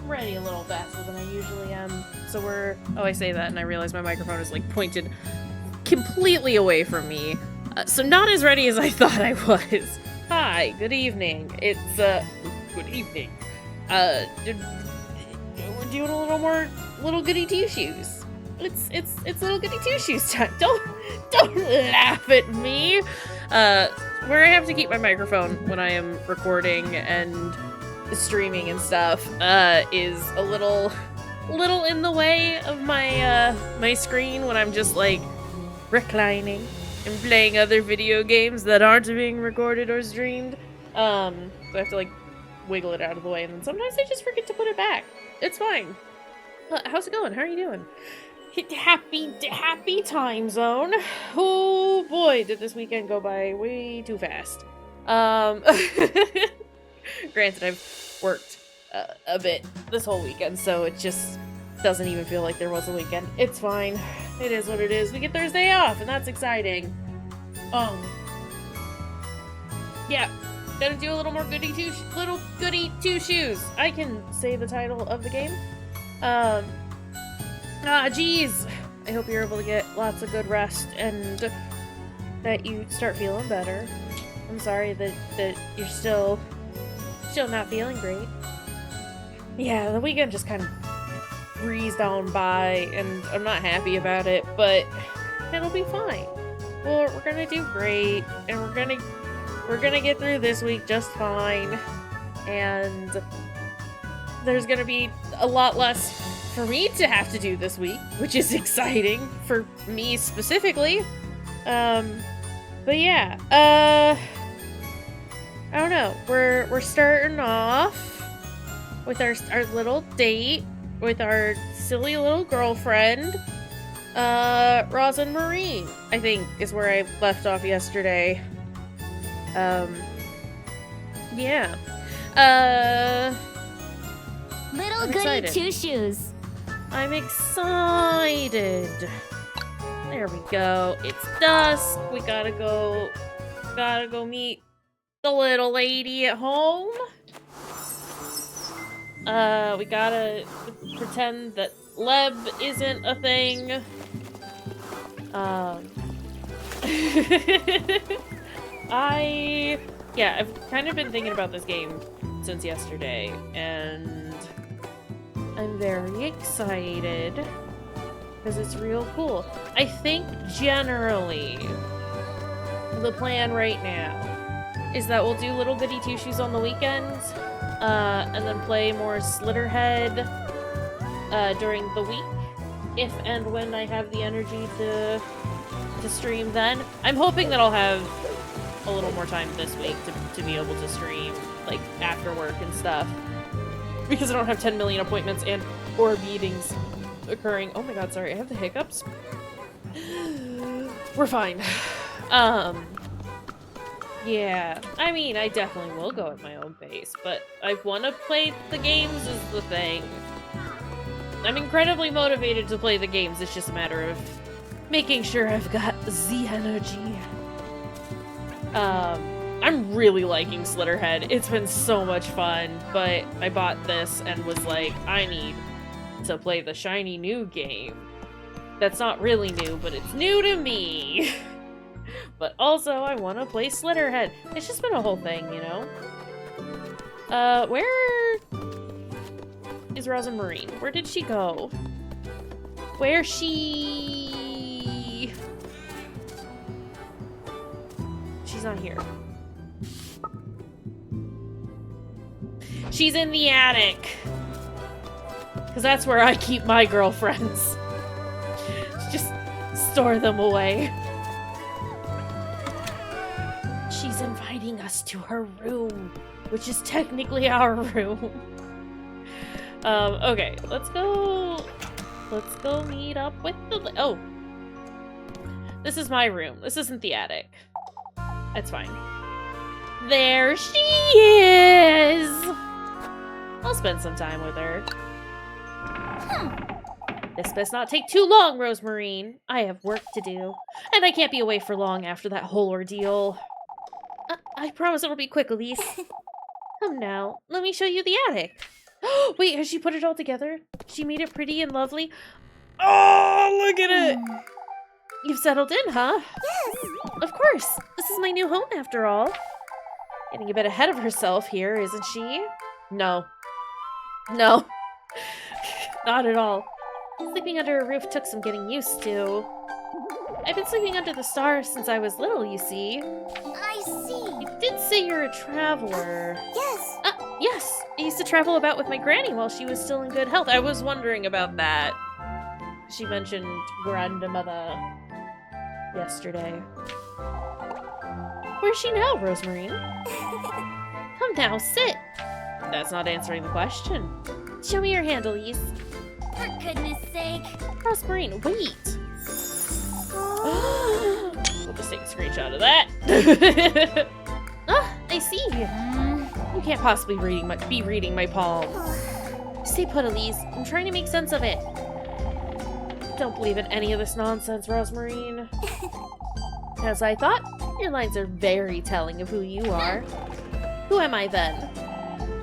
ready a little faster than I usually am. So oh, I say that and I realize my microphone is like pointed completely away from me. So not as ready as I thought I was. Hi, good evening. It's, good evening. We're doing a little more Little Goody Two-Shoes. It's Little Goody Two-Shoes time. Don't laugh at me. Where I have to keep my microphone when I am recording and streaming and stuff, is a little in the way of my, my screen when I'm just, like, reclining and playing other video games that aren't being recorded or streamed. So I have to, like, wiggle it out of the way, and then sometimes I just forget to put it back. It's fine. How's it going? How are you doing? Happy time zone. Oh boy, did this weekend go by way too fast. Granted, I've worked a bit this whole weekend, so it just doesn't even feel like there was a weekend. It's fine. It is what it is. We get Thursday off, and that's exciting. Yeah, gonna do a little more Little Goody Two-Shoes. I can say the title of the game. Geez. I hope you're able to get lots of good rest and that you start feeling better. I'm sorry that you're still not feeling great. Yeah, the weekend just kind of breezed on by, and I'm not happy about it, but it'll be fine. Well, we're gonna do great, and we're gonna get through this week just fine, and there's gonna be a lot less for me to have to do this week, which is exciting for me specifically. But yeah, I don't know. We're starting off with our little date with our silly little girlfriend, Rosin-Marine, I think is where I left off yesterday. Yeah. Little Goody Two-Shoes. I'm excited. There we go. It's dusk. We gotta go meet the little lady at home. We gotta pretend that Leb isn't a thing. I've kind of been thinking about this game since yesterday, and I'm very excited because it's real cool. I think generally the plan right now is that we'll do Little Goody Two-Shoes on the weekends, and then play more Slitterhead during the week, if and when I have the energy to stream then. I'm hoping that I'll have a little more time this week to be able to stream, like, after work and stuff. Because I don't have 10 million appointments or meetings occurring. Oh my god, sorry, I have the hiccups. We're fine. Yeah, I mean, I definitely will go at my own pace, but I want to play the games is the thing. I'm incredibly motivated to play the games, it's just a matter of making sure I've got the energy. I'm really liking Slitterhead. It's been so much fun, but I bought this and was like, I need to play the shiny new game. That's not really new, but it's new to me. But also, I want to play Slitterhead. It's just been a whole thing, you know? Where is Rosin-Marine? Where did she go? Where's she? She's not here. She's in the attic. Because that's where I keep my girlfriends. Just store them away. She's inviting us to her room, which is technically our room. Okay, let's go meet up with the... Oh! This is my room. This isn't the attic. That's fine. There she is! I'll spend some time with her. This best not take too long, Rosin-Marine. I have work to do, and I can't be away for long after that whole ordeal. I promise it'll be quick, Elise. Come now, let me show you the attic. Wait, has she put it all together? She made it pretty and lovely? Oh, look at it! You've settled in, huh? Yes. Of course. This is my new home, after all. Getting a bit ahead of herself here, isn't she? No. No. Not at all. Sleeping under a roof took some getting used to. I've been sleeping under the stars since I was little, you see. I see. You did say you're a traveler. Yes. Yes. I used to travel about with my granny while she was still in good health. I was wondering about that. She mentioned grandmother yesterday. Where's she now, Rosemarine? Come now, sit. That's not answering the question. Show me your hand, Elise. For goodness sake. Rosemarine, wait. We'll just take a screenshot of that. I see. You can't possibly be reading my palm. Stay put, Elise. I'm trying to make sense of it. Don't believe in any of this nonsense, Rosemarine. As I thought, your lines are very telling of who you are. Who am I then?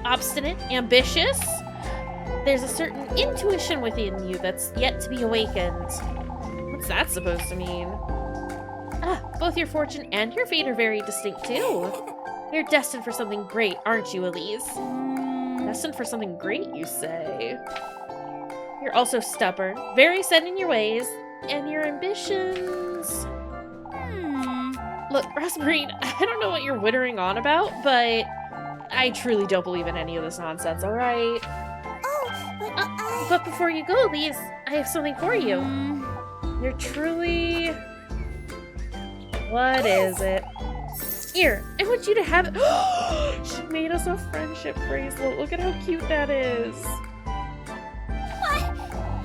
Obstinate? Ambitious? There's a certain intuition within you that's yet to be awakened. What's that supposed to mean? Both your fortune and your fate are very distinct too. You're destined for something great, aren't you, Elise? Destined for something great, you say? You're also stubborn, very set in your ways, and your ambitions... Look, Rosemarine, I don't know what you're wittering on about, but I truly don't believe in any of this nonsense, alright? But before you go, Elise, I have something for you. You're truly... What is it? Here, I want you to have it. She made us a friendship bracelet. Look at how cute that is. What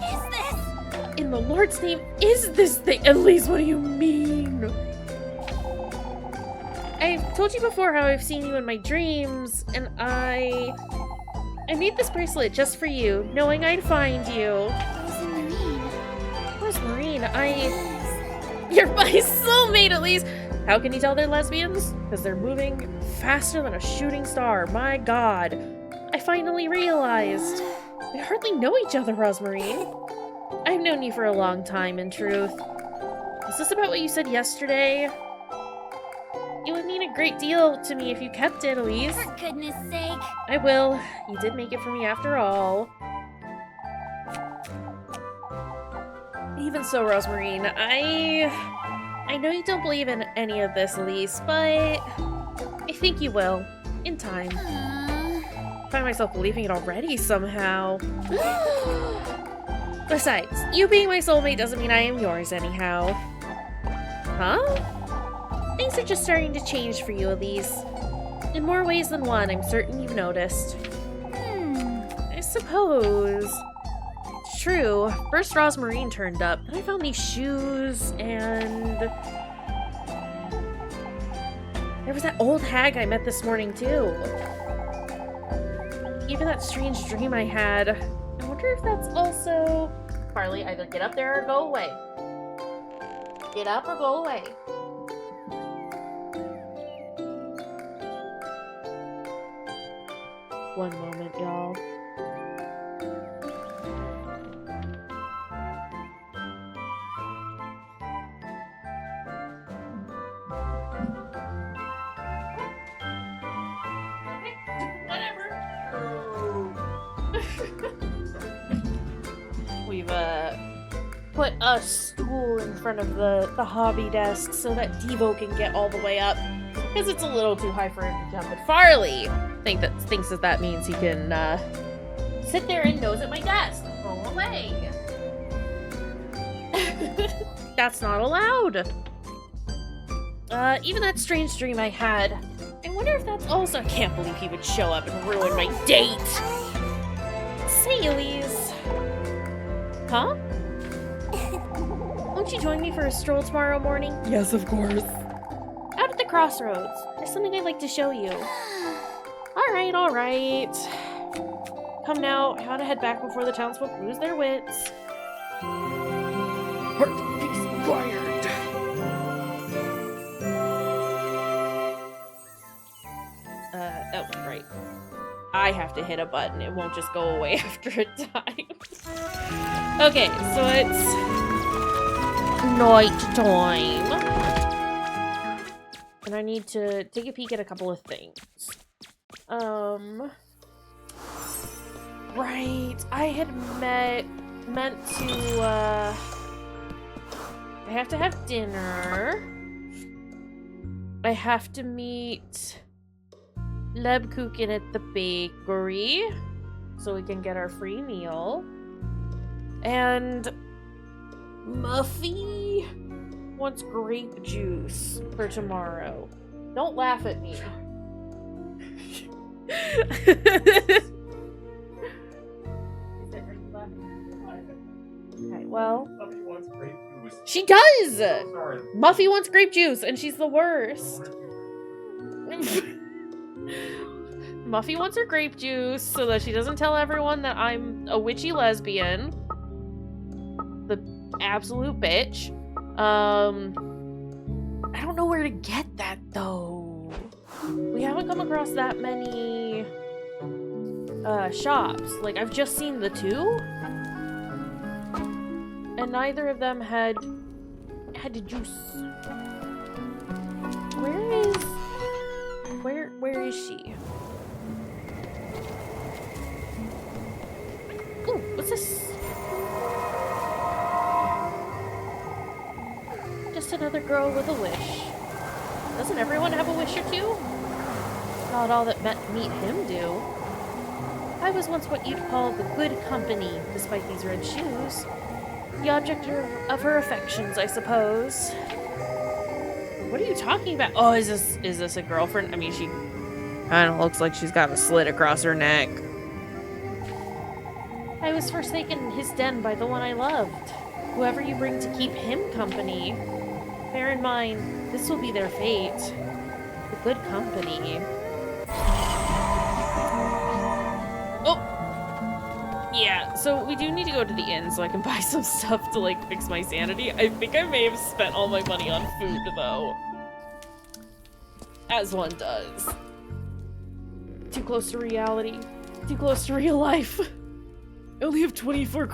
is this? In the Lord's name, is this thing? Elise, what do you mean? I've told you before how I've seen you in my dreams, and I made this bracelet just for you, knowing I'd find you. Rosemarine, You're my soulmate, Elise! How can you tell they're lesbians? Because they're moving faster than a shooting star. My god. I finally realized. We hardly know each other, Rosemarine. I've known you for a long time, in truth. Is this about what you said yesterday? You would mean a great deal to me if you kept it, Elise. For goodness sake. I will. You did make it for me after all. Even so, Rosemarine, I know you don't believe in any of this, Elise, but I think you will. In time. I find myself believing it already, somehow. Besides, you being my soulmate doesn't mean I am yours anyhow. Huh? Things are just starting to change for you, Elise. In more ways than one, I'm certain you've noticed. I suppose. It's true. First Rosemarine turned up, then I found these shoes, and... there was that old hag I met this morning, too. Even that strange dream I had. I wonder if that's also... Carly, either get up there or go away. Get up or go away. One moment, y'all. We've put a stool in front of the hobby desk so that Devo can get all the way up, because it's a little too high for him to jump. But Farley thinks that means he can sit there and nose at my desk. Go away. That's not allowed. Even that strange dream I had. I wonder if that's also... I can't believe he would show up and ruin my date. Say, Elise. Huh? Won't you join me for a stroll tomorrow morning? Yes, of course. Out at the crossroads. There's something I'd like to show you. All right. Come now, I ought to head back before the townsfolk lose their wits. Heart peace acquired. Oh, right. I have to hit a button. It won't just go away after a time. Okay, so it's night time. And I need to take a peek at a couple of things. Right. I had meant to, I have to have dinner. I have to meet Lebkuchen at the bakery so we can get our free meal. And Muffy wants grape juice for tomorrow. Don't laugh at me. Okay, well, Muffy wants grape juice. she does! Sorry. Muffy wants grape juice, and she's the worst. Muffy wants her grape juice so that she doesn't tell everyone that I'm a witchy lesbian. The absolute bitch. I don't know where to get that, though. We haven't come across that many shops. Like, I've just seen the 2. And neither of them had the juice. Where is she? Ooh, what's this? Just another girl with a wish. Doesn't everyone have a wish or two? Not all that meet him do. I was once what you'd call the good company, despite these red shoes. The object of her affections, I suppose. What are you talking about? Oh, is this a girlfriend? I mean, she kind of looks like she's got a slit across her neck. I was forsaken in his den by the one I loved. Whoever you bring to keep him company. Bear in mind, this will be their fate. The good company. Oh! Yeah, so we do need to go to the inn so I can buy some stuff to, like, fix my sanity. I think I may have spent all my money on food, though. As one does. Too close to reality. Too close to real life. I only have 24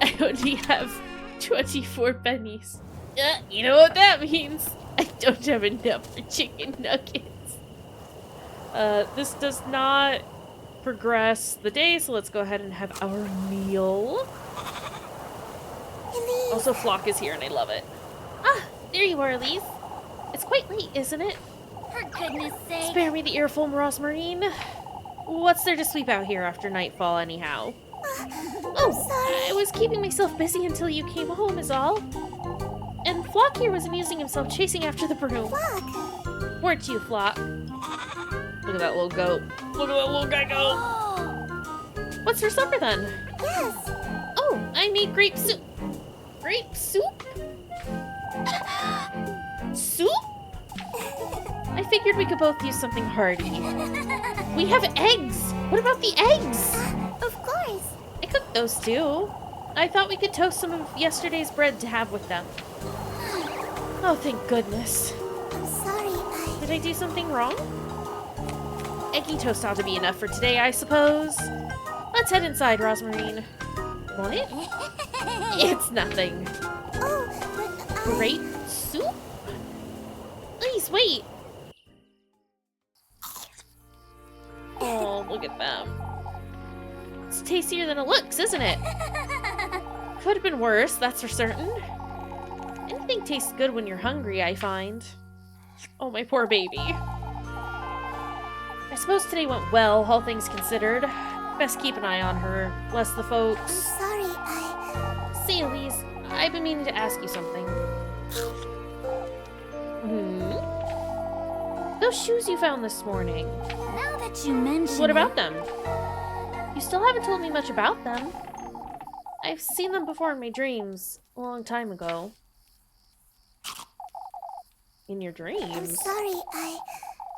I only have 24 pennies. You know what that means? I don't have enough for chicken nuggets. This does not progress the day, so let's go ahead and have our meal. Elise. Also, Flock is here and I love it. Ah, there you are, Elise. It's quite late, isn't it? For goodness sake. Spare me the earful, Rosmarine. What's there to sweep out here after nightfall, anyhow? Oh, sorry. I was keeping myself busy until you came home, is all. And Flock here was amusing himself chasing after the broom. Look. Weren't you, Flock? Look at that little goat. Look at that little guy go. What's for supper, then? Yes. Oh, I made grape soup. Grape soup? Soup? I figured we could both use something hearty. We have eggs. What about the eggs? Of course. I cooked those too. I thought we could toast some of yesterday's bread to have with them. Oh, thank goodness. I'm sorry, Did I do something wrong? Eggy toast ought to be enough for today, I suppose. Let's head inside, Rosmarine. What? It's nothing. Oh, but Grape soup? Please, wait. Oh, look at them. It's tastier than it looks, isn't it? Could have been worse, that's for certain. Anything tastes good when you're hungry, I find. Oh, my poor baby. I suppose today went well, all things considered. Best keep an eye on her, lest the I'm folks... sorry, Say, Elise, I've been meaning to ask you something. Those shoes you found this morning. Now that you mention What about it, them? You still haven't told me much about them. I've seen them before in my dreams, a long time ago. In your I'm dreams? sorry,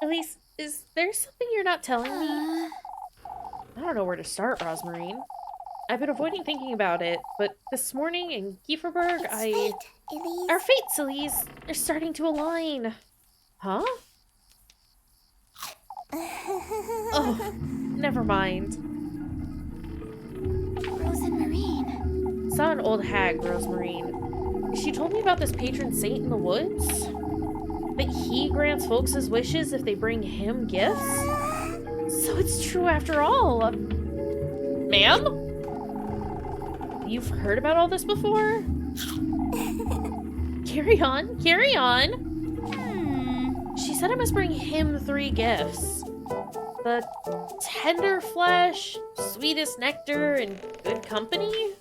Elise, is there something you're not telling me? I don't know where to start, Rosmarine. I've been avoiding thinking about it, but this morning in Kayshurrr, It's fate, Elise. Our fates, Elise, are starting to align. Huh? Oh, never mind. Rosemarine. Saw an old hag, Rosemarine. She told me about this patron saint in the woods. That he grants folks his wishes if they bring him gifts. So it's true after all. Ma'am? You've heard about all this before? Carry on, carry on. She said I must bring him 3 gifts. The tender flesh, sweetest nectar, and good company?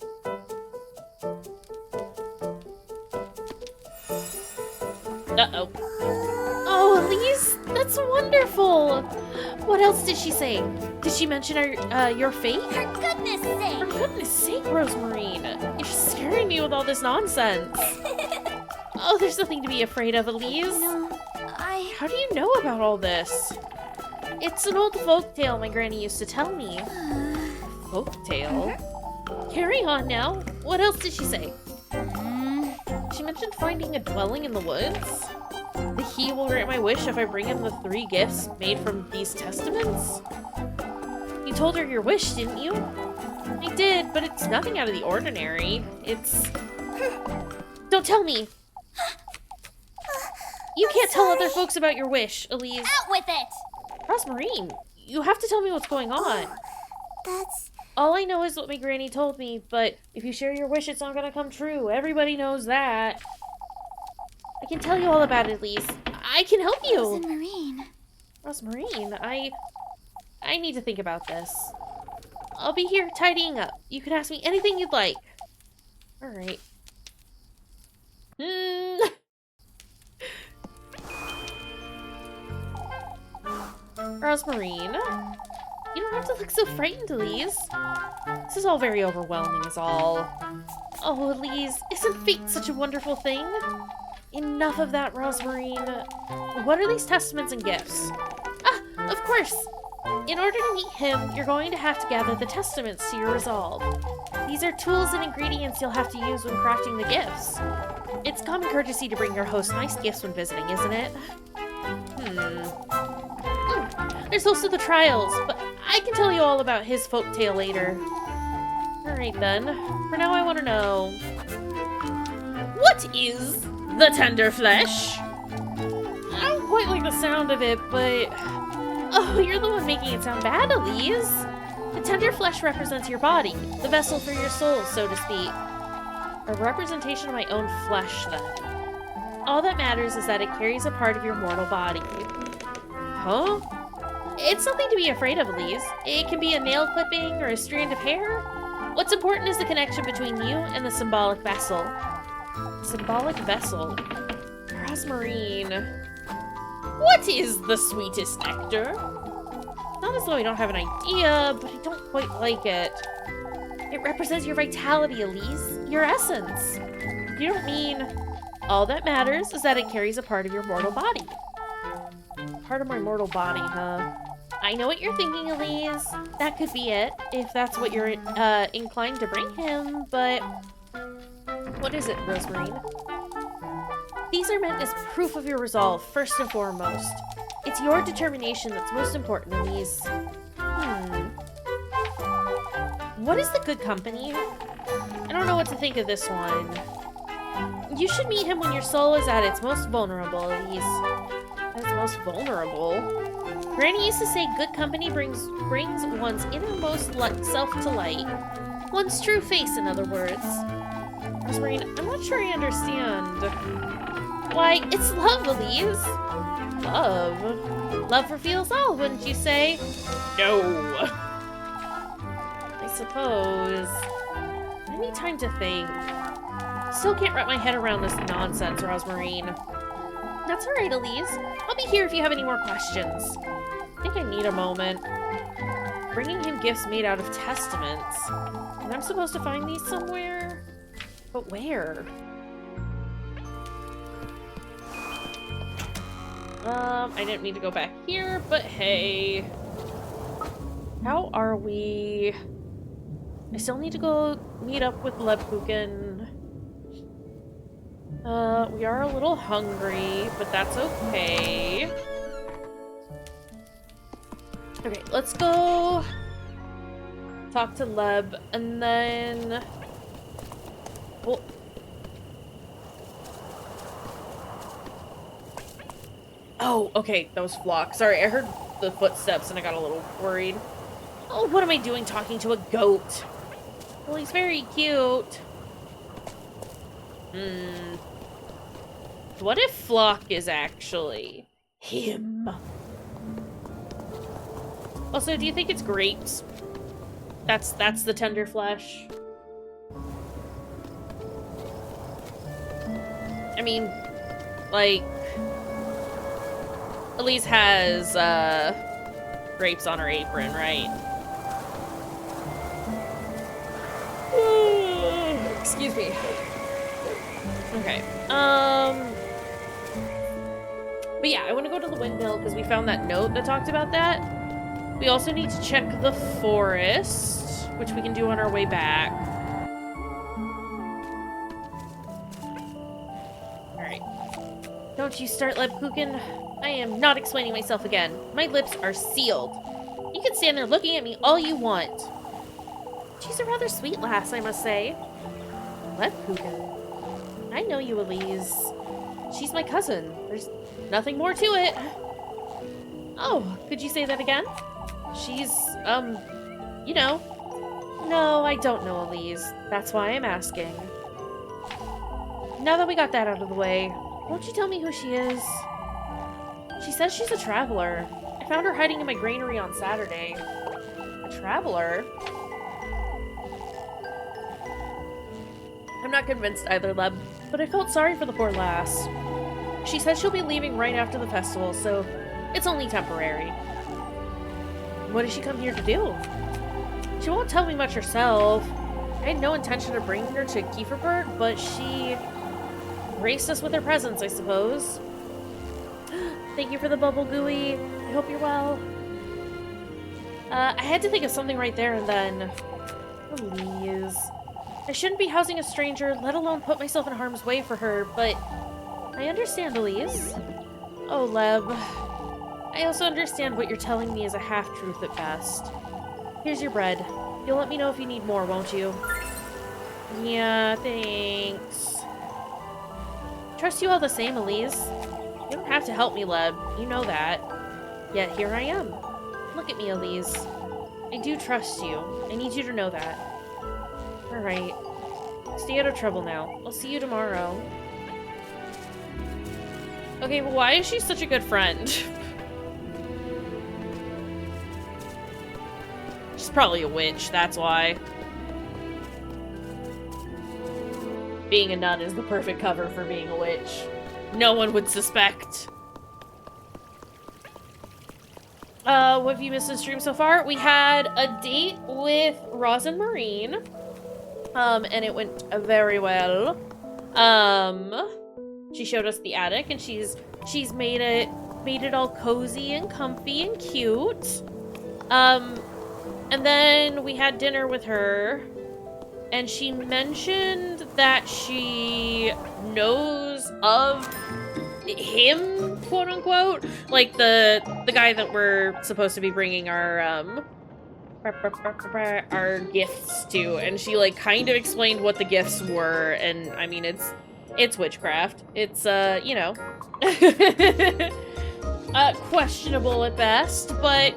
Uh-oh. Oh, Elise, that's wonderful. What else did she say? Did she mention your fate? For goodness sake! For goodness sake, Rosemarine. You're scaring me with all this nonsense. Oh, there's nothing to be afraid of, Elise. No, How do you know about all this? It's an old folktale my granny used to tell me. Folktale? Carry on now. What else did she say? She mentioned finding a dwelling in the woods. That he will grant my wish if I bring him the 3 gifts made from these testaments. You told her your wish, didn't you? I did, but it's nothing out of the ordinary. It's... Don't tell me! You can't tell other folks about your wish, Elise. out with it! Rosemarine, you have to tell me what's going on. That's... All I know is what my granny told me, but if you share your wish, it's not gonna come true. Everybody knows that. I can tell you all about it, Elise. I can help you. Rosemarine. Rosemarine, I need to think about this. I'll be here tidying up. You can ask me anything you'd like. Alright. Rosemarine, you don't have to look so frightened, Elise. This is all very overwhelming is all. Oh, Elise, isn't fate such a wonderful thing? Enough of that, Rosemarine. What are these testaments and gifts? Ah, of course! In order to meet him, you're going to have to gather the testaments to your resolve. These are tools and ingredients you'll have to use when crafting the gifts. It's common courtesy to bring your host nice gifts when visiting, isn't it? There's also the trials, but I can tell you all about his folktale later. Alright then, for now I want to know... What is the tender flesh? I don't quite like the sound of it, but... Oh, you're the one making it sound bad, Elise. The tender flesh represents your body, the vessel for your soul, so to speak. A representation of my own flesh, then. All that matters is that it carries a part of your mortal body. Huh? It's nothing to be afraid of, Elise. It can be a nail clipping or a strand of hair. What's important is the connection between you and the symbolic vessel. Symbolic vessel? Rosemarine. What is the sweetest nectar? Not as though I don't have an idea, but I don't quite like it. It represents your vitality, Elise. Your essence. You don't mean... All that matters is that it carries a part of your mortal body. Part of my mortal body, huh? I know what you're thinking, Elise. That could be it, if that's what you're inclined to bring him, but... What is it, Rosemarine? These are meant as proof of your resolve, first and foremost. It's your determination that's most important, Elise. What is the good company? I don't know what to think of this one. You should meet him when your soul is at its most vulnerable, Elise. At its most vulnerable? Granny used to say good company brings one's innermost self to light. One's true face, in other words. Rosemarine, I'm not sure I understand. Why, it's love, Elise. Love? Love reveals all, wouldn't you say? No. I suppose. I need time to think. Still can't wrap my head around this nonsense, Rosemarine. That's alright, Elise. I'll be here if you have any more questions. I think I need a moment. Bringing him gifts made out of testaments. And I'm supposed to find these somewhere? But where? I didn't mean to go back here, but hey. How are we? I still need to go meet up with Lebkuchen. We are a little hungry, but that's okay. Okay, let's go talk to Leb, and then... Well... Oh, okay, that was Flock. Sorry, I heard the footsteps and I got a little worried. Oh, what am I doing talking to a goat? Well, he's very cute. What if Flock is actually him? Also, do you think it's grapes? That's the tender flesh. I mean, like, Elise has grapes on her apron, right? Excuse me. Okay. But yeah, I want to go to the windmill because we found that note that talked about that. We also need to check the forest, which we can do on our way back. Alright. Don't you start, Lebkuchen. I am not explaining myself again. My lips are sealed. You can stand there looking at me all you want. She's a rather sweet lass, I must say. Lebkuchen. I know you, Elise. She's my cousin. There's nothing more to it. Oh, could you say that again? She's, you know. No, I don't know, Elise. That's why I'm asking. Now that we got that out of the way, won't you tell me who she is? She says she's a traveler. I found her hiding in my granary on Saturday. A traveler? I'm not convinced either, Leb, but I felt sorry for the poor lass. She says she'll be leaving right after the festival, so it's only temporary. What does she come here to do? She won't tell me much herself. I had no intention of bringing her to Kayshurrr, but she graced us with her presence, I suppose. Thank you for the bubble, Gooey. I hope you're well. I had to think of something right there and then. Please. I shouldn't be housing a stranger, let alone put myself in harm's way for her, but I understand, Elise. Oh, Leb. I also understand what you're telling me is a half-truth at best. Here's your bread. You'll let me know if you need more, won't you? Yeah, thanks. Trust you all the same, Elise. You don't have to help me, Leb. You know that. Yet here I am. Look at me, Elise. I do trust you. I need you to know that. Alright. Stay out of trouble now. I'll see you tomorrow. Okay, well, why is she such a good friend? She's probably a witch, that's why. Being a nun is the perfect cover for being a witch. No one would suspect. What have you missed in stream so far? We had a date with Roz and Marine. And it went very well. She showed us the attic, and she's made it all cozy and comfy and cute. And then we had dinner with her, and she mentioned that she knows of him, quote unquote, like the guy that we're supposed to be bringing our gifts to, and she like kind of explained what the gifts were, and I mean it's witchcraft. It's you know, questionable at best, but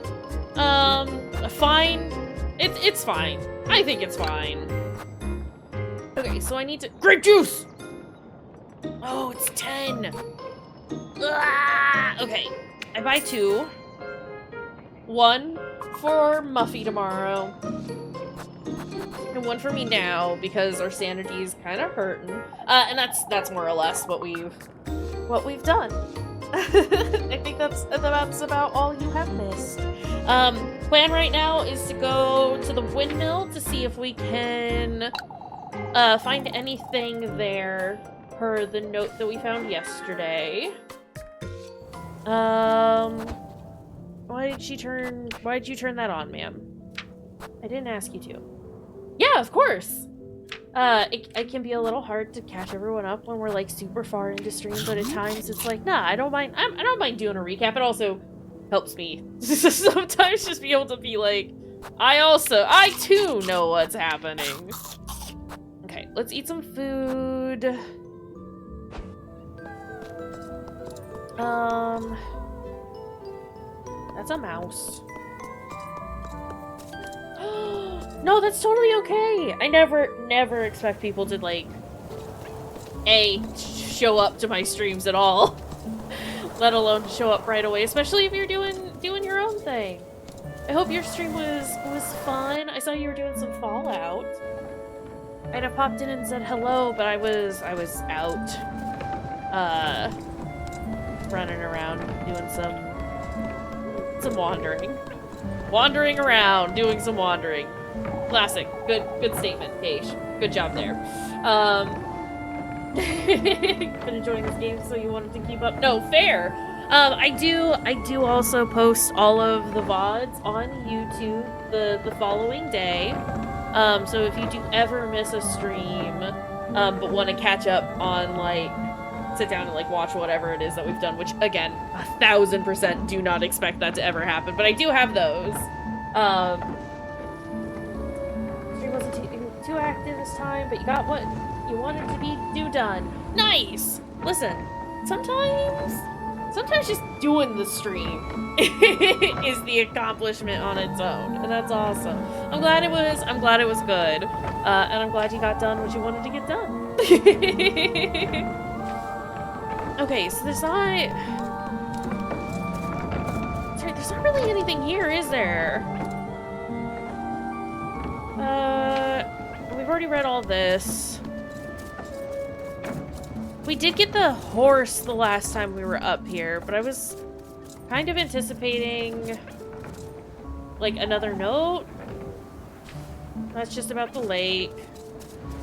fine. It's fine. I think it's fine. Okay, so I need to grape juice. Oh, it's 10. Ah! Okay, I buy 2. 1 for Muffy tomorrow. And 1 for me now, because our sanity is kind of hurting. And that's more or less what we've done. I think that's about all you have missed. Plan right now is to go to the windmill to see if we can find anything there per the note that we found yesterday. Why did you turn that on, ma'am? I didn't ask you to. Yeah, of course! It can be a little hard to catch everyone up when we're, like, super far into stream, but at times it's like, nah, I don't mind doing a recap, and also, helps me sometimes just be able to be like, I too know what's happening. Okay, let's eat some food. That's a mouse. No, that's totally okay. I never expect people to, like, show up to my streams at all. Let alone to show up right away, especially if you're doing your own thing. I hope your stream was fun. I saw you were doing some Fallout. I'd have popped in and said hello, but I was out running around doing some wandering. Wandering around, doing some wandering. Classic. Good statement, Keish. Good job there. Been enjoying this game, so you wanted to keep up? No, fair. I do also post all of the VODs on YouTube the following day. So if you do ever miss a stream, but want to catch up on, like, sit down and, like, watch whatever it is that we've done, which, again, 1000% do not expect that to ever happen, but I do have those. Stream wasn't too active this time, but you got what you wanted to do done. Nice! Listen, sometimes just doing the stream is the accomplishment on its own, and that's awesome. I'm glad it was good, and I'm glad you got done what you wanted to get done. Okay, so there's not really anything here, is there? We've already read all this. We did get the horse the last time we were up here, but I was kind of anticipating, like, another note. That's just about the lake.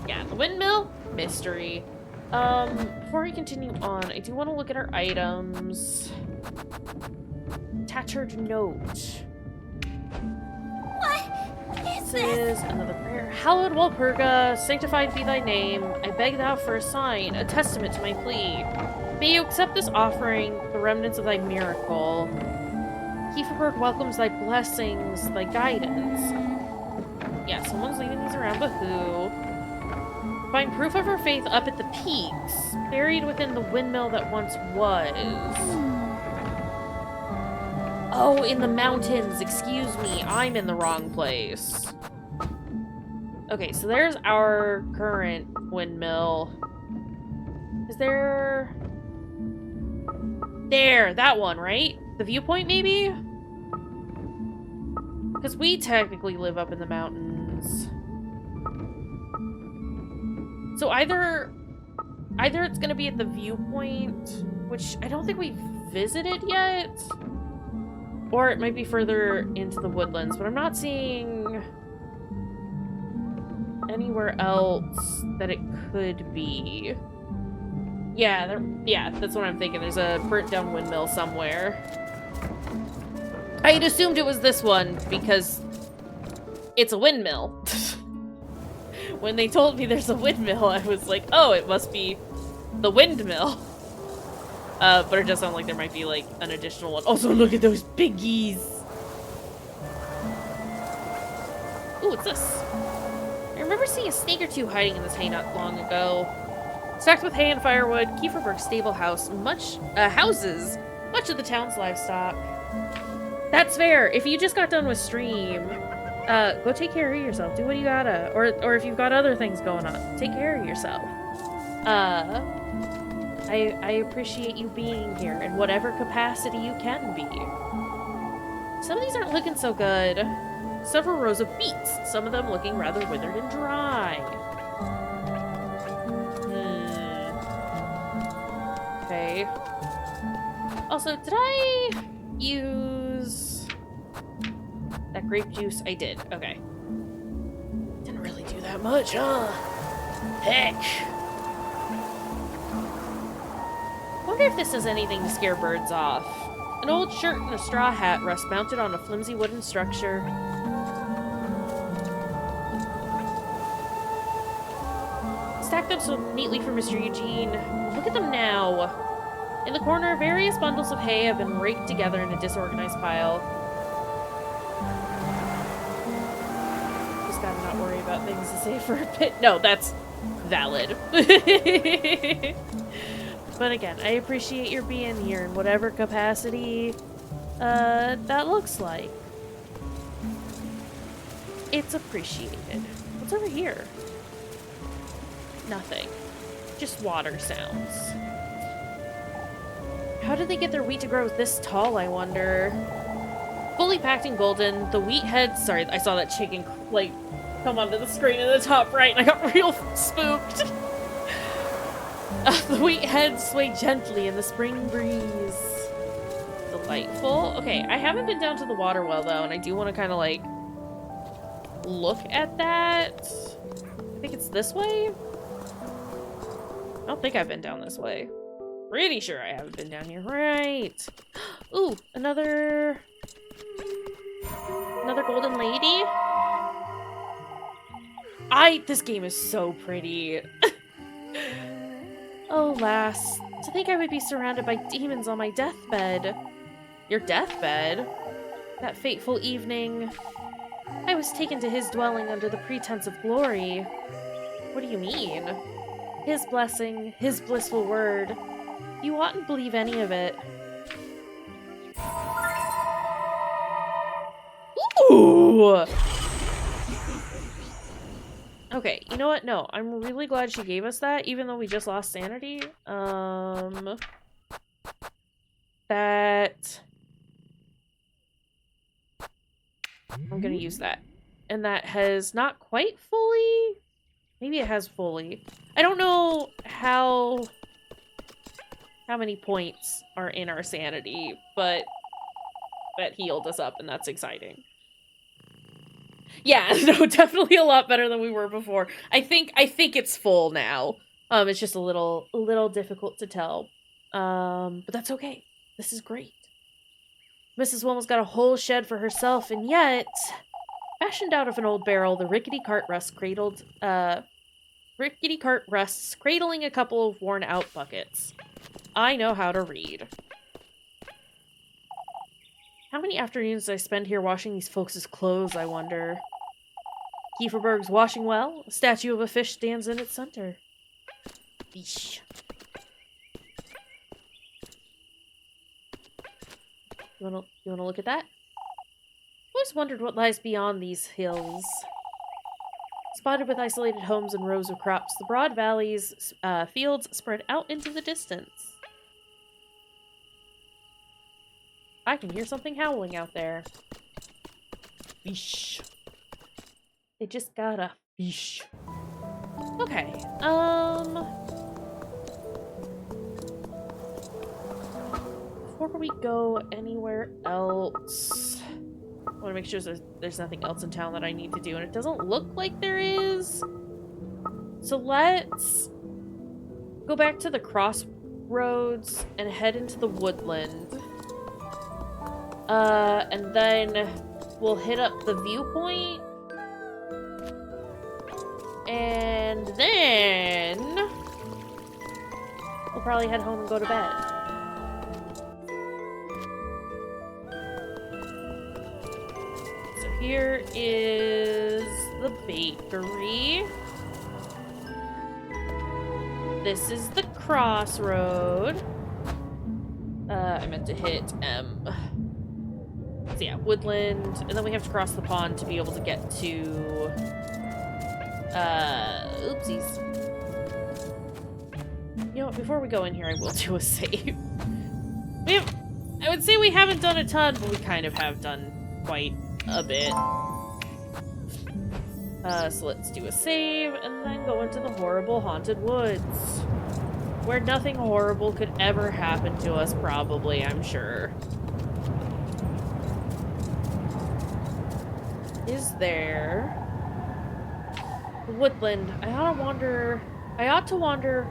Yeah, the windmill? Mystery. Before we continue on, I do want to look at our items. Tattered note. What is This is another prayer. Hallowed Walpurga, sanctified be thy name. I beg thou for a sign, a testament to my plea. May you accept this offering, the remnants of thy miracle. Kayshurrr welcomes thy blessings, thy guidance. Yeah, someone's leaving these around, but who? Find proof of her faith up at the peaks, buried within the windmill that once was. Oh, in the mountains. Excuse me, I'm in the wrong place. Okay, so there's our current windmill. Is there... There, that one, right? The viewpoint, maybe? Because we technically live up in the mountains. So either it's gonna be at the viewpoint, which I don't think we've visited yet, or it might be further into the woodlands, but I'm not seeing anywhere else that it could be. Yeah, that's what I'm thinking. There's a burnt down windmill somewhere. I had assumed it was this one because it's a windmill. When they told me there's a windmill, I was like, oh, it must be the windmill. But it does sound like there might be, like, an additional one. Also, look at those piggies! Ooh, what's this? I remember seeing a snake or two hiding in this hay not long ago. Stacked with hay and firewood, Kayshurr's stable house, houses much of the town's livestock. That's fair. If you just got done with stream, go take care of yourself. Do what you gotta. Or if you've got other things going on, take care of yourself. I appreciate you being here in whatever capacity you can be. Some of these aren't looking so good. Several rows of beets, some of them looking rather withered and dry. Okay. Also, did I use that grape juice? I did. Okay. Didn't really do that much, huh? Heck. Wonder if this is anything to scare birds off. An old shirt and a straw hat rest mounted on a flimsy wooden structure. Stacked up so neatly for Mr. Eugene. Look at them now. In the corner, various bundles of hay have been raked together in a disorganized pile. Just gotta not worry about things to say for a bit. No, that's valid. But again, I appreciate your being here in whatever capacity that looks like. It's appreciated. What's over here? Nothing. Just water sounds. How did they get their wheat to grow this tall, I wonder? Fully packed in golden, the wheat heads... Sorry, I saw that chicken, like, come onto the screen in the top right, and I got real spooked. The wheat heads sway gently in the spring breeze. Delightful. Okay, I haven't been down to the water well, though, and I do want to kind of, like, look at that. I think it's this way? I don't think I've been down this way. Pretty sure I haven't been down here. Right. Ooh, another golden lady? This game is so pretty. Oh, lass. To think I would be surrounded by demons on my deathbed. Your deathbed? That fateful evening, I was taken to his dwelling under the pretense of glory. What do you mean? His blessing, his blissful word. You oughtn't believe any of it. Ooh! Okay, you know what? No, I'm really glad she gave us that, even though we just lost sanity. That... I'm gonna use that. And that has not quite fully... Maybe it has fully. I don't know how many points are in our sanity, but that healed us up, and that's exciting. Yeah, no, definitely a lot better than we were before. I think it's full now. It's just a little difficult to tell. But that's okay. This is great. Mrs. Wilmot's got a whole shed for herself, and yet, fashioned out of an old barrel, the rickety cart rests cradling a couple of worn-out buckets. I know how to read. How many afternoons did I spend here washing these folks' clothes, I wonder? Kayshurr's washing well. A statue of a fish stands in its center. Eesh. You wanna look at that? I've always wondered what lies beyond these hills. Spotted with isolated homes and rows of crops, the broad valleys, fields spread out into the distance. I can hear something howling out there. Fish. They just got a fish. Okay, before we go anywhere else, I want to make sure there's nothing else in town that I need to do, and it doesn't look like there is. So let's go back to the crossroads and head into the woodland. And then we'll hit up the viewpoint. And then we'll probably head home and go to bed. So here is the bakery. This is the crossroad. I meant to hit M. So yeah, woodland, and then we have to cross the pond to be able to get to, oopsies. You know what, before we go in here, I will do a save. I would say we haven't done a ton, but we kind of have done quite a bit. So let's do a save, and then go into the horrible haunted woods. Where nothing horrible could ever happen to us, probably, I'm sure. Is there... The woodland. I ought to wonder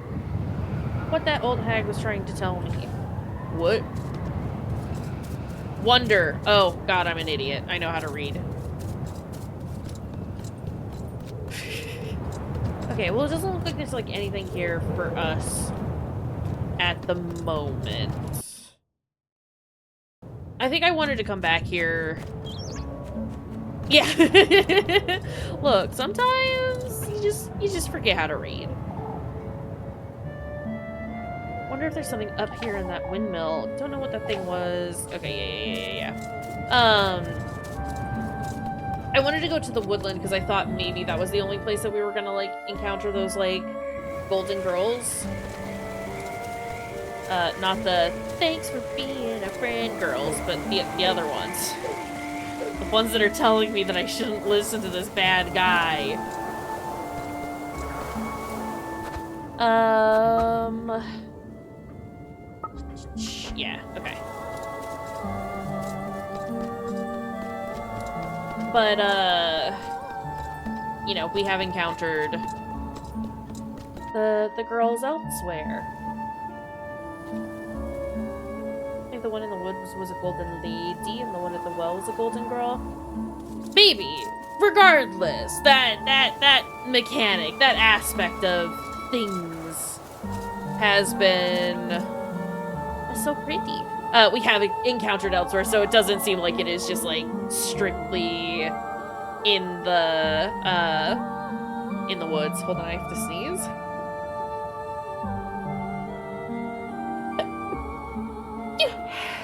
what that old hag was trying to tell me. What? Wonder. Oh, God, I'm an idiot. I know how to read. Okay, well, it doesn't look like there's, like, anything here for us at the moment. I think I wanted to come back here. Yeah. Look, sometimes you just forget how to read. Wonder if there's something up here in that windmill. Don't know what that thing was. Okay, yeah. I wanted to go to the woodland because I thought maybe that was the only place that we were gonna, like, encounter those, like, golden girls. Not the thanks for being a friend girls, but the other ones. The ones that are telling me that I shouldn't listen to this bad guy. Yeah, okay. But, you know, we have encountered the girls elsewhere. I think the one in the woods was a golden lady, and the one at the well was a golden girl. Maybe. Regardless, that mechanic, that aspect of things has been so pretty. We have encountered elsewhere, so it doesn't seem like it is just, like, strictly in the woods. Hold on, I have to sneeze.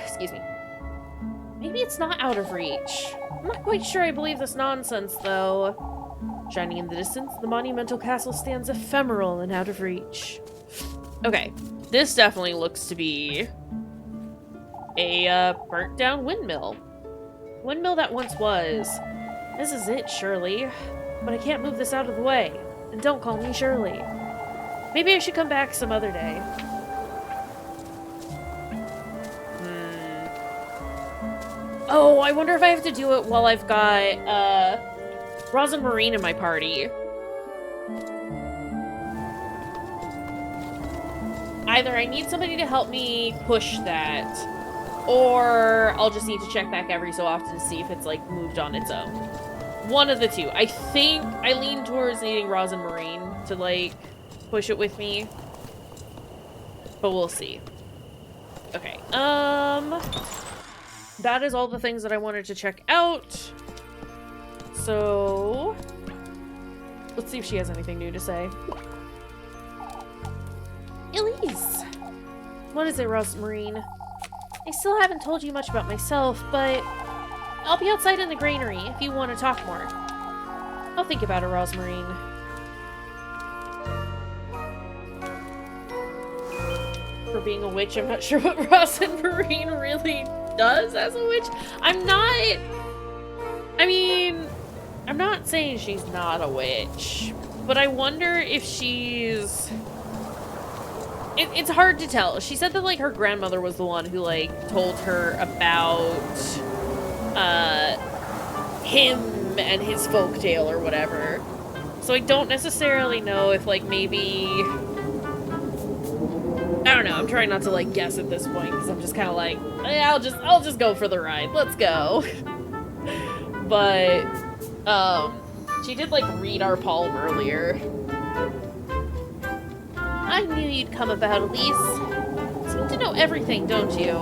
Excuse me. Maybe it's not out of reach. I'm not quite sure I believe this nonsense, though. Shining in the distance, the monumental castle stands ephemeral and out of reach. Okay, this definitely looks to be a burnt down windmill. Windmill that once was. This is it, surely. But I can't move this out of the way. And don't call me Shirley. Maybe I should come back some other day. Oh, I wonder if I have to do it while I've got, Roz and Marine in my party. Either I need somebody to help me push that, or I'll just need to check back every so often to see if it's, like, moved on its own. One of the two. I think I lean towards needing Roz and Marine to, like, push it with me. But we'll see. Okay, that is all the things that I wanted to check out. So, let's see if she has anything new to say. Elise! What is it, Rosemarine? I still haven't told you much about myself, but I'll be outside in the granary if you want to talk more. I'll think about it, Rosemarine. For being a witch, I'm not sure what Rosemarine really does as a witch. I'm not saying she's not a witch, but I wonder if she's... It's hard to tell. She said that, like, her grandmother was the one who, like, told her about, him and his folktale or whatever. So I don't necessarily know if, like, maybe... I don't know. I'm trying not to, like, guess at this point, because I'm just kind of like, I'll just go for the ride. Let's go. But, she did, like, read our palm earlier. I knew you'd come about, Elise. Seem to know everything, don't you?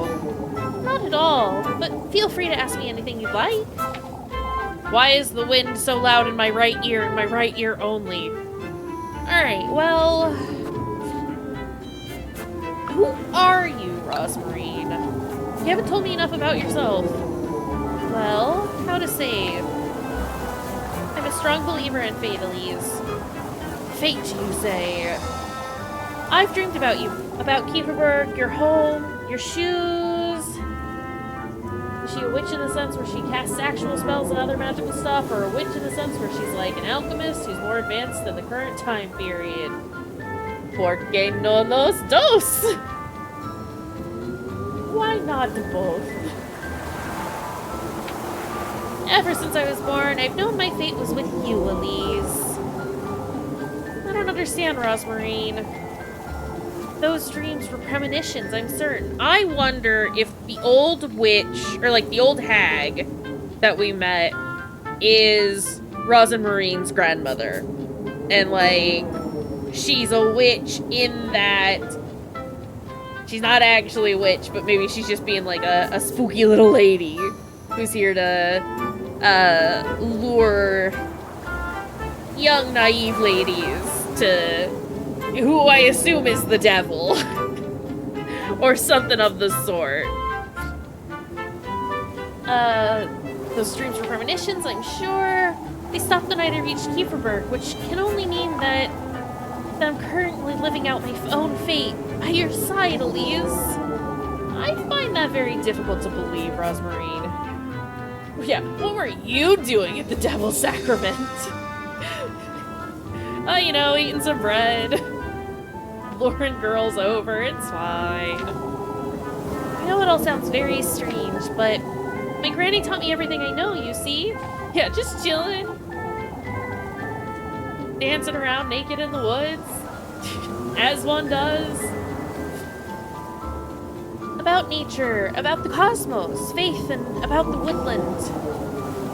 Not at all, but feel free to ask me anything you'd like. Why is the wind so loud in my right ear and my right ear only? Alright, well... Who are you, Rosemarine? You haven't told me enough about yourself. Well, how to say... I'm a strong believer in fate, Elise. Fate, you say? I've dreamed about you, about Kayshurrr, your home, your shoes. Is she a witch in the sense where she casts actual spells and other magical stuff, or a witch in the sense where she's like an alchemist who's more advanced than the current time period? Porque no los dos? Why not both? Ever since I was born, I've known my fate was with you, Elise. I don't understand, Rosemarine. Those dreams were premonitions, I'm certain. I wonder if the old witch, or like the old hag that we met is Rosemarine's grandmother. And like, she's a witch in that She's not actually a witch, but maybe she's just being like a spooky little lady who's here to lure young, naive ladies to who I assume is the devil. Or something of the sort. Those dreams were premonitions, I'm sure. They stopped the night I reached Kayshurrr, which can only mean that I'm currently living out my own fate by your side, Elise. I find that very difficult to believe, Rosmarine. Yeah, what were you doing at the Devil's Sacrament? Oh, you know, eating some bread. Luring girls over, it's fine. I know it all sounds very strange, but my granny taught me everything I know, you see? Yeah, just chilling. Dancing around naked in the woods. As one does. About nature, about the cosmos, faith, and about the woodland.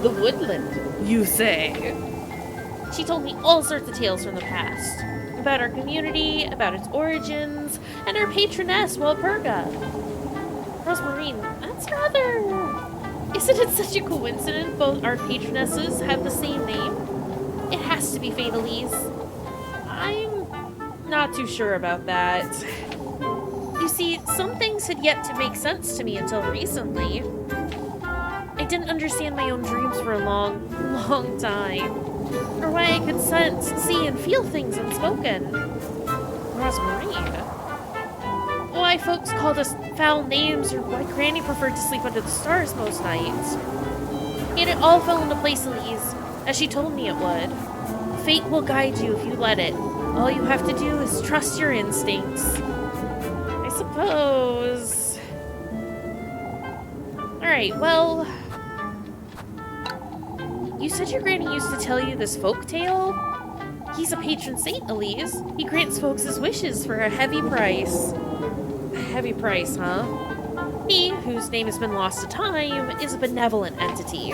The woodland, you say? She told me all sorts of tales from the past. About our community, about its origins, and our patroness, Walpurga. Rosmarine, that's rather... Isn't it such a coincidence both our patronesses have the same name? It has to be fate, Elise. I'm not too sure about that. You see, some things had yet to make sense to me until recently. I didn't understand my own dreams for a long, long time. Or why I could sense, see, and feel things unspoken. Rosmarine? Why folks called us foul names, or why Granny preferred to sleep under the stars most nights. Yet it all fell into place, Elise, as she told me it would. Fate will guide you if you let it. All you have to do is trust your instincts. I suppose. Alright, well... You said your granny used to tell you this folk tale? He's a patron saint, Elise. He grants folks his wishes for a heavy price. A heavy price, huh? He, whose name has been lost to time, is a benevolent entity.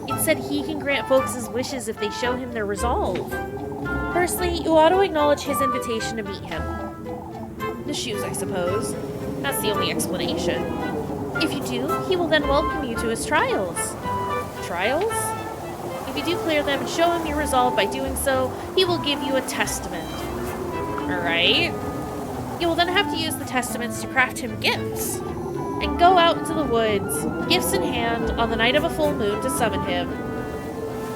It said he can grant folks his wishes if they show him their resolve. Firstly, you ought to acknowledge his invitation to meet him. The shoes, I suppose. That's the only explanation. If you do, he will then welcome you to his trials. Trials? If you do clear them and show him your resolve by doing so, he will give you a testament. Alright? You will then have to use the testaments to craft him gifts. And go out into the woods, gifts in hand, on the night of a full moon to summon him.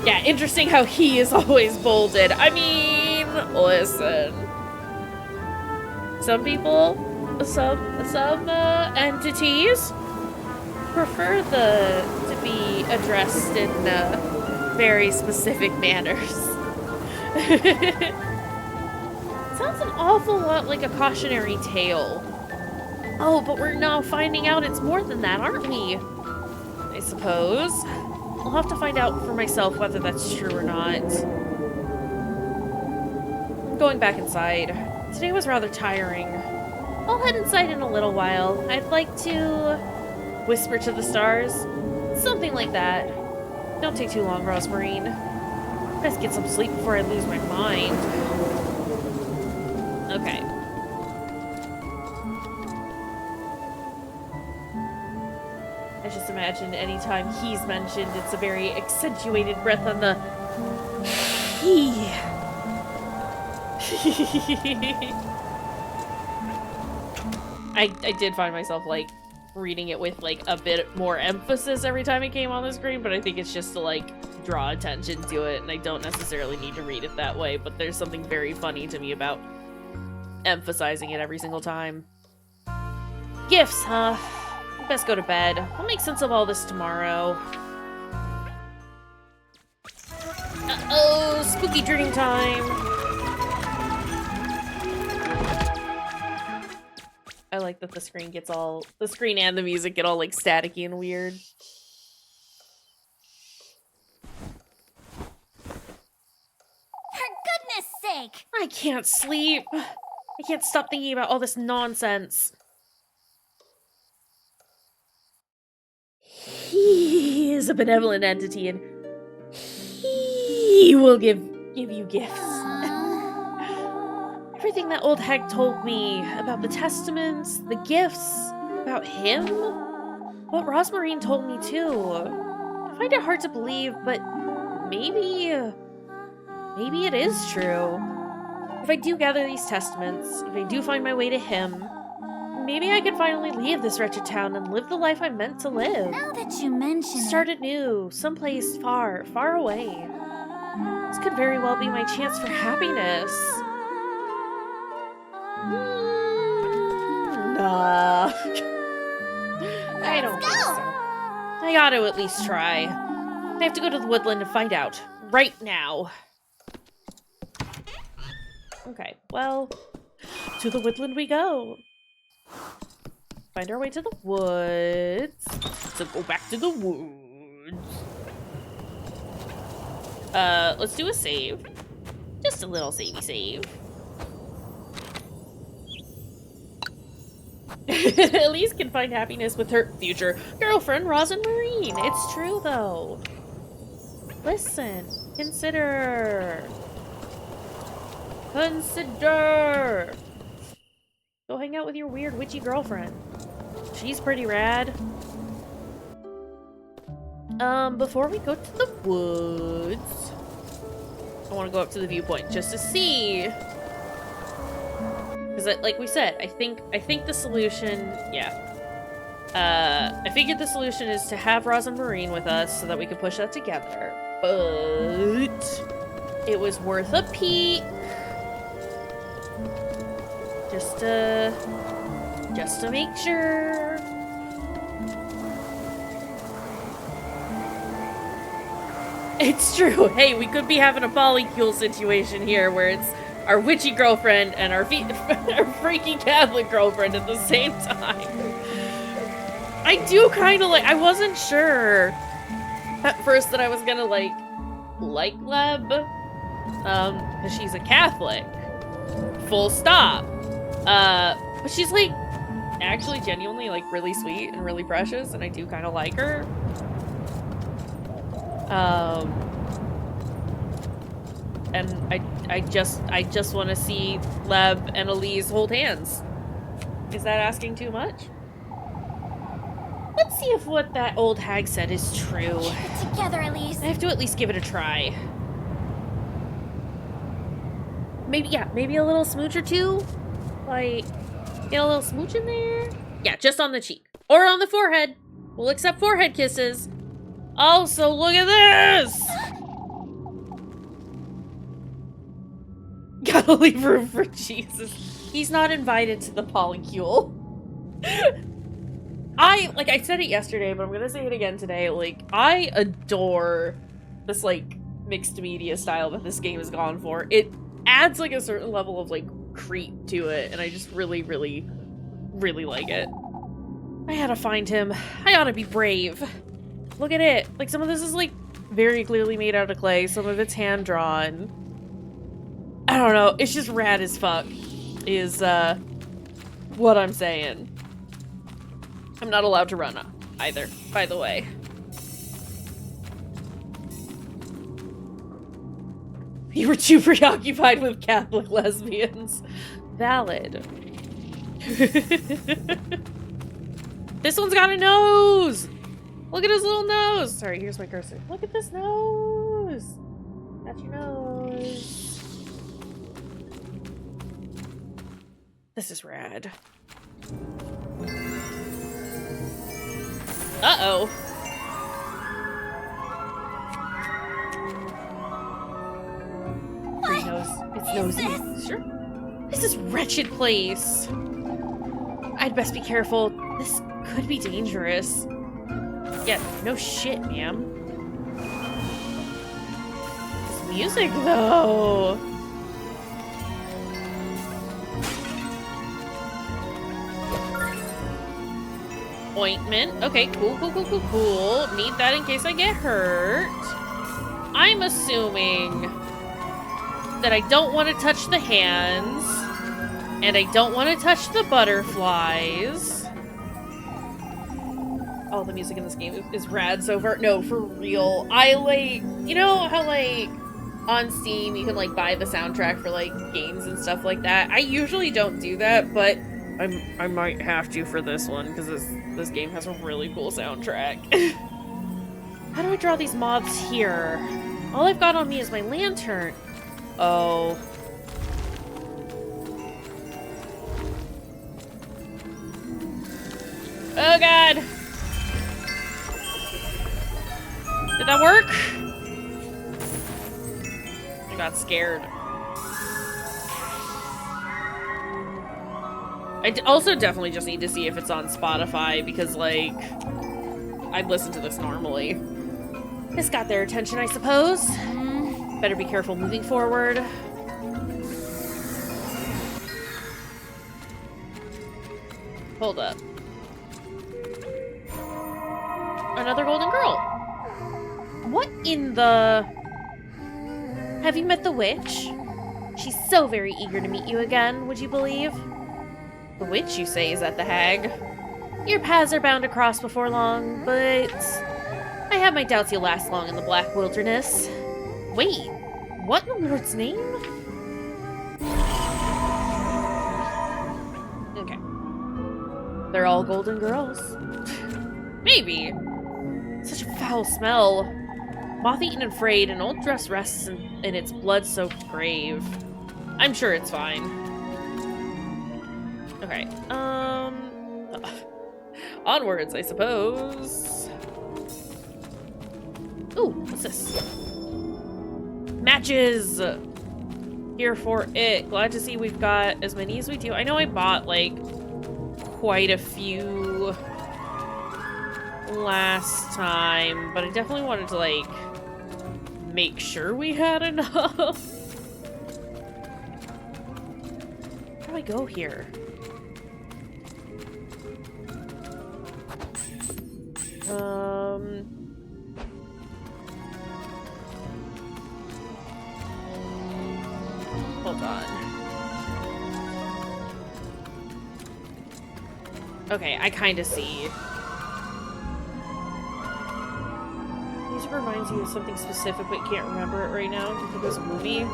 Yeah, interesting how he is always bolded. I mean, listen. Some people, some entities prefer to be addressed in very specific manners. Sounds an awful lot like a cautionary tale. Oh, but we're now finding out it's more than that, aren't we? I suppose. I'll have to find out for myself whether that's true or not. I'm going back inside. Today was rather tiring. I'll head inside in a little while. I'd like to... whisper to the stars. Something like that. Don't take too long, Rosmarine. Best get some sleep before I lose my mind. Okay. I just imagine anytime he's mentioned, it's a very accentuated breath on the he. I did find myself, like, reading it with, like, a bit more emphasis every time it came on the screen, but I think it's just to, like, draw attention to it, and I don't necessarily need to read it that way, but there's something very funny to me about emphasizing it every single time. Gifts, huh? Best go to bed. I'll make sense of all this tomorrow. Uh-oh, spooky dream time. I like that the screen gets all, the screen and the music get all like staticky and weird. For goodness sake! I can't sleep. I can't stop thinking about all this nonsense. He is a benevolent entity, and he will give you gifts. everything that old hag told me about the testaments, the gifts, about him, what Rosmarine told me too. I find it hard to believe, but maybe it is true. If I do gather these testaments, if I do find my way to him, maybe I can finally leave this wretched town and live the life I'm meant to live. Now that you mention Start it, anew, someplace far, far away. This could very well be my chance for happiness. Nah. I don't think so. I ought to at least try. I have to go to the woodland and find out. Right now. Okay, well, to the woodland we go. Find our way to the woods. So go back to the woods. Let's do a save. Just a little savey save. Elise can find happiness with her future girlfriend, Rosmarine. It's true, though. Listen. Consider. Go hang out with your weird witchy girlfriend. She's pretty rad. Before we go to the woods, I want to go up to the viewpoint just to see. Because, like we said, I think the solution, I figured the solution is to have Rosmarine with us so that we can push that together. But it was worth a peek. Just to make sure. It's true. Hey, we could be having a polycule situation here where it's our witchy girlfriend and our freaky Catholic girlfriend at the same time. I do kind of like. I wasn't sure at first that I was gonna like Leb, because she's a Catholic. Full stop. But she's like actually genuinely like really sweet and really precious, and I do kind of like her. And I just want to see Leb and Elise hold hands. Is that asking too much? Let's see if what that old hag said is true. keep it together, Elise. I have to at least give it a try. Maybe a little smooch or two? Like, get a little smooch in there? Yeah, just on the cheek. Or on the forehead. We'll accept forehead kisses. Also, look at this! Gotta leave room for Jesus. He's not invited to the polycule. Like I said it yesterday, but I'm gonna say it again today. Like, I adore this, like, mixed media style that this game has gone for. It adds, like, a certain level of, like, creep to it, and I just really, really, really like it. I gotta find him. I ought to be brave. Look at it. Like, some of this is, like, very clearly made out of clay. Some of it's hand-drawn. I don't know. It's just rad as fuck, is, what I'm saying. I'm not allowed to run either, by the way. You were too preoccupied with Catholic lesbians. Valid. This one's got a nose! Look at his little nose! Sorry, here's my cursor. Look at this nose! That's your nose. This is rad. Uh-oh. Pretty nose. It's nosy. Sure. This is wretched place. I'd best be careful. This could be dangerous. Yeah, no shit, ma'am. This music, though. Ointment. Okay, cool. Need that in case I get hurt. I'm assuming that I don't want to touch the hands, and I don't want to touch the butterflies. Oh, the music in this game is rad so far. No, for real. I like, you know how like on Steam, you can like buy the soundtrack for like games and stuff like that. I usually don't do that, but I might have to for this one because this game has a really cool soundtrack. How do I draw these mobs here? All I've got on me is my lantern. Oh. Oh god! Did that work? I got scared. I also definitely just need to see if it's on Spotify because, like, I'd listen to this normally. This got their attention, I suppose. Better be careful moving forward. Hold up. Another golden girl. What in the... Have you met the witch? She's so very eager to meet you again, would you believe? The witch, you say, is at the hag. Your paths are bound to cross before long, but I have my doubts you'll last long in the Black Wilderness. Wait, what in the Lord's name? Okay. They're all golden girls. Maybe. Such a foul smell. Moth-eaten and frayed, an old dress rests in its blood-soaked grave. I'm sure it's fine. Okay, onwards, I suppose. Ooh, what's this? Matches! Here for it. Glad to see we've got as many as we do. I know I bought, like, quite a few last time, but I definitely wanted to, like, make sure we had enough. How do I go here? Hold on. Okay, I kind of see. Music reminds you of something specific, but you can't remember it right now. Do you think it was a movie?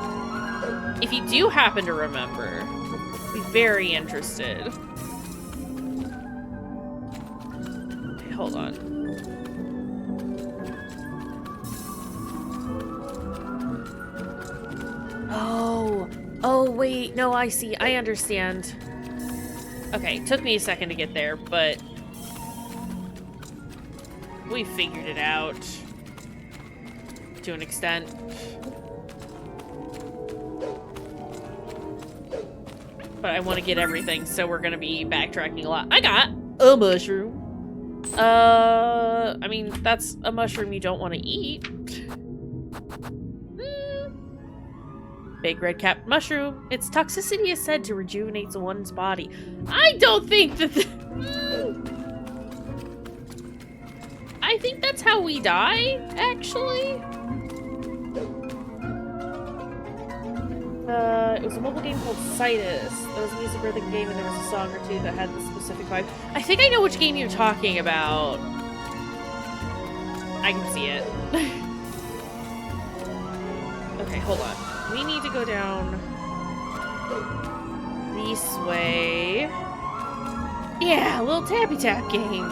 If you do happen to remember, I'd be very interested. Okay, hold on. Oh, wait, no, I see, I understand. Okay, took me a second to get there, but we figured it out to an extent. But I want to get everything, so we're gonna be backtracking a lot. I got a mushroom. I mean, that's a mushroom you don't want to eat. Big red capped mushroom. Its toxicity is said to rejuvenate one's body. I don't think that. I think that's how we die, actually. It was a mobile game called Citus. There was a music rhythm game, and there was a song or two that had this specific vibe. I think I know which game you're talking about. I can see it. Okay, hold on. We need to go down this way. Yeah, a little tappy tap game.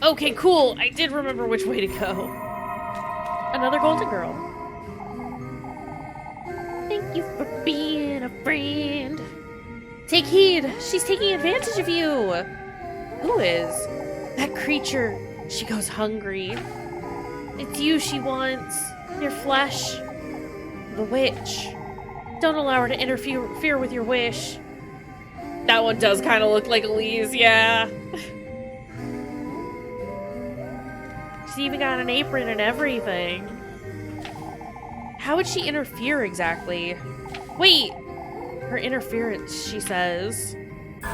Okay, cool. I did remember which way to go. Another golden girl. Thank you for being a friend. Take heed. She's taking advantage of you. Who is? That creature. She goes hungry. It's you she wants. Your flesh. The witch. Don't allow her to interfere with your wish. That one does kind of look like Elise, yeah. She's even got an apron and everything. How would she interfere exactly? Wait! Her interference, she says. I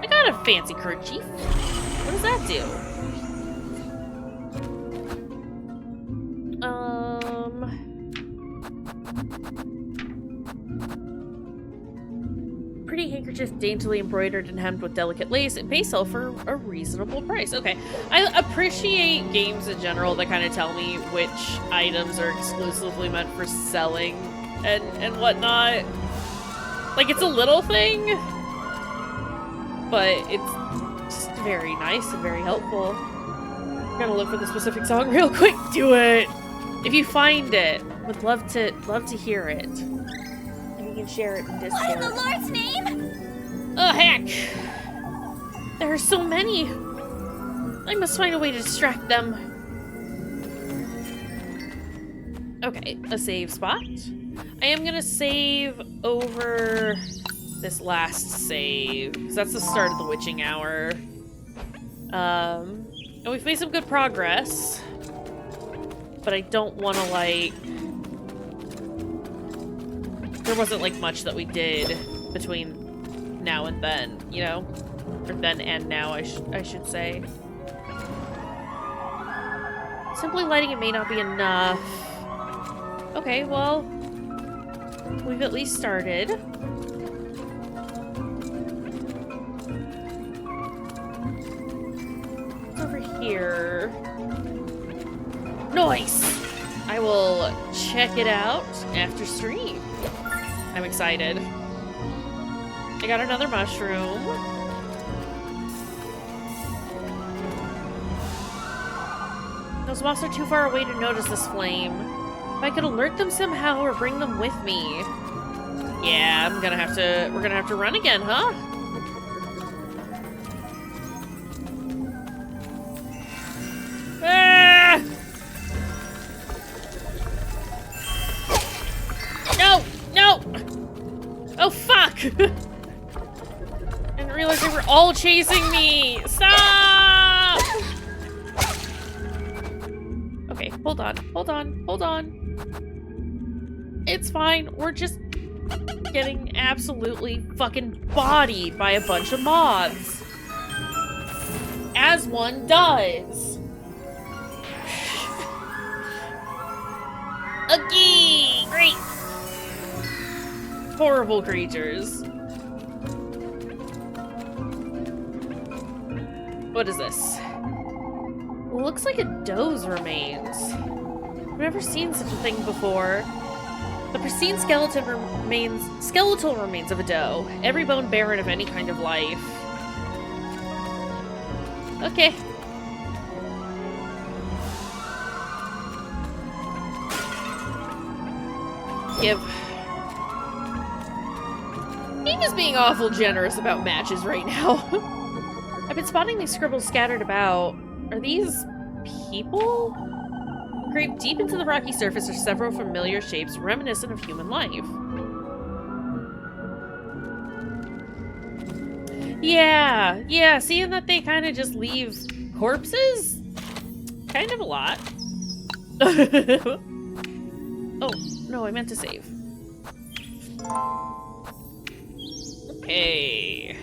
got a fancy kerchief. What does that do? Pretty handkerchief daintily embroidered and hemmed with delicate lace. It may sell for a reasonable price. Okay. I appreciate games in general that kind of tell me which items are exclusively meant for selling and whatnot. Like, it's a little thing, but it's just very nice and very helpful. I'm gonna look for the specific song real quick. Do it! If you find it, would love to hear it. And you can share it in Discord. What in the Lord's name? Oh, heck! There are so many! I must find a way to distract them. Okay, a save spot. I am gonna save over this last save, because that's the start of the witching hour. And we've made some good progress, but I don't want to, like... There wasn't, like, much that we did between now and then, you know? Or then and now, I should say. Simply lighting it may not be enough. Okay, well... We've at least started. What's over here? Nice! I will check it out after stream. I'm excited. I got another mushroom. Those moths are too far away to notice this flame. If I could alert them somehow or bring them with me. Yeah, we're gonna have to run again, huh? Ah! No! No! Oh, fuck! I didn't realize they were all chasing me! Stop! Okay, hold on, hold on, hold on. It's fine. We're just getting absolutely fucking bodied by a bunch of moths. As one does. Okay, great. Horrible creatures. What is this? Looks like a doe's remains. I've never seen such a thing before. The pristine skeletal remains of a doe. Every bone barren of any kind of life. Okay. Give. He is being awful generous about matches right now. I've been spotting these scribbles scattered about. Are these people? Engraved deep into the rocky surface are several familiar shapes reminiscent of human life. Yeah, seeing that they kind of just leave corpses? Kind of a lot. Oh, no, I meant to save. Okay.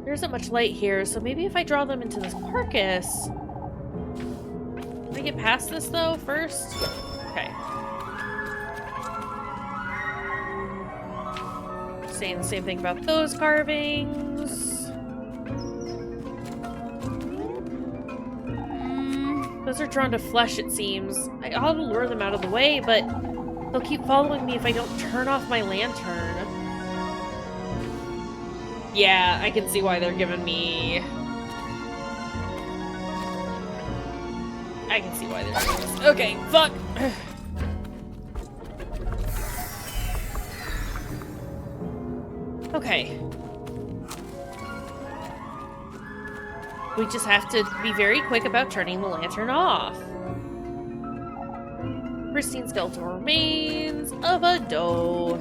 There isn't much light here, so maybe if I draw them into this carcass... Can I get past this, though, first? Okay. Saying the same thing about those carvings. Those are drawn to flesh, it seems. I ought to lure them out of the way, but they'll keep following me if I don't turn off my lantern. Yeah, I can see why they're giving me... I can see why they're doing this. Okay, fuck! Okay. We just have to be very quick about turning the lantern off. Pristine skeletal remains of a doe.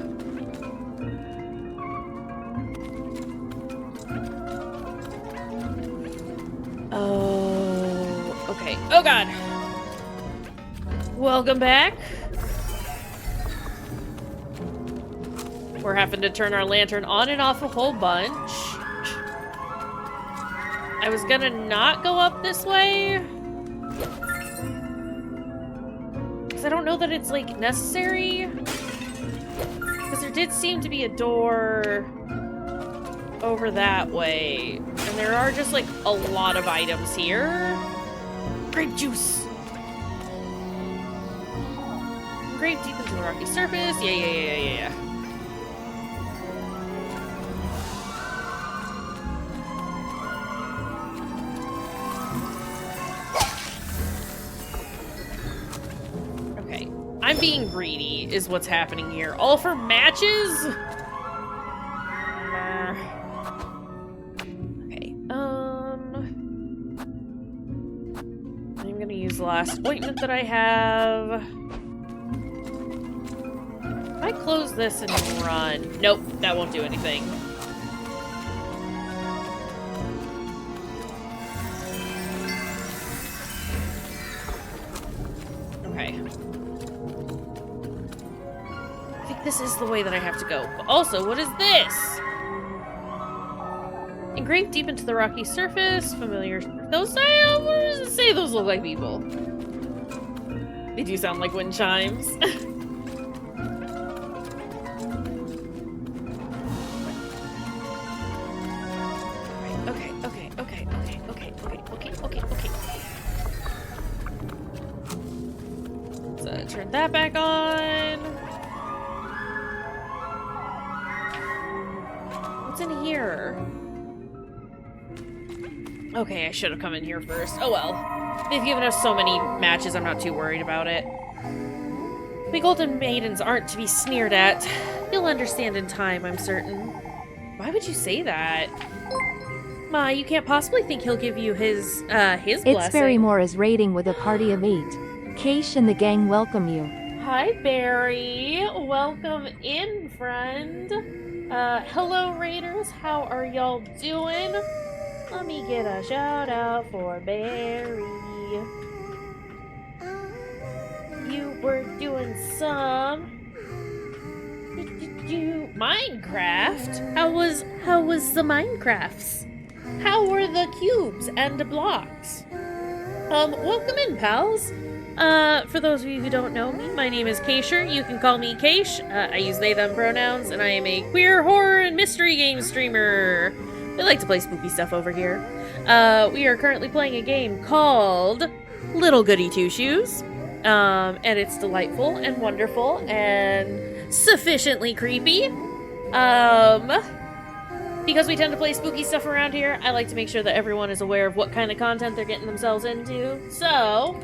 Oh, okay. Oh god. Welcome back. We're having to turn our lantern on and off a whole bunch. I was gonna not go up this way. because I don't know that it's, like, necessary. Because there did seem to be a door over that way. And there are just, like, a lot of items here. Grape juice! Grape deep into the rocky surface. Yeah. Okay. I'm being greedy, is what's happening here. All for matches? Okay, I'm gonna use the last ointment that I have. If I close this and run... Nope, that won't do anything. Okay. I think this is the way that I have to go. But also, what is this? Engraved deep into the rocky surface, familiar... Those, what does it say those look like people? They do sound like wind chimes. Let's turn that back on. What's in here? Okay, I should have come in here first. Oh well. They've given us so many matches, I'm not too worried about it. We golden maidens aren't to be sneered at. You'll understand in time, I'm certain. Why would you say that? Ma, you can't possibly think he'll give you his blessing. It's Barrymore is raiding with a party of 8. Kaysh and the gang welcome you. Hi, Barry. Welcome in, friend. Hello, Raiders. How are y'all doing? Let me get a shout out for Barry. You were doing some... Minecraft? How was the Minecrafts? How were the cubes and the blocks? Welcome in, pals. For those of you who don't know me, my name is Kayshurrr. You can call me Kaysh. I use they, them pronouns, and I am a queer horror and mystery game streamer. I like to play spooky stuff over here. We are currently playing a game called Little Goody Two Shoes. And it's delightful and wonderful and sufficiently creepy. Because we tend to play spooky stuff around here, I like to make sure that everyone is aware of what kind of content they're getting themselves into. So,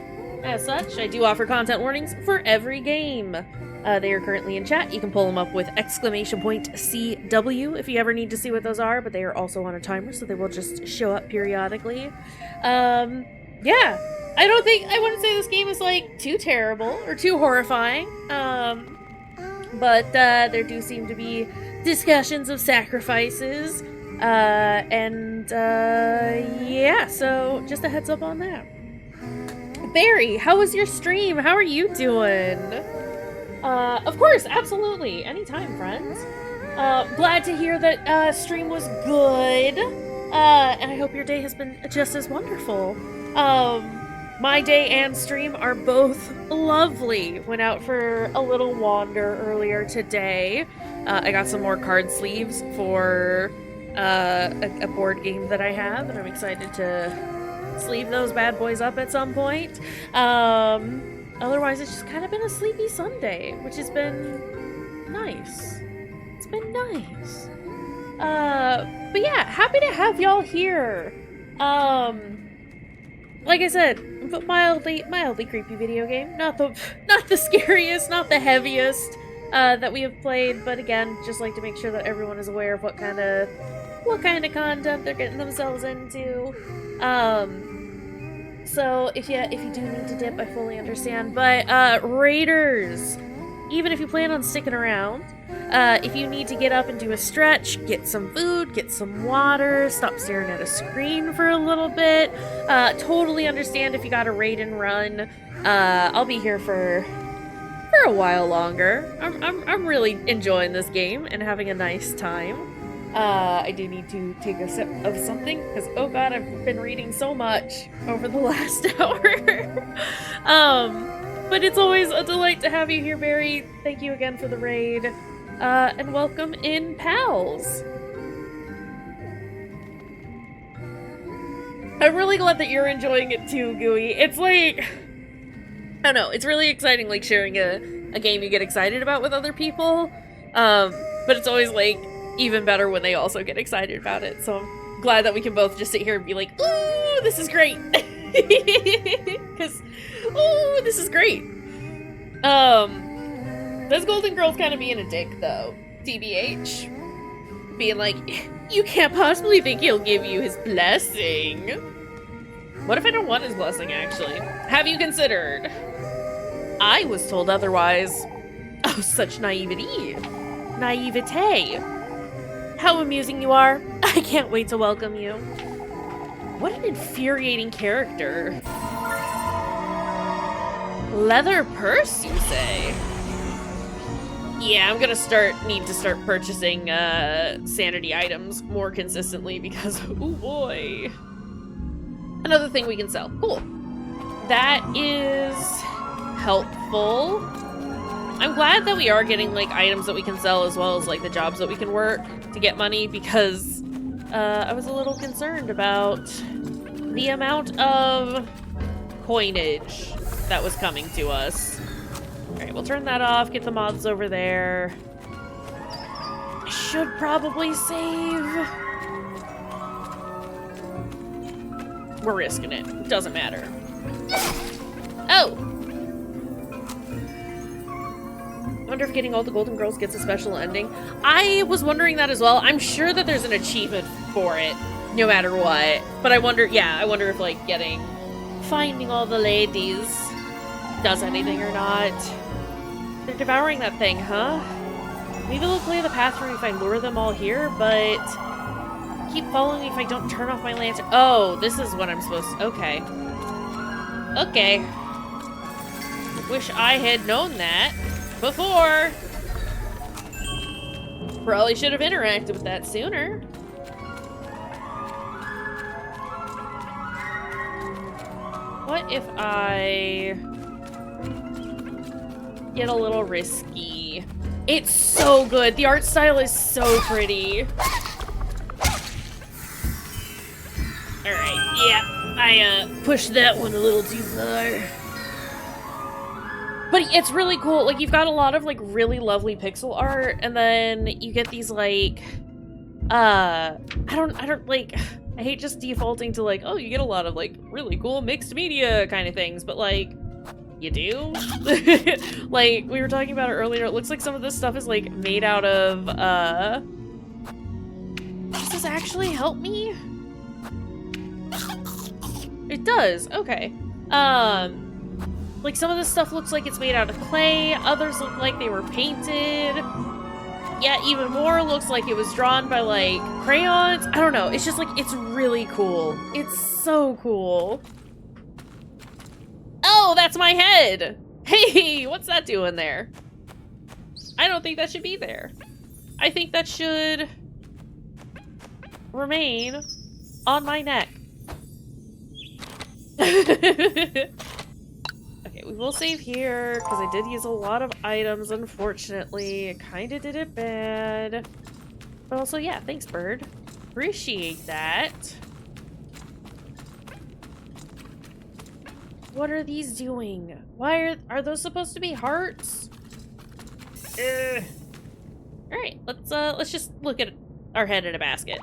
as such, I do offer content warnings for every game. They are currently in chat. You can pull them up with !CW if you ever need to see what those are, but they are also on a timer, so they will just show up periodically. Yeah. I wouldn't say this game is, like, too terrible or too horrifying. But there do seem to be discussions of sacrifices. Yeah, so just a heads up on that. Barry, how was your stream? How are you doing? Of course, absolutely. Anytime, friends. Glad to hear that stream was good. And I hope your day has been just as wonderful. My day and stream are both lovely. Went out for a little wander earlier today. I got some more card sleeves for a board game that I have, and I'm excited to sleeve those bad boys up at some point. Otherwise, it's just kind of been a sleepy Sunday, which has been nice. It's been nice. But yeah, happy to have y'all here. Like I said, but mildly creepy video game. Not the scariest, not the heaviest that we have played, but again, just like to make sure that everyone is aware of what kind of content they're getting themselves into. So if you do need to dip, I fully understand. But Raiders, even if you plan on sticking around, if you need to get up and do a stretch, get some food, get some water, stop staring at a screen for a little bit, totally understand if you gotta raid and run. I'll be here for a while longer. I'm really enjoying this game and having a nice time. I do need to take a sip of something because, oh god, I've been reading so much over the last hour. But it's always a delight to have you here, Barry. Thank you again for the raid. And welcome in, pals. I'm really glad that you're enjoying it too, Gooey. It's like, I don't know, it's really exciting, like, sharing a game you get excited about with other people. But it's always, like, even better when they also get excited about it. So I'm glad that we can both just sit here and be like, ooh, this is great. Because, ooh, this is great. Those Golden Girls kind of being a dick, though. TBH. Being like, you can't possibly think he'll give you his blessing. What if I don't want his blessing, actually? Have you considered? I was told otherwise. Oh, such naivety. Naivete. How amusing you are. I can't wait to welcome you. What an infuriating character. Leather purse, you say? Yeah, I'm gonna need to start purchasing sanity items more consistently because, oh boy. Another thing we can sell. Cool. That is helpful. I'm glad that we are getting, like, items that we can sell as well as, like, the jobs that we can work to get money because I was a little concerned about the amount of coinage that was coming to us. Alright, we'll turn that off, get the mods over there. I should probably save. We're risking it. It doesn't matter. Oh! I wonder if getting all the Golden Girls gets a special ending. I was wondering that as well. I'm sure that there's an achievement for it, no matter what. But I wonder, yeah, I wonder if, like, finding all the ladies does anything or not. They're devouring that thing, huh? Maybe they'll clear the path for me if I lure them all here, but keep following me if I don't turn off my lantern. Oh, this is what I'm supposed to... Okay. Okay. Wish I had known that before. Probably should have interacted with that sooner. What if I get a little risky? It's so good. The art style is so pretty. Alright, yeah. I pushed that one a little too far. But it's really cool. Like, you've got a lot of, like, really lovely pixel art, and then you get these, like, I don't, like, I hate just defaulting to, like, oh, you get a lot of, like, really cool mixed media kind of things, but, like, you do? Like, we were talking about it earlier, it looks like some of this stuff is, like, made out of, does this actually help me? It does, okay. Like, some of this stuff looks like it's made out of clay, others look like they were painted. Yeah, even more looks like it was drawn by, like, crayons. I don't know, it's just, like, it's really cool. It's so cool. Oh, that's my head! Hey, what's that doing there? I don't think that should be there. I think that should remain on my neck. Okay, we will save here, because I did use a lot of items, unfortunately. I kind of did it bad. But also, yeah, thanks, bird. Appreciate that. What are these doing? Why are those supposed to be hearts? Alright, let's just look at our head in a basket.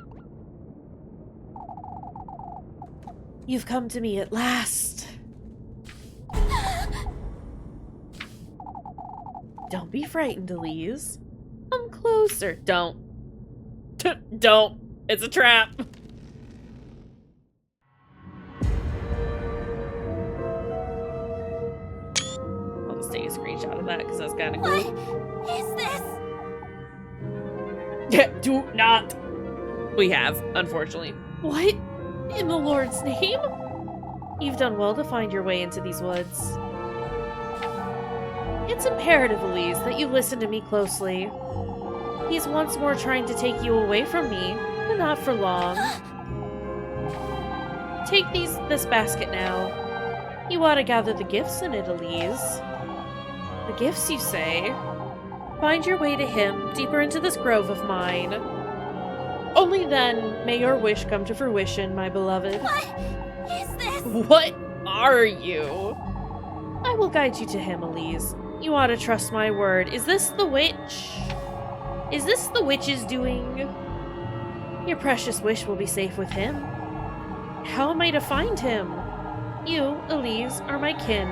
You've come to me at last. Don't be frightened, Elise. Come closer. Don't. Don't. It's a trap. I'll just take a screenshot of that because that's kind of cool. What is this? Yeah, do not. We have, unfortunately. What? In the Lord's name? You've done well to find your way into these woods. It's imperative, Elise, that you listen to me closely. He's once more trying to take you away from me, but not for long. Take this basket now. You ought to gather the gifts in it, Elise. The gifts, you say? Find your way to him, deeper into this grove of mine. Only then may your wish come to fruition, my beloved. What is this? What are you? I will guide you to him, Elise. You ought to trust my word. Is this the witch? Is this the witch's doing? Your precious wish will be safe with him. How am I to find him? You, Elise, are my kin,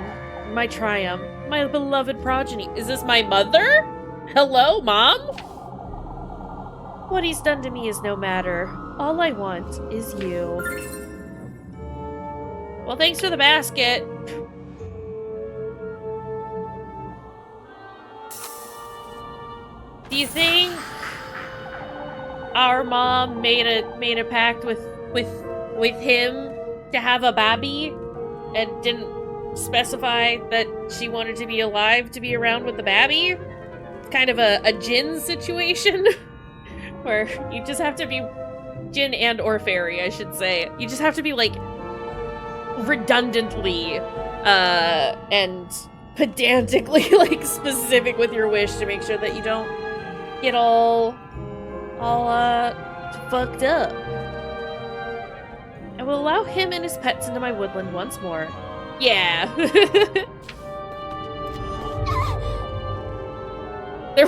my triumph, my beloved progeny. Is this my mother? Hello, Mom? What he's done to me is no matter. All I want is you. Well, thanks for the basket. Do you think our mom made a pact with him to have a baby and didn't specify that she wanted to be alive to be around with the baby? Kind of a djinn situation where you just have to be djinn and or fairy, I should say. You just have to be like redundantly and pedantically like specific with your wish to make sure that you don't get all fucked up. I will allow him and his pets into my woodland once more. Yeah. There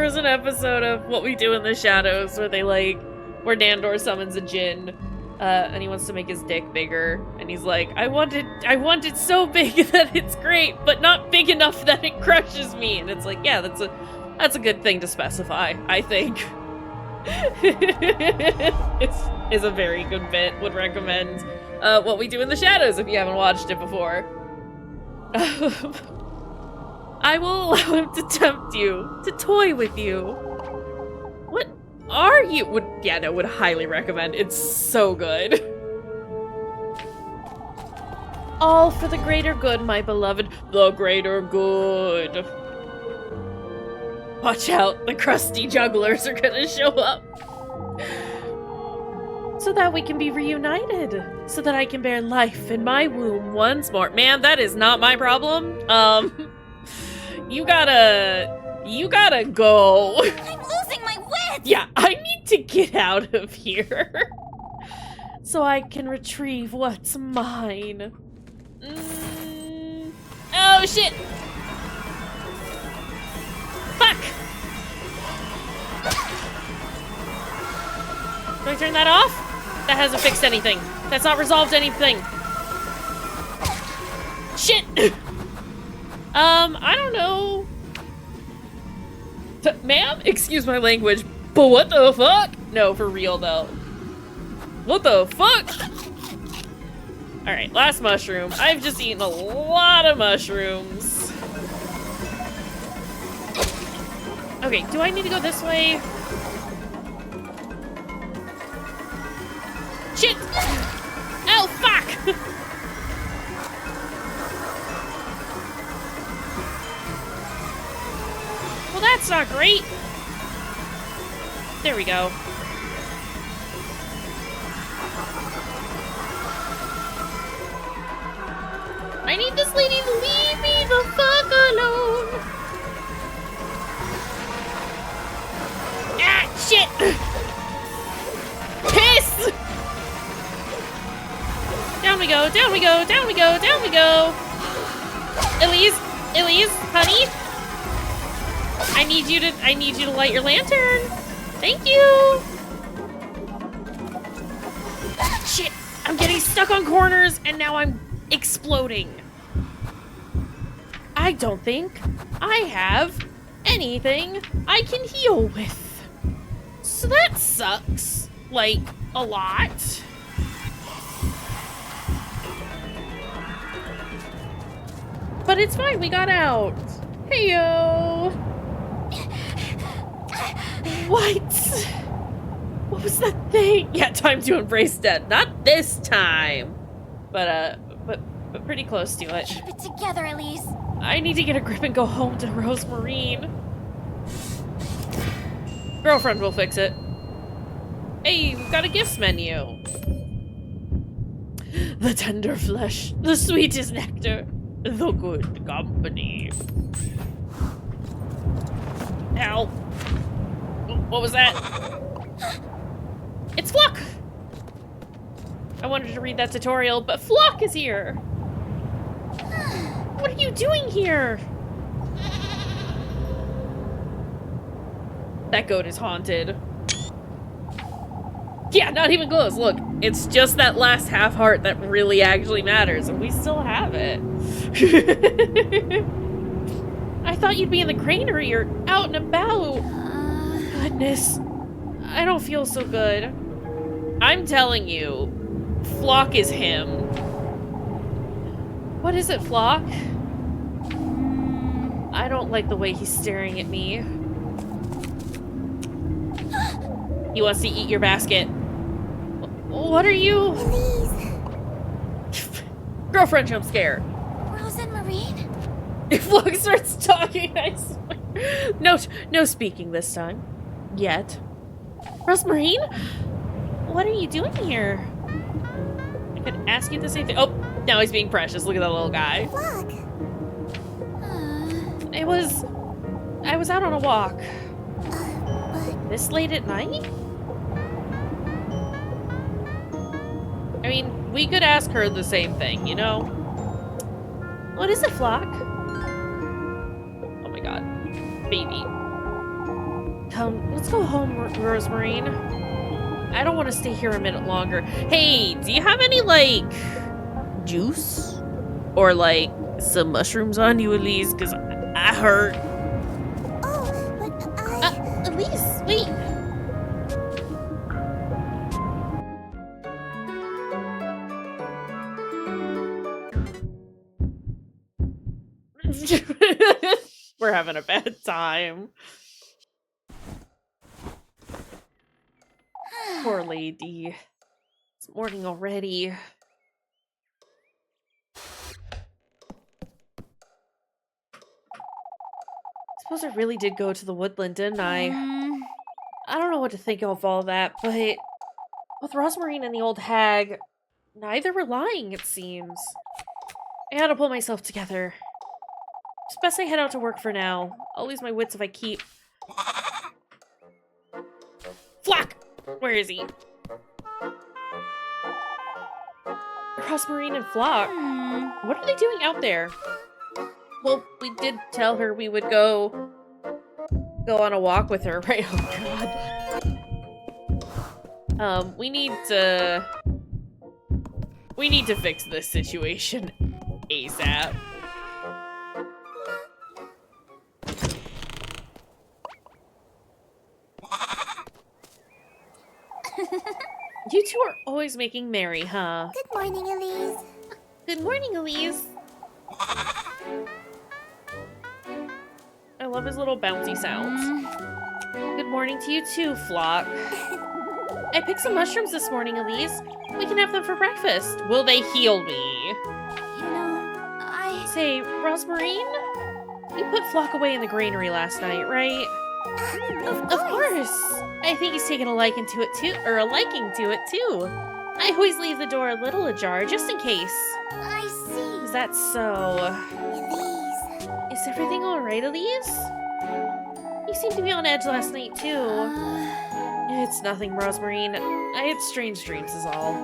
was an episode of What We Do in the Shadows where where Nandor summons a djinn, and he wants to make his dick bigger, and he's like, I want it so big that it's great, but not big enough that it crushes me. And it's like, yeah, that's a good thing to specify, I think. It's a very good bit. Would recommend What We Do in the Shadows if you haven't watched it before. I will allow him to tempt you, to toy with you. What are you? Would highly recommend. It's so good. All for the greater good, my beloved. The greater good. Watch out, the crusty jugglers are gonna show up. So that we can be reunited. So that I can bear life in my womb once more. Man, that is not my problem. You gotta go. I'm losing my wits! Yeah, I need to get out of here. So I can retrieve what's mine. Oh, shit! Fuck! Do I turn that off? That hasn't fixed anything. That's not resolved anything. Shit! I don't know. Ma'am? Excuse my language, but what the fuck? No, for real though. What the fuck? Alright, last mushroom. I've just eaten a lot of mushrooms. Okay, do I need to go this way? Shit! Oh, fuck! Well, that's not great. There we go. I need this lady to leave me the fuck alone. Ah, shit! Piss! Down we go, down we go, down we go, down we go. Elise, honey. I need you to light your lantern. Thank you. Shit, I'm getting stuck on corners and now I'm exploding. I don't think I have anything I can heal with. So that sucks, like, a lot. But it's fine, we got out. Heyo. What? What was that thing? Yeah, time to embrace death. Not this time. But pretty close to it. Keep it together, Elise. I need to get a grip and go home to Rosemarine. Girlfriend will fix it. Hey, we've got a gifts menu. The tender flesh, the sweetest nectar. The good company. Ow. What was that? It's Flock! I wanted to read that tutorial, but Flock is here! What are you doing here? That goat is haunted. Yeah, not even close. Look, it's just that last half heart that really actually matters, and we still have it. I thought you'd be in the granary or out and about. Goodness. I don't feel so good. I'm telling you, Flock is him. What is it, Flock? I don't like the way he's staring at me. He wants to eat your basket. What are you? Elise. Girlfriend jump scare. Rose and Marine? If Flock starts talking, I swear. No speaking this time. Yet. Rosmarine? What are you doing here? I could ask you the same thing. Oh, now he's being precious. Look at that little guy. Look. I was out on a walk. But This late at night? I mean, we could ask her the same thing, you know? What is it, Flock? Oh my god. Baby. Come, let's go home, Rosemarine. I don't want to stay here a minute longer. Hey, do you have any, like, juice? Or, like, some mushrooms on you, Elise? Because I hurt. oh, but I Elise, wait. We're having a bad time. Poor lady. It's morning already. Suppose I really did go to the woodland, didn't I? I don't know what to think of all that, but with Rosmarine and the old hag, neither were lying, it seems. I had to pull myself together. It's best I head out to work for now. I'll lose my wits if I keep... Flock! Where is he? Rosmarine and Flock? What are they doing out there? Well, we did tell her we would go on a walk with her, right? Oh god. We need to fix this situation ASAP. You two are always making merry, huh? Good morning, Elise. Good morning, Elise. I love his little bouncy sounds. Good morning to you too, Flock. I picked some mushrooms this morning, Elise. We can have them for breakfast. Will they heal me? You know, I... Say, Rosmarine? You put Flock away in the granary last night, right? Of course. I think he's taken a liking to it too, I always leave the door a little ajar, just in case. I see. Is that so? Elise. Is everything alright, Elise? You seemed to be on edge last night, too. It's nothing, Rosmarine. I had strange dreams is all.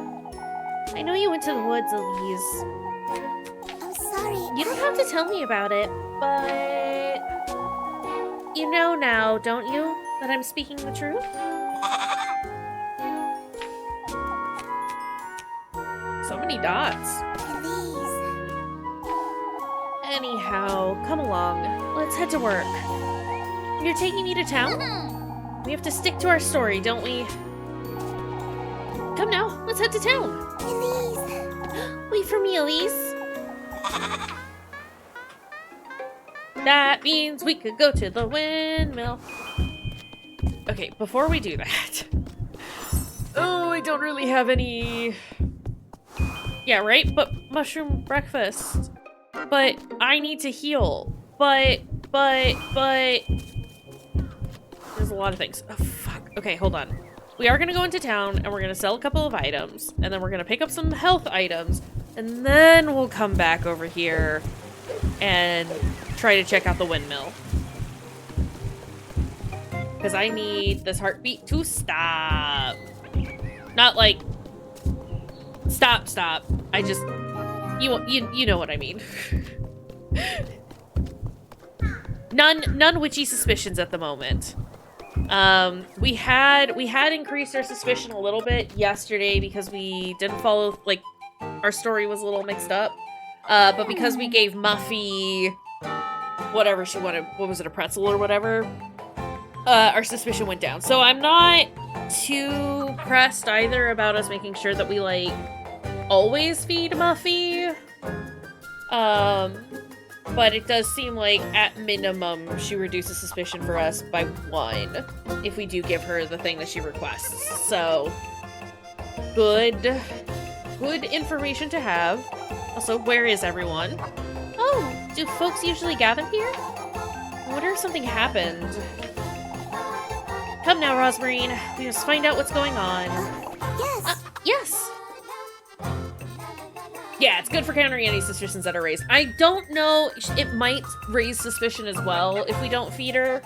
I know you went to the woods, Elise. I'm sorry. You don't have to tell me about it, but... You know now, don't you, that I'm speaking the truth? So many dots. Elise. Anyhow, come along. Let's head to work. You're taking me to town? We have to stick to our story, don't we? Come now, let's head to town. Elise. Wait for me, Elise. That means we could go to the windmill. Okay, before we do that... Oh, I don't really have any... Yeah, right? But mushroom breakfast. But I need to heal. But... There's a lot of things. Oh, fuck. Okay, hold on. We are gonna go into town, and we're gonna sell a couple of items, and then we're gonna pick up some health items, and then we'll come back over here and try to check out the windmill. Because I need this heartbeat to stop. Not like, stop. I just, you know what I mean. None witchy suspicions at the moment. We had increased our suspicion a little bit yesterday because we didn't follow, like, our story was a little mixed up. But because we gave Muffy whatever she wanted, what was it, a pretzel or whatever, our suspicion went down. So I'm not too pressed either about us making sure that we, like, always feed Muffy. But it does seem like, at minimum, she reduces suspicion for us by 1 if we do give her the thing that she requests. So, good information to have. Also, where is everyone? Oh, do folks usually gather here? I wonder if something happened. Come now, Rosmarine. We must find out what's going on. Yes. Yes! Yeah, it's good for countering any suspicions that are raised. I don't know, it might raise suspicion as well if we don't feed her.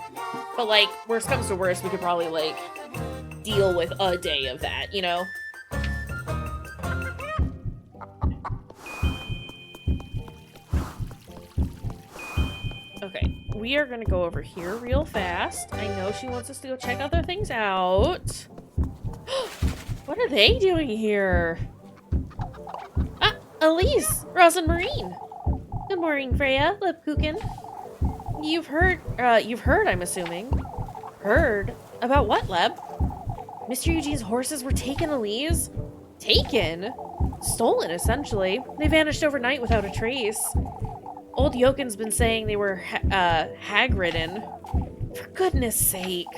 But, like, worst comes to worst, we could probably, like, deal with a day of that, you know? Okay, we are gonna go over here real fast. I know she wants us to go check other things out. What are they doing here? Ah, Elise, Roz and Marine. Good morning, Freya, Lipkuchen. You've heard, I'm assuming. Heard? About what, Leb? Mr. Eugene's horses were taken, Elise. Taken? Stolen, essentially. They vanished overnight without a trace. Old Yokin's been saying they were hag-ridden. For goodness sake.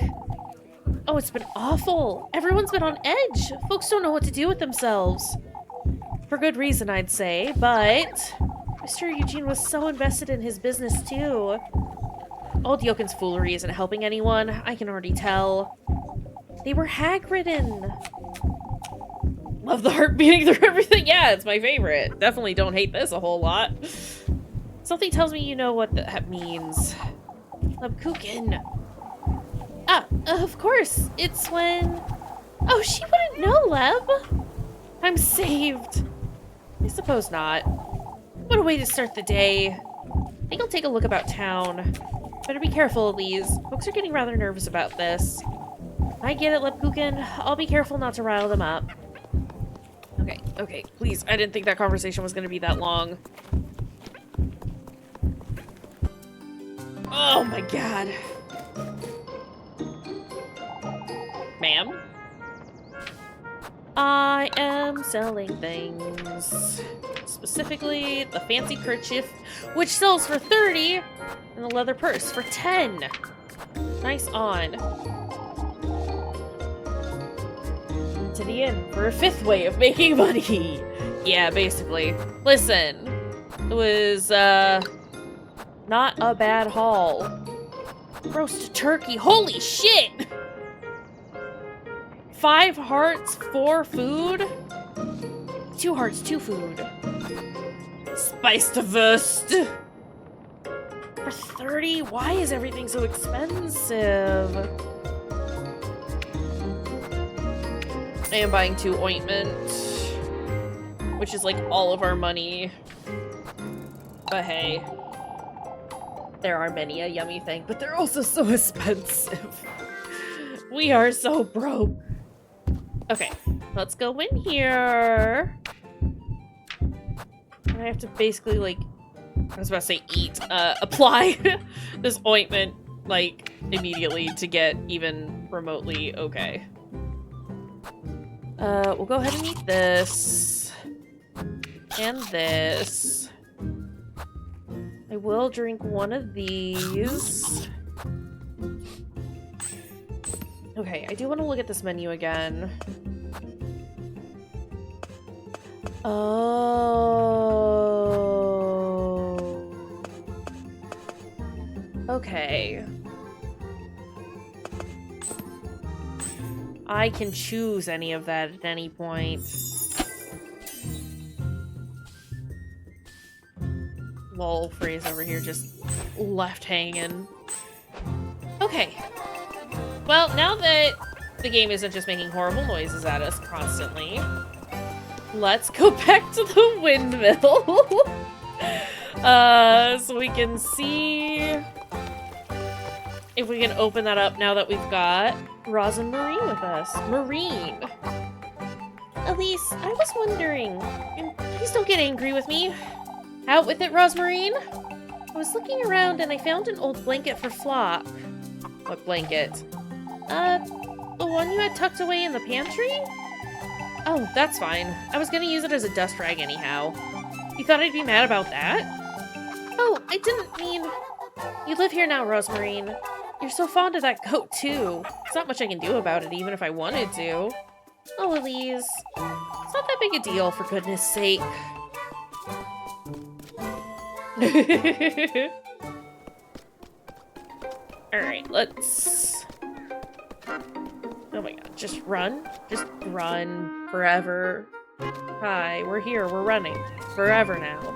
Oh, it's been awful. Everyone's been on edge. Folks don't know what to do with themselves. For good reason, I'd say, but Mr. Eugene was so invested in his business, too. Old Yokin's foolery isn't helping anyone. I can already tell. They were hag-ridden. Love the heart beating through everything. Yeah, it's my favorite. Definitely don't hate this a whole lot. Something tells me you know what that means. Lebkuchen. Ah, of course. It's when... Oh, she wouldn't know, Leb. I'm saved. I suppose not. What a way to start the day. I think I'll take a look about town. Better be careful, Elise. Folks are getting rather nervous about this. I get it, Lebkuchen. I'll be careful not to rile them up. Okay, please. I didn't think that conversation was going to be that long. Oh my god. Ma'am? I am selling things. Specifically, the fancy kerchief, which sells for 30, and the leather purse for 10. Nice on. To the inn for a 5th way of making money. Yeah, basically. Listen, it was, not a bad haul. Roast turkey. Holy shit! 5 hearts, 4 food? 2 hearts, 2 food. Spiced Wurst. For 30? Why is everything so expensive? I am buying 2 ointment, which is like all of our money. But hey. There are many a yummy thing, but they're also so expensive. We are so broke. Okay, let's go in here. I have to basically, like, I was about to say eat, apply this ointment, like, immediately to get even remotely okay. We'll go ahead and eat this. And this. I will drink one of these. Okay, I do want to look at this menu again. Oh. Okay. I can choose any of that at any point. Lol, phrase over here just left hanging. Okay. Well, now that the game isn't just making horrible noises at us constantly, let's go back to the windmill. So we can see if we can open that up now that we've got Roz and Marine with us. Marine! Elise, I was wondering, and please don't get angry with me. Out with it, Rosmarine. I was looking around and I found an old blanket for Flock. What blanket? The one you had tucked away in the pantry? Oh, that's fine. I was gonna use it as a dust rag anyhow. You thought I'd be mad about that? Oh, I didn't mean... You live here now, Rosmarine. You're so fond of that goat, too. There's not much I can do about it, even if I wanted to. Oh, Elise. It's not that big a deal, for goodness sake. Alright, let's... Oh my god, just run? Just run forever. Hi, we're here, we're running. Forever now.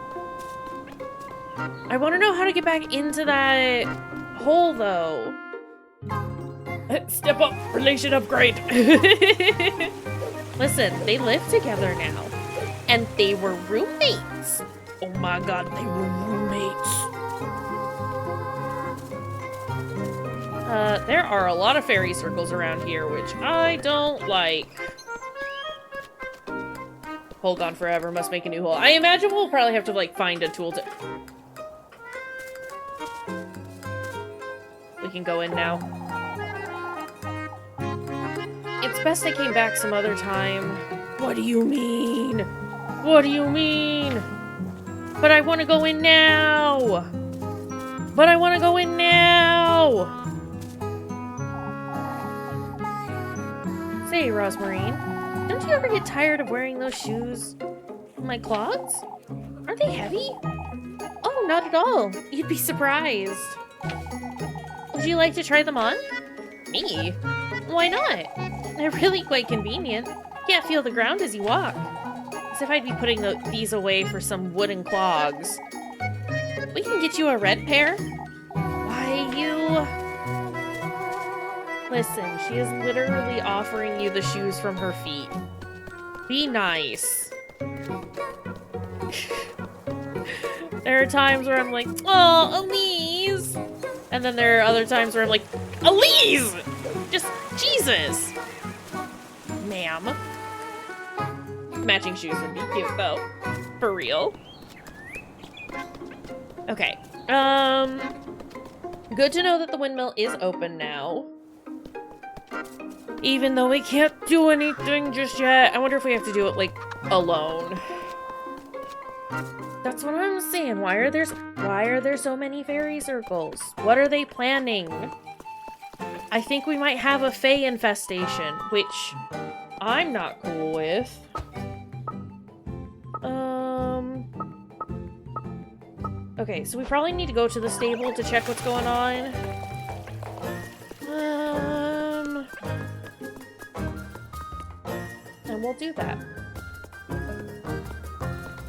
I want to know how to get back into that hole, though. Step up, relation upgrade. Listen, they live together now. And they were roommates. Oh my god, they were roommates. There are a lot of fairy circles around here, which I don't like. Hold on forever, must make a new hole. I imagine we'll probably have to, like, find a tool to... We can go in now. It's best I came back some other time. What do you mean? What do you mean? But I want to go in now! But I want to go in now! Say, Rosmarine, don't you ever get tired of wearing those shoes? My clogs? Aren't they heavy? Oh, not at all. You'd be surprised. Would you like to try them on? Me? Why not? They're really quite convenient. You can't feel the ground as you walk. As if I'd be putting these away for some wooden clogs. We can get you a red pair. Why, you... Listen, she is literally offering you the shoes from her feet. Be nice. There are times where I'm like, oh, Elise! And then there are other times where I'm like, Elise! Just, Jesus! Ma'am. Matching shoes would be cute, though. For real. Okay. Good to know that the windmill is open now. Even though we can't do anything just yet. I wonder if we have to do it, like, alone. That's what I'm saying. Why are there so many fairy circles? What are they planning? I think we might have a fae infestation, which I'm not cool with. Okay, so we probably need to go to the stable to check what's going on. And we'll do that.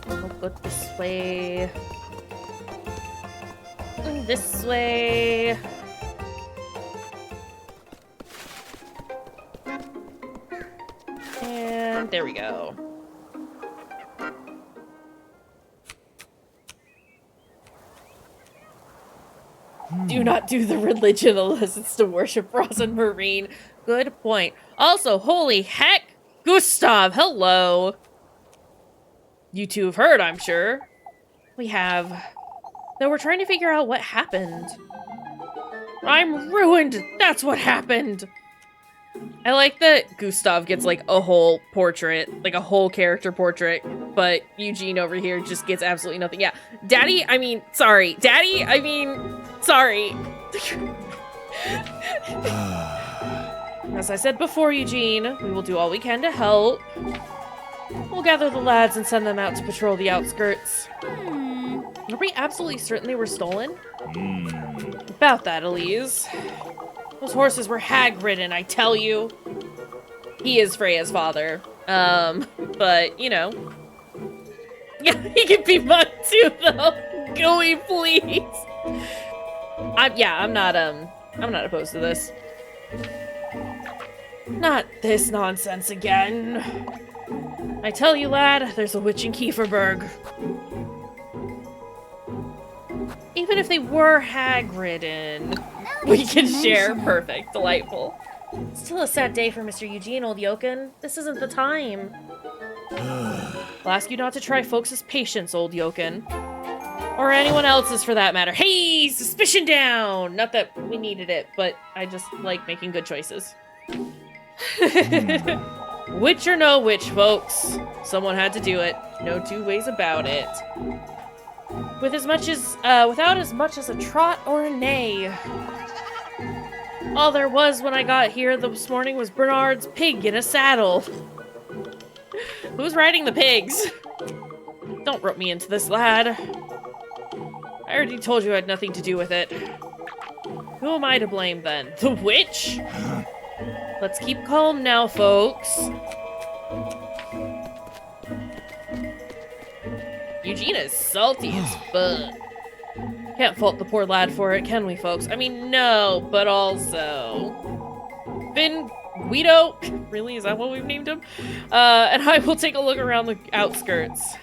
We'll go this way. And this way. And there we go. Do not do the religion unless it's to worship Roz and Marine. Good point. Also, holy heck, Gustav, hello. You two have heard, I'm sure. We have. Though we're trying to figure out what happened. I'm ruined. That's what happened. I like that Gustav gets like a whole portrait, like a whole character portrait, but Eugene over here just gets absolutely nothing. Yeah, Daddy, I mean, sorry. Daddy, I mean, sorry. As I said before, Eugene, we will do all we can to help. We'll gather the lads and send them out to patrol the outskirts. Are we absolutely certain they were stolen? About that, Elise. Those horses were hag-ridden, I tell you. He is Freya's father. But, you know. Yeah, he can be mud too, though. Gooey, please. I'm not opposed to this. Not this nonsense again. I tell you, lad, there's a witch in Kayshurrr. Even if they were hag-ridden, we can share. Perfect. Delightful. Still a sad day for Mr. Eugene, old Yoken. This isn't the time. I'll ask you not to try folks' patience, old Yoken. Or anyone else's, for that matter. Hey! Suspicion down! Not that we needed it, but I just like making good choices. Witch or no witch, folks. Someone had to do it. No two ways about it. Without as much as a trot or a neigh. All there was when I got here this morning was Bernard's pig in a saddle. Who's riding the pigs? Don't rope me into this, lad. I already told you I had nothing to do with it. Who am I to blame, then? The witch? Let's keep calm now, folks. Eugene is salty as fuck. Can't fault the poor lad for it, can we, folks? I mean, no, but also... Finn Guido? Really? Is that what we've named him? And I will take a look around the outskirts.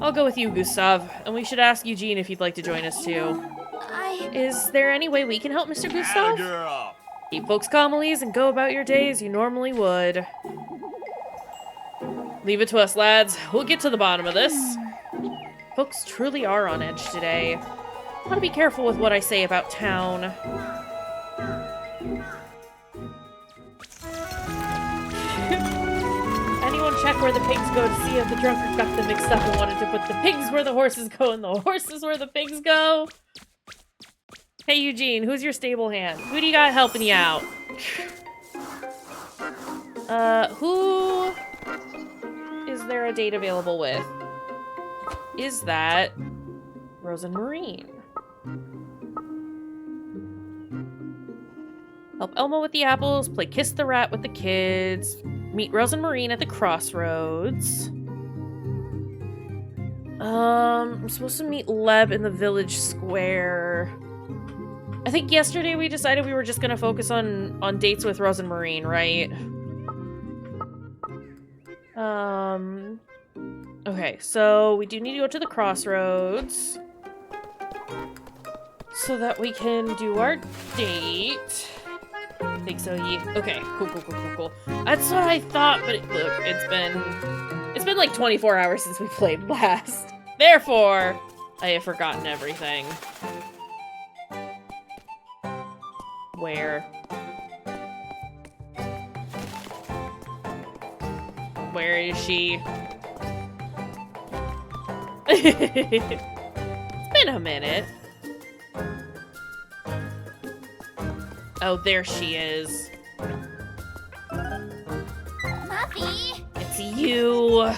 I'll go with you, Gustav, and we should ask Eugene if he'd like to join us, too. Is there any way we can help, Mr. Gustav? Girl. Keep folks calm, Elise, and go about your day as you normally would. Leave it to us, lads. We'll get to the bottom of this. Folks truly are on edge today. Gotta be careful with what I say about town. Anyone check where the pigs go to see if the drunkard got them mixed up and wanted to put the pigs where the horses go and the horses where the pigs go? Hey, Eugene, who's your stable hand? Who do you got helping you out? Who is there a date available with? Is that Rose and Marine? Help Elmo with the apples, play Kiss the Rat with the kids, meet Rose and Marine at the crossroads. I'm supposed to meet Leb in the village square. I think yesterday we decided we were just gonna focus on dates with Rose and Marine, right? Okay, so we do need to go to the crossroads so that we can do our date. I think so, yeah. Okay, cool. That's what I thought, but look, it's been like 24 hours since we played last. Therefore, I have forgotten everything. Where is she? It's been a minute. Oh, there she is. Muffy! It's you.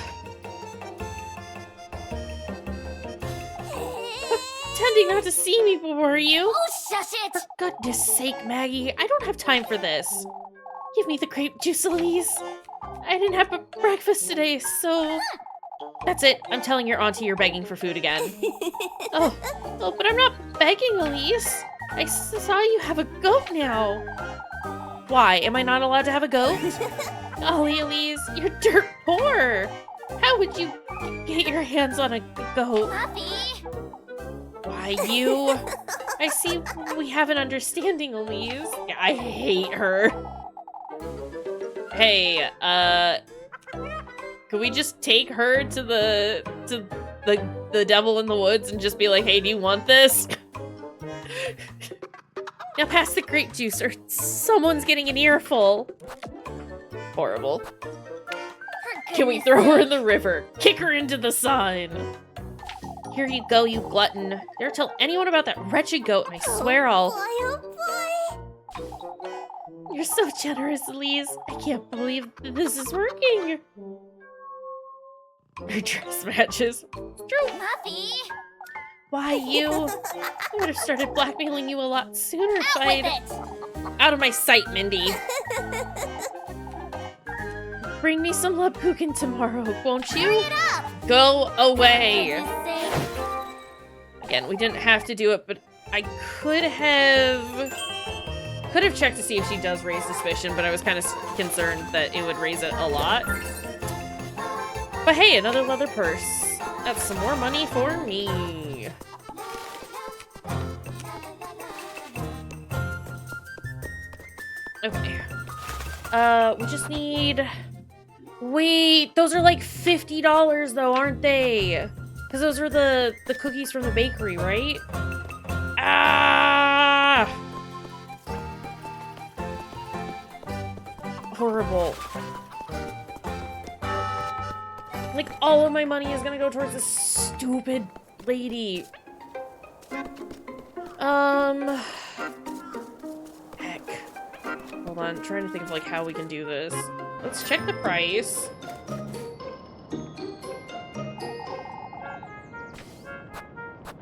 Pretending not to see me before you. Oh, shush it! For goodness sake, Maggie, I don't have time for this. Give me the grape juice, Elise. I didn't have breakfast today, so... That's it. I'm telling your auntie you're begging for food again. Oh, but I'm not begging, Elise. I saw you have a goat now. Why? Am I not allowed to have a goat? Golly, Elise, you're dirt poor. How would you get your hands on a goat? Muffy! Why, you... I see we have an understanding, Elise. I hate her. Hey, could we just take her to the devil in the woods and just be like, hey, do you want this? Now pass the grape juice or someone's getting an earful. Horrible. Can we throw her in the river? Kick her into the sun. Here you go, you glutton. Dare tell anyone about that wretched goat, and I swear I'll... Oh You're so generous, Elise. I can't believe this is working. Her dress matches. True. Muffy! Why, you? I would have started blackmailing you a lot sooner if Out with I'd... it! Out of my sight, Mindy. Bring me some Lapukin tomorrow, won't you? Hurry it up! Go away. For goodness sake. Again, we didn't have to do it, but I could have checked to see if she does raise suspicion, but I was kind of concerned that it would raise it a lot. But hey, another leather purse. That's some more money for me. Okay. We just need... Wait, those are like $50 though, aren't they? Because those are the cookies from the bakery, right? Ah! Horrible. Like, all of my money is gonna go towards this stupid lady. Heck. Hold on, I'm trying to think of, like, how we can do this. Let's check the price.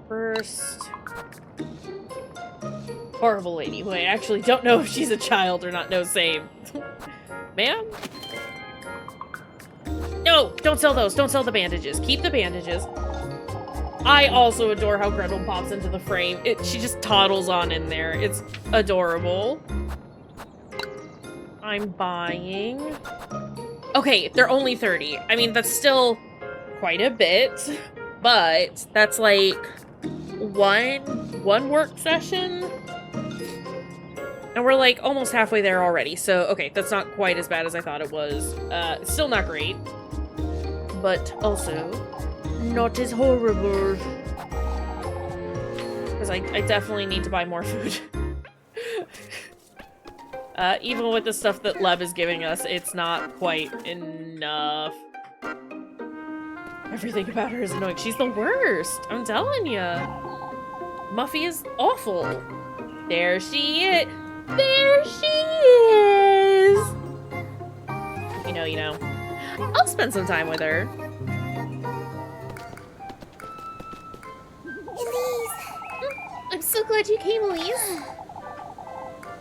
First... Horrible lady, who I actually don't know if she's a child or not. No, same. Ma'am? No! Don't sell those. Don't sell the bandages. Keep the bandages. I also adore how Gretel pops into the frame. She just toddles on in there. It's adorable. I'm buying... Okay, they're only 30. I mean, that's still quite a bit, but that's like one work session. And we're like almost halfway there already. So, okay, that's not quite as bad as I thought it was. Still not great, but also not as horrible. Because I definitely need to buy more food. Even with the stuff that Leb is giving us, it's not quite enough. Everything about her is annoying. She's the worst. I'm telling ya. Muffy is awful. There she is. There she is. You know. I'll spend some time with her. Elise. I'm so glad you came, Elise.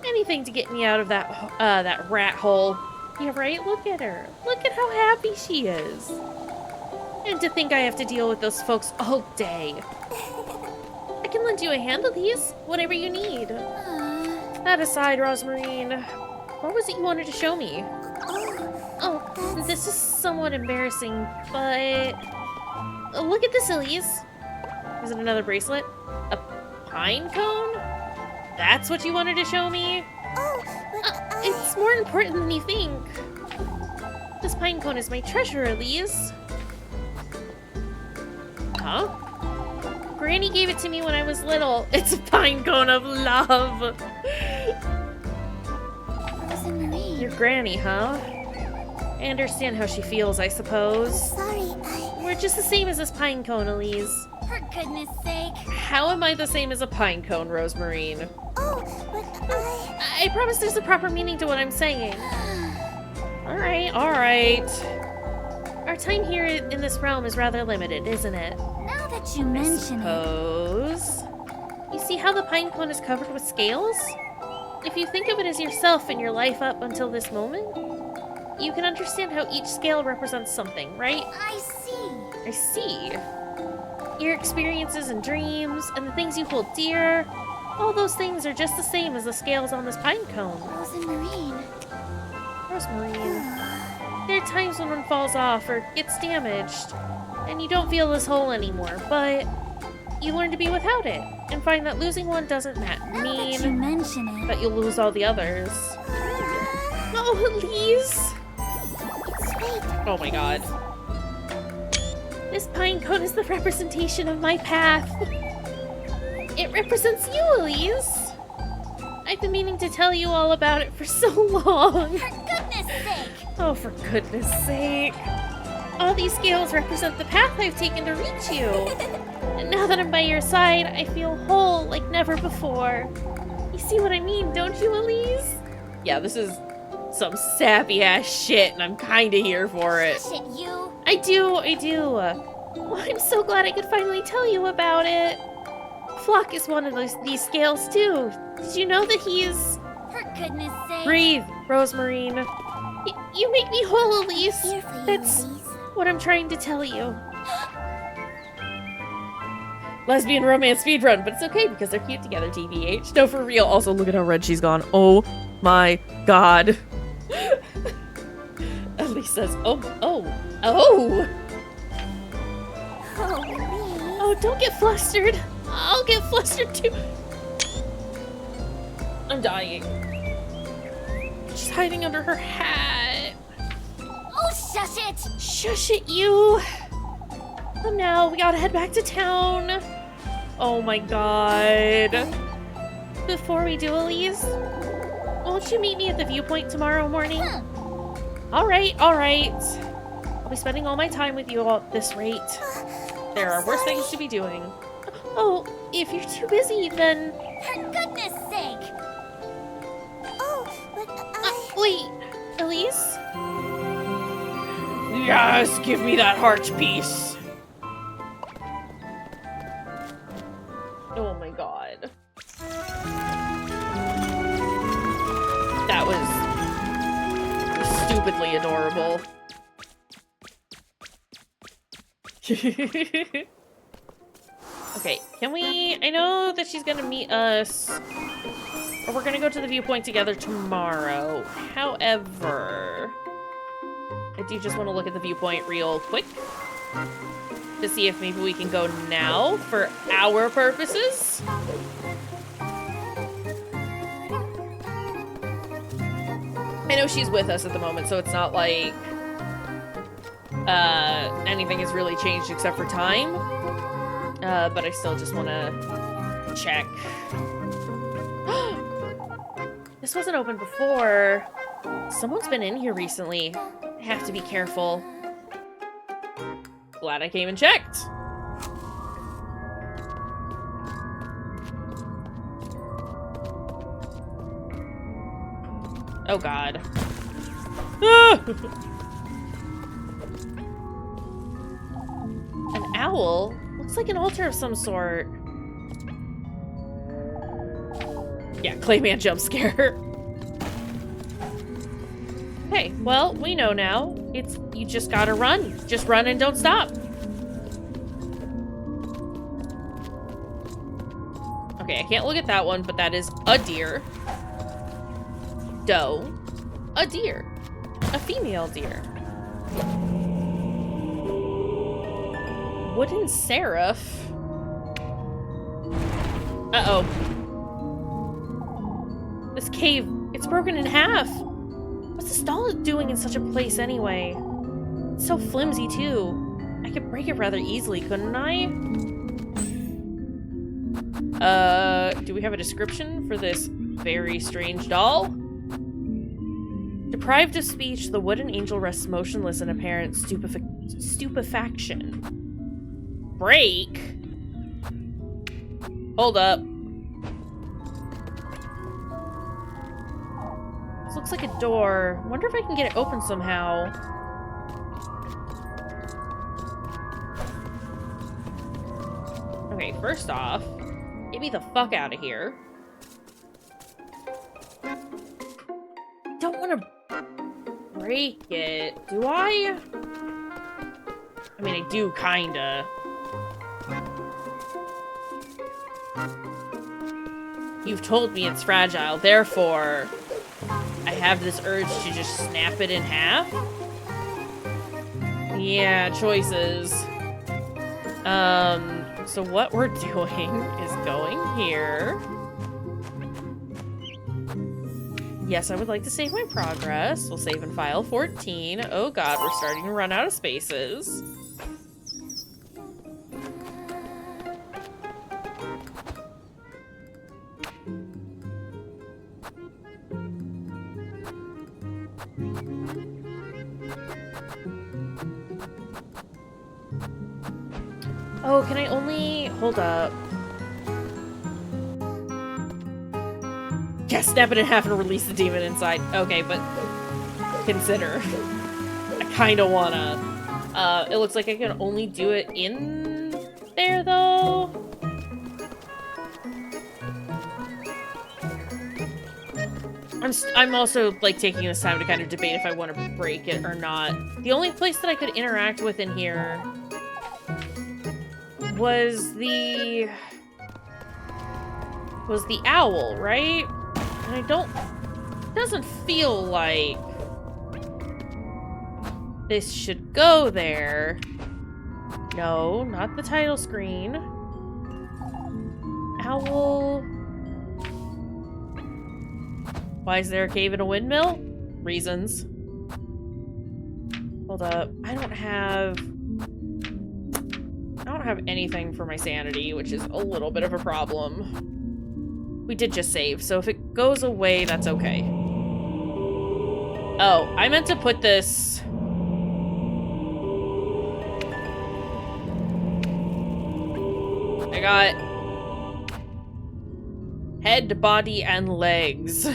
Anything to get me out of that rat hole. Yeah, right? Look at her. Look at how happy she is. And to think I have to deal with those folks all day. I can lend you a hand, Elise. Whatever you need. That aside, Rosmarine, what was it you wanted to show me? Oh, this is somewhat embarrassing, but... look at this, Elise. Is it another bracelet? A pine cone? That's what you wanted to show me? It's more important than you think. This pine cone is my treasure, Elise. Huh? Granny gave it to me when I was little. It's a pine cone of love. Your granny, huh? I understand how she feels, I suppose. Sorry, We're just the same as this pine cone, Elise. For goodness sake. How am I the same as a pine cone, Rosmarine? Oh, but I promise there's a proper meaning to what I'm saying. Alright, alright. Our time here in this realm is rather limited, isn't it? Now that you mention it. Suppose. You see how the pine cone is covered with scales? If you think of it as yourself and your life up until this moment, you can understand how each scale represents something, right? I see. I see. Your experiences and dreams, and the things you hold dear, all those things are just the same as the scales on this pine cone. Rosmarine. Rosmarine. There are times when one falls off or gets damaged, and you don't feel this hole anymore, but you learn to be without it, and find that losing one doesn't Now that you mean mention it. that you'll lose all the others. Oh, Elise! It's fate. Oh my god. This pine cone is the representation of my path. It represents you, Elise. I've been meaning to tell you all about it for so long. For goodness sake. Oh, for goodness sake. All these scales represent the path I've taken to reach you. And now that I'm by your side, I feel whole like never before. You see what I mean, don't you, Elise? Yeah, this is some sappy-ass shit, and I'm kinda here for it. Shit, you. I do. Well, I'm so glad I could finally tell you about it. Flock is one of these scales, too. Did you know that he's... For goodness sake. Breathe, Rosmarine. You make me whole, Elise. Here for you, That's Elise. what I'm trying to tell you. lesbian romance speedrun, but it's okay because they're cute together, TBH. No, for real. Also, look at how red she's gone. Oh my god. Elise says, oh. Oh, me. Oh, don't get flustered. I'll get flustered too. I'm dying. She's hiding under her hat. Oh, shush it. Shush it, you. Oh no, we gotta head back to town. Oh my god. Before we do, Elise, won't you meet me at the viewpoint tomorrow morning? Alright. I'll be spending all my time with you at this rate. There are worse things to be doing. Oh, if you're too busy, then... For goodness sake. Oh, but Wait, Elise? Yes, give me that heart piece. Oh my god. That was stupidly adorable. Okay, can we... I know that she's gonna meet us... Or we're gonna go to the viewpoint together tomorrow. However... I do just want to look at the viewpoint real quick. To see if maybe we can go now for our purposes. I know she's with us at the moment, so it's not like... anything has really changed except for time. But I still just want to check. This wasn't open before. Someone's been in here recently. I have to be careful. Glad I came and checked. Oh god. Ah! An owl? Looks like an altar of some sort. Yeah, Clayman jump scare. Okay, well, we know now. It's you just gotta run. Just run and don't stop. Okay, I can't look at that one, but that is a deer. Doe. A deer. A female deer. Wooden seraph. Uh-oh. This cave, it's broken in half. What's this doll doing in such a place anyway? It's so flimsy, too. I could break it rather easily, couldn't I? Do we have a description for this very strange doll? Deprived of speech, the wooden angel rests motionless in apparent stupefaction. Break? Hold up. This looks like a door. Wonder if I can get it open somehow. Okay, first off, get me the fuck out of here. Don't want to break it, do I? I mean, I do, kinda. You've told me it's fragile, therefore, I have this urge to just snap it in half? Yeah, choices. So what we're doing is going here. Yes, I would like to save my progress. We'll save in file 14. Oh god, we're starting to run out of spaces. Oh, can I only... Hold up. Yeah, snap it in half and release the demon inside. Okay, but... Consider. I kinda wanna. It looks like I can only do it in... there, though? I'm also, like, taking this time to kind of debate if I want to break it or not. The only place that I could interact with in here... was the owl, right? And I don't, it doesn't feel like this should go there. No, not the title screen. Owl. Why is there a cave and a windmill? Reasons. Hold up. I don't have anything for my sanity, which is a little bit of a problem. We did just save, so if it goes away, that's okay. Oh, I meant to put this... I got head, body, and legs.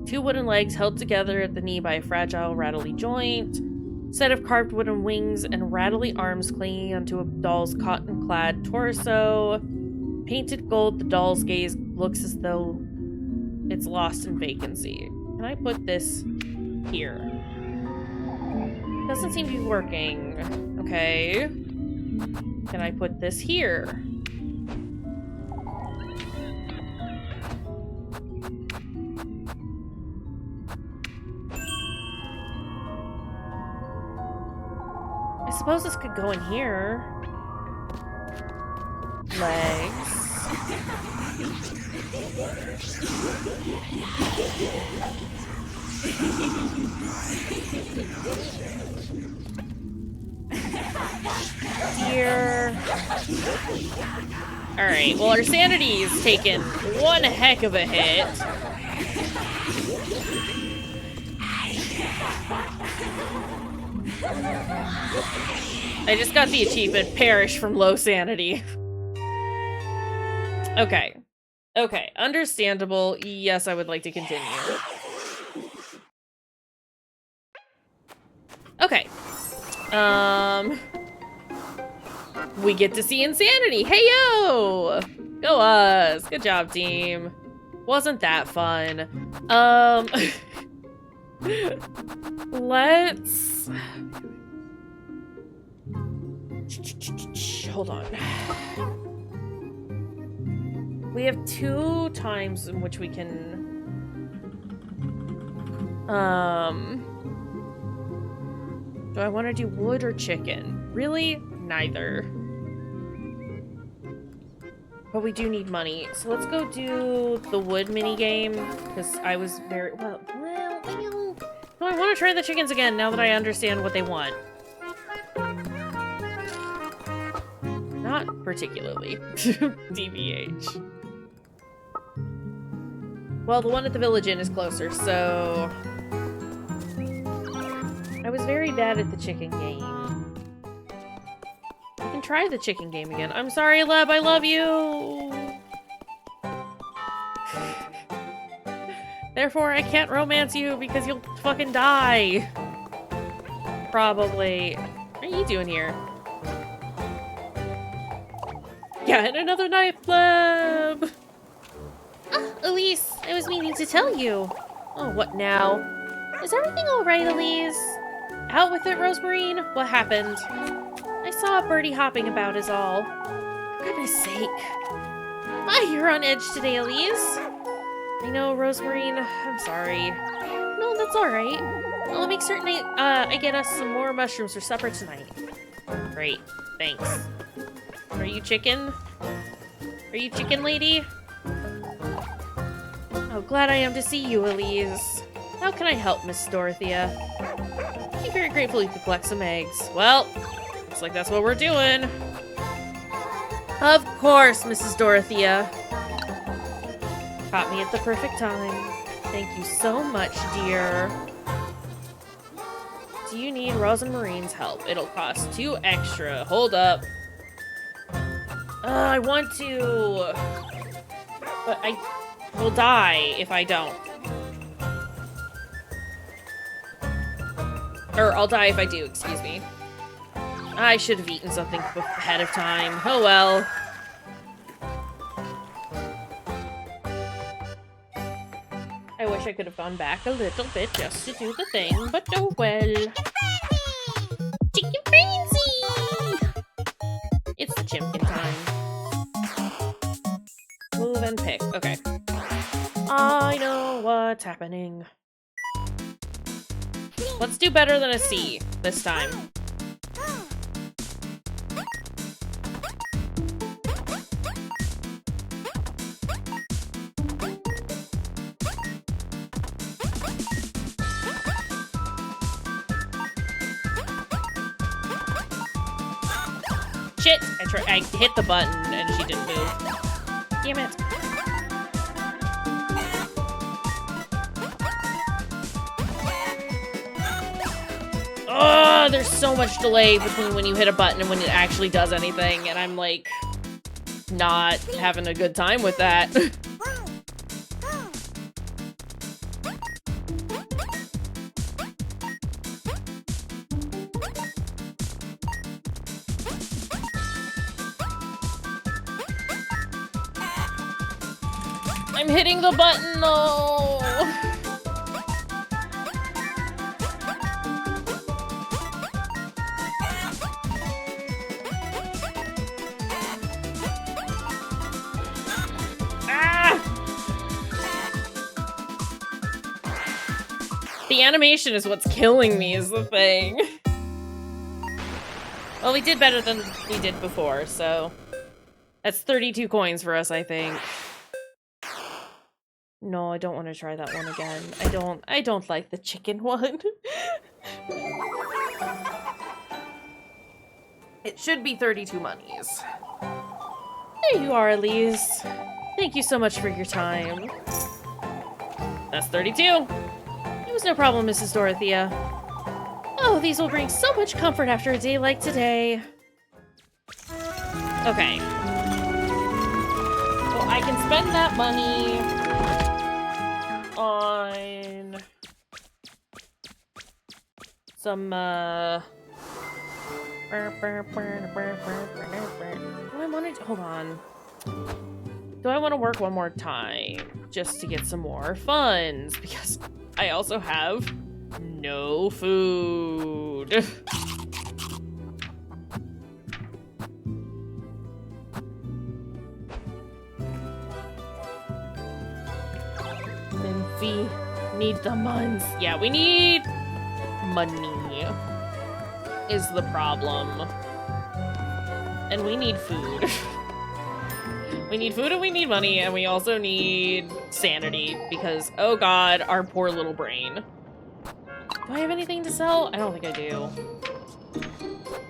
2 wooden legs held together at the knee by a fragile, rattly joint. Set of carved wooden wings and rattly arms clinging onto a doll's cotton-clad torso. Painted gold, the doll's gaze looks as though it's lost in vacancy. Can I put this here? Doesn't seem to be working. Okay. Can I put this here? I suppose this could go in here. Legs. Deer. Alright, well our sanity's taken one heck of a hit. I just got the achievement, perish from low sanity. Okay. Okay, understandable. Yes, I would like to continue. Okay. We get to see Insanity. Hey, yo! Go us. Good job, team. Wasn't that fun. Let's... Hold on. We have 2 times in which we can... Do I want to do wood or chicken? Really? Neither. But we do need money. So let's go do the wood minigame. Because I was very... Well, no, I want to try the chickens again now that I understand what they want. Not particularly. DBH. Well, the one at the Village Inn is closer, so... I was very bad at the chicken game. We can try the chicken game again. I'm sorry, Leb, I love you! Therefore, I can't romance you because you'll fucking die. Probably. What are you doing here? Yeah, and another knife, Leb! Ah, Elise, I was meaning to tell you. Oh, what now? Is everything alright, Elise? Out with it, Rosemarine? What happened? I saw a birdie hopping about is all. For goodness sake. Ah, you're on edge today, Elise. I know, Rosemarine. I'm sorry. No, that's alright. I'll make certain I get us some more mushrooms for supper tonight. Great. Thanks. Are you chicken? Are you chicken lady? Oh, glad I am to see you, Elise. How can I help, Miss Dorothea? I'm very grateful you could collect some eggs. Well, looks like that's what we're doing. Of course, Mrs. Dorothea. Caught me at the perfect time. Thank you so much, dear. Do you need Rosemarine's help? It'll cost 2 extra. Hold up. I want to... But I will die if I don't. Or I'll die if I do, excuse me. I should have eaten something ahead of time. Oh well. I wish I could have gone back a little bit just to do the thing, but oh well. Chicken frenzy! It's the Chimkin time. Move and pick. Okay. I know what's happening. Let's do better than a C this time. Shit! I hit the button and she didn't move. Damn it. Oh, there's so much delay between when you hit a button and when it actually does anything, and I'm like not having a good time with that. I'm hitting the button, no! Ah! The animation is what's killing me, is the thing. Well, we did better than we did before, so that's 32 coins for us, I think. No, I don't want to try that one again. I don't like the chicken one. It should be 32 monies. There you are, Elise. Thank you so much for your time. That's 32. It was no problem, Mrs. Dorothea. Oh, these will bring so much comfort after a day like today. Okay. Well, I can spend that money on some, do I want to, hold on. Do I want to work one more time just to get some more funds? Because I also have no food. We need the muns. Yeah, we need money is the problem. And we need food. We need food and we need money, and we also need sanity because, oh god, our poor little brain. Do I have anything to sell? I don't think I do.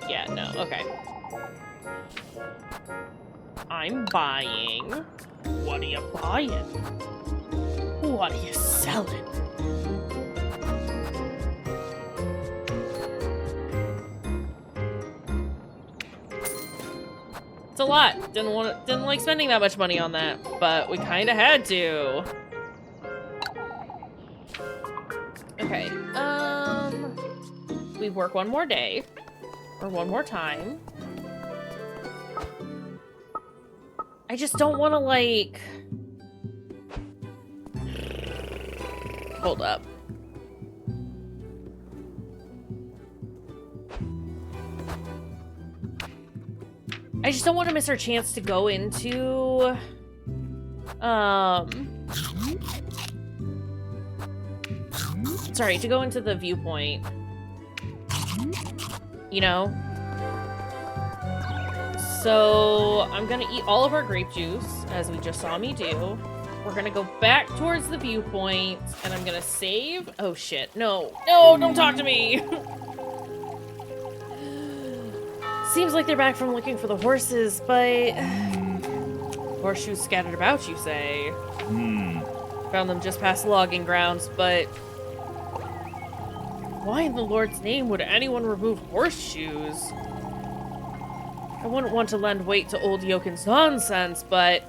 Yeah, no, okay. I'm buying. What are you buying? What are you selling? It's a lot. Didn't like spending that much money on that, but we kind of had to. Okay. We work one more day or one more time. I just don't want to like. Hold up. I just don't want to miss our chance to go into, sorry, to go into the viewpoint. You know? So, I'm gonna eat all of our grape juice, as we just saw me do. We're gonna go back towards the viewpoint, and I'm gonna save. Oh shit, no. No, don't talk to me! Seems like they're back from looking for the horses, but... Horseshoes scattered about, you say? Found them just past the logging grounds, but... Why in the Lord's name would anyone remove horseshoes? I wouldn't want to lend weight to old Yokin's nonsense, but...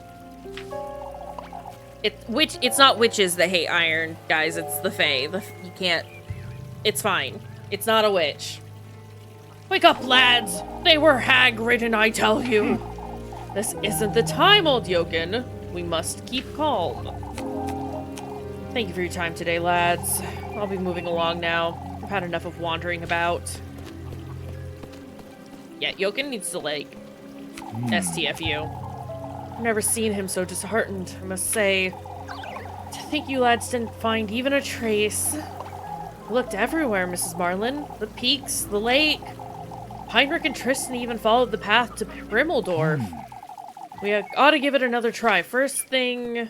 It's not witches that hate iron, guys. It's the Fae. You can't... It's fine. It's not a witch. Wake up, lads! They were hag-ridden, I tell you! This isn't the time, old Yokin. We must keep calm. Thank you for your time today, lads. I'll be moving along now. I've had enough of wandering about. Yeah, Yokin needs to, like, STFU. I've never seen him so disheartened, I must say. To think you lads didn't find even a trace. I looked everywhere, Mrs. Marlin. The peaks, the lake. Heinrich and Tristan even followed the path to Brimmeldorf. We ought to give it another try. First thing...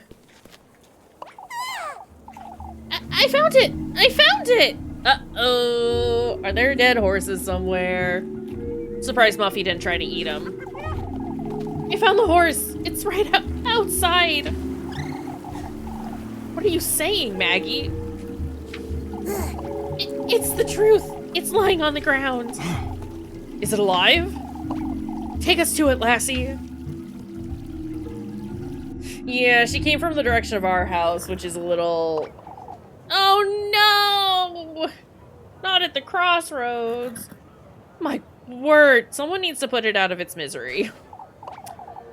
I found it! I found it! Uh-oh. Are there dead horses somewhere? Surprised Muffy didn't try to eat them. I found the horse! It's right outside! What are you saying, Maggie? It's the truth! It's lying on the ground! Is it alive? Take us to it, lassie! Yeah, she came from the direction of our house, which is a little... Oh no! Not at the crossroads! My word, someone needs to put it out of its misery.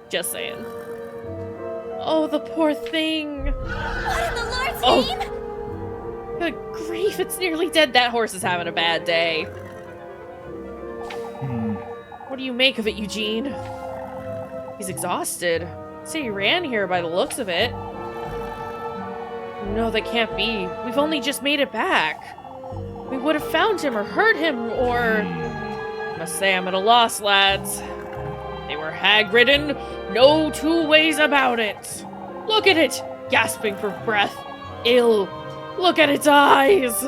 Just saying. Oh, the poor thing! What in the Lord's name? Good grief, it's nearly dead. That horse is having a bad day. What do you make of it, Eugene? He's exhausted. Say he ran here by the looks of it. No, that can't be. We've only just made it back. We would have found him or hurt him or... Must say I'm at a loss, lads. They were hag-ridden. No two ways about it. Look at it, gasping for breath. Ill. Look at its eyes.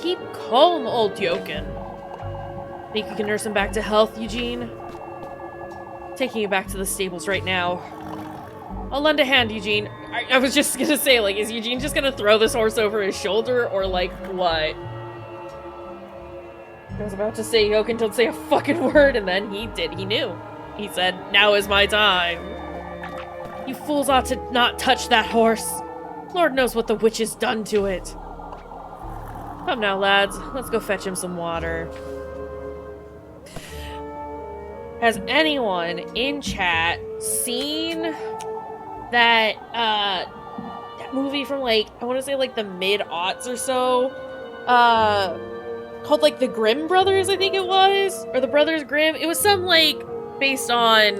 Keep calm, old Yoken. Think you can nurse him back to health, Eugene? Taking you back to the stables right now. I'll lend a hand, Eugene. I was just gonna say, like, is Eugene just gonna throw this horse over his shoulder, or, like, what? I was about to say, Yoken, don't say a fucking word, and then he did. He knew. He said, now is my time. You fools ought to not touch that horse. Lord knows what the witch has done to it. Come now, lads. Let's go fetch him some water. Has anyone in chat seen that that movie from, like, I want to say, like, the mid-aughts or so, called, like, the Grimm Brothers, I think it was, or the Brothers Grimm? It was some, like, based on,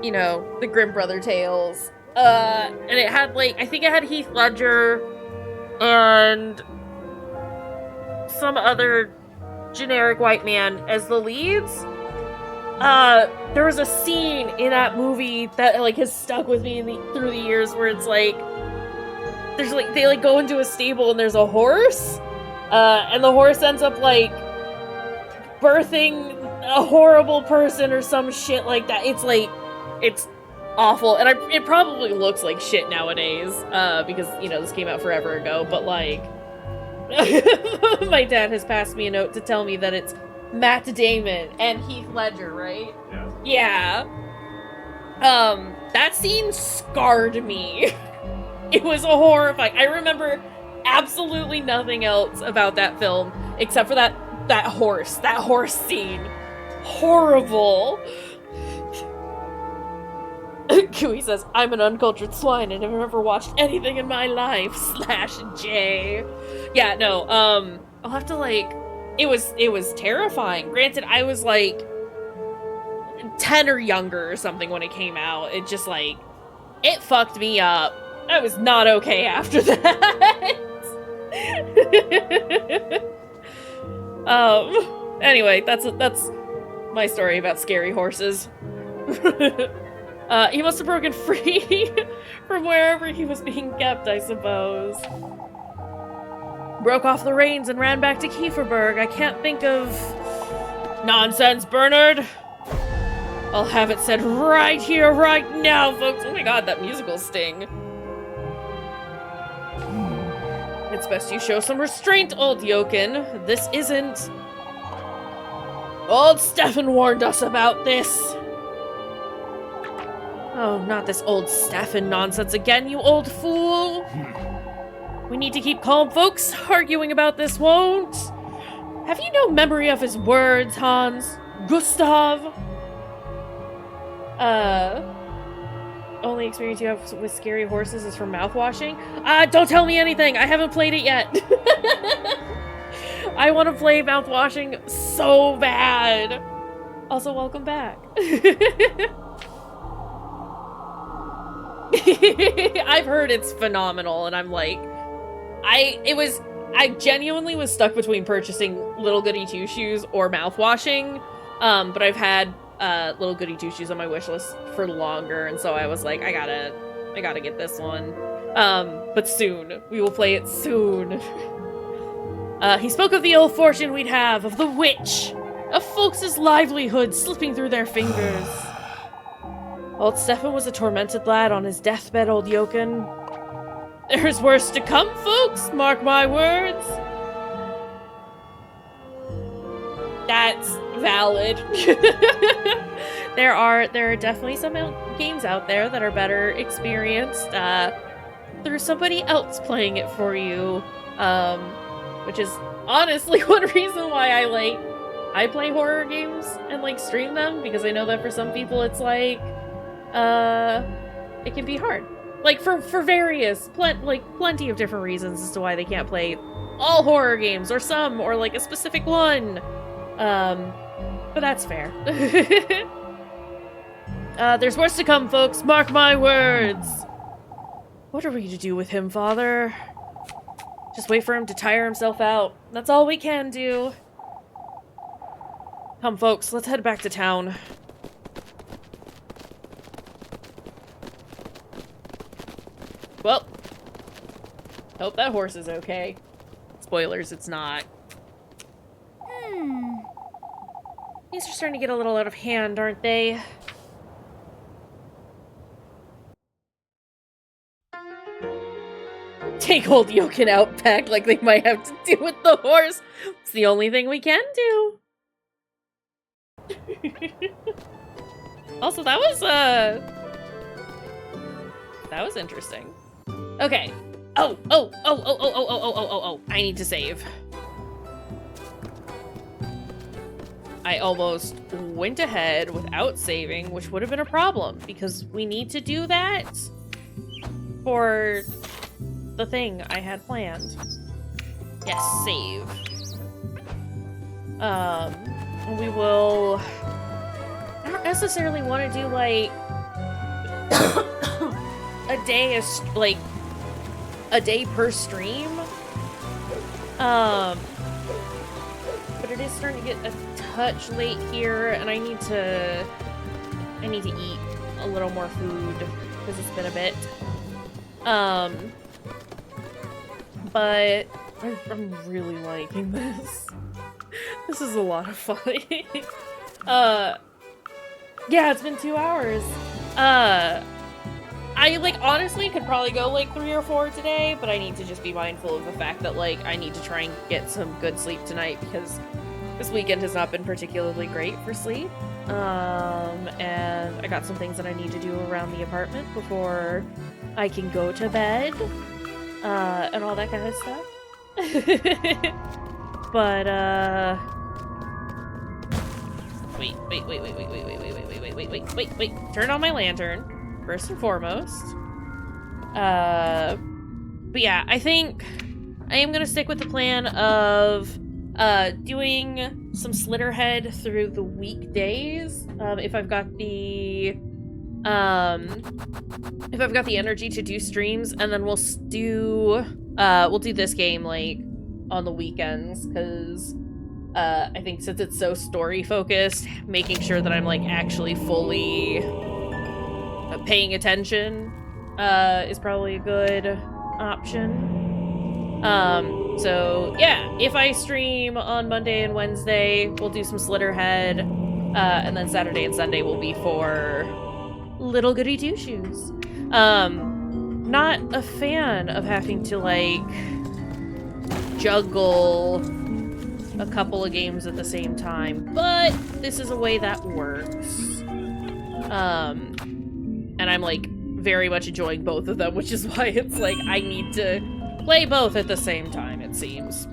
you know, the Grimm Brother tales, and it had, like, I think it had Heath Ledger and some other generic white man as the leads. There was a scene in that movie that, like, has stuck with me through the years where it's, like, there's, like, they, like, go into a stable and there's a horse, and the horse ends up, like, birthing a horrible person or some shit like that. It's, like, it's awful, and it probably looks like shit nowadays, because, you know, this came out forever ago, but, like, my dad has passed me a note to tell me that it's Matt Damon and Heath Ledger, right? Yeah. That scene scarred me. It was a horrifying. I remember absolutely nothing else about that film except for that horse scene. Horrible. Gooey says, I'm an uncultured swine and I've never watched anything in my life. /J. Yeah, no, I'll have to, like, it was terrifying. Granted, I was, like, 10 or younger or something when it came out. It just, like, it fucked me up. I was not okay after that. Anyway, that's my story about scary horses. He must have broken free from wherever he was being kept, I suppose. Broke off the reins and ran back to Kayshurrr. I can't think of... Nonsense, Bernard! I'll have it said right here, right now, folks. Oh my god, that musical sting. It's best you show some restraint, old Yoken. This isn't... Old Stefan warned us about this. Oh, not this old Stefan nonsense again, you old fool. We need to keep calm, folks. Arguing about this won't. Have you no memory of his words, Hans? Gustav? Only experience you have with scary horses is from mouthwashing? Don't tell me anything. I haven't played it yet. I want to play mouthwashing so bad. Also, welcome back. I've heard it's phenomenal, and I'm like, I genuinely was stuck between purchasing Little Goody Two Shoes or mouthwashing, but I've had Little Goody Two Shoes on my wish list for longer, and so I was like, I gotta get this one. But soon. We will play it soon. He spoke of the ill fortune we'd have, of the witch, of folks' livelihood slipping through their fingers. Old Stefan was a tormented lad on his deathbed, old Jochen. There's worse to come, folks, mark my words. That's valid. There are definitely some games out there that are better experienced through somebody else playing it for you, which is honestly one reason why I play horror games and like stream them, because I know that for some people it's like it can be hard, like for various plenty of different reasons as to why they can't play all horror games or some or like a specific one. But that's fair. There's worse to come, folks. Mark my words. What are we to do with him, Father? Just wait for him to tire himself out. That's all we can do. Come, folks. Let's head back to town. Well, hope that horse is okay. Spoilers, it's not. These are starting to get a little out of hand, aren't they? Take old Jochen out back like they might have to do with the horse. It's the only thing we can do. Also, that was interesting. Okay. Oh. I need to save. I almost went ahead without saving, which would have been a problem, because we need to do that for the thing I had planned. Yes, save. We will... I don't necessarily want to do, like, a day per stream. But it is starting to get a touch late here, and I need to eat a little more food, because it's been a bit. But I'm really liking this. This is a lot of fun. Yeah, it's been 2 hours. I, like, honestly could probably go, like, 3 or 4 today, but I need to just be mindful of the fact that, like, I need to try and get some good sleep tonight, because this weekend has not been particularly great for sleep. And I got some things that I need to do around the apartment before I can go to bed, and all that kind of stuff. But, wait. Turn on my lantern, first and foremost. But yeah, I think I am gonna stick with the plan of doing some Slitterhead through the weekdays, if I've got the energy to do streams, and then we'll do this game like on the weekends, because I think since it's so story focused, making sure that I'm like actually fully paying attention is probably a good option. So yeah, if I stream on Monday and Wednesday, we'll do some Slitterhead, and then Saturday and Sunday will be for Little Goody Two Shoes. Not a fan of having to like juggle a couple of games at the same time, but this is a way that works. And I'm like very much enjoying both of them, which is why it's like I need to play both at the same time, it seems.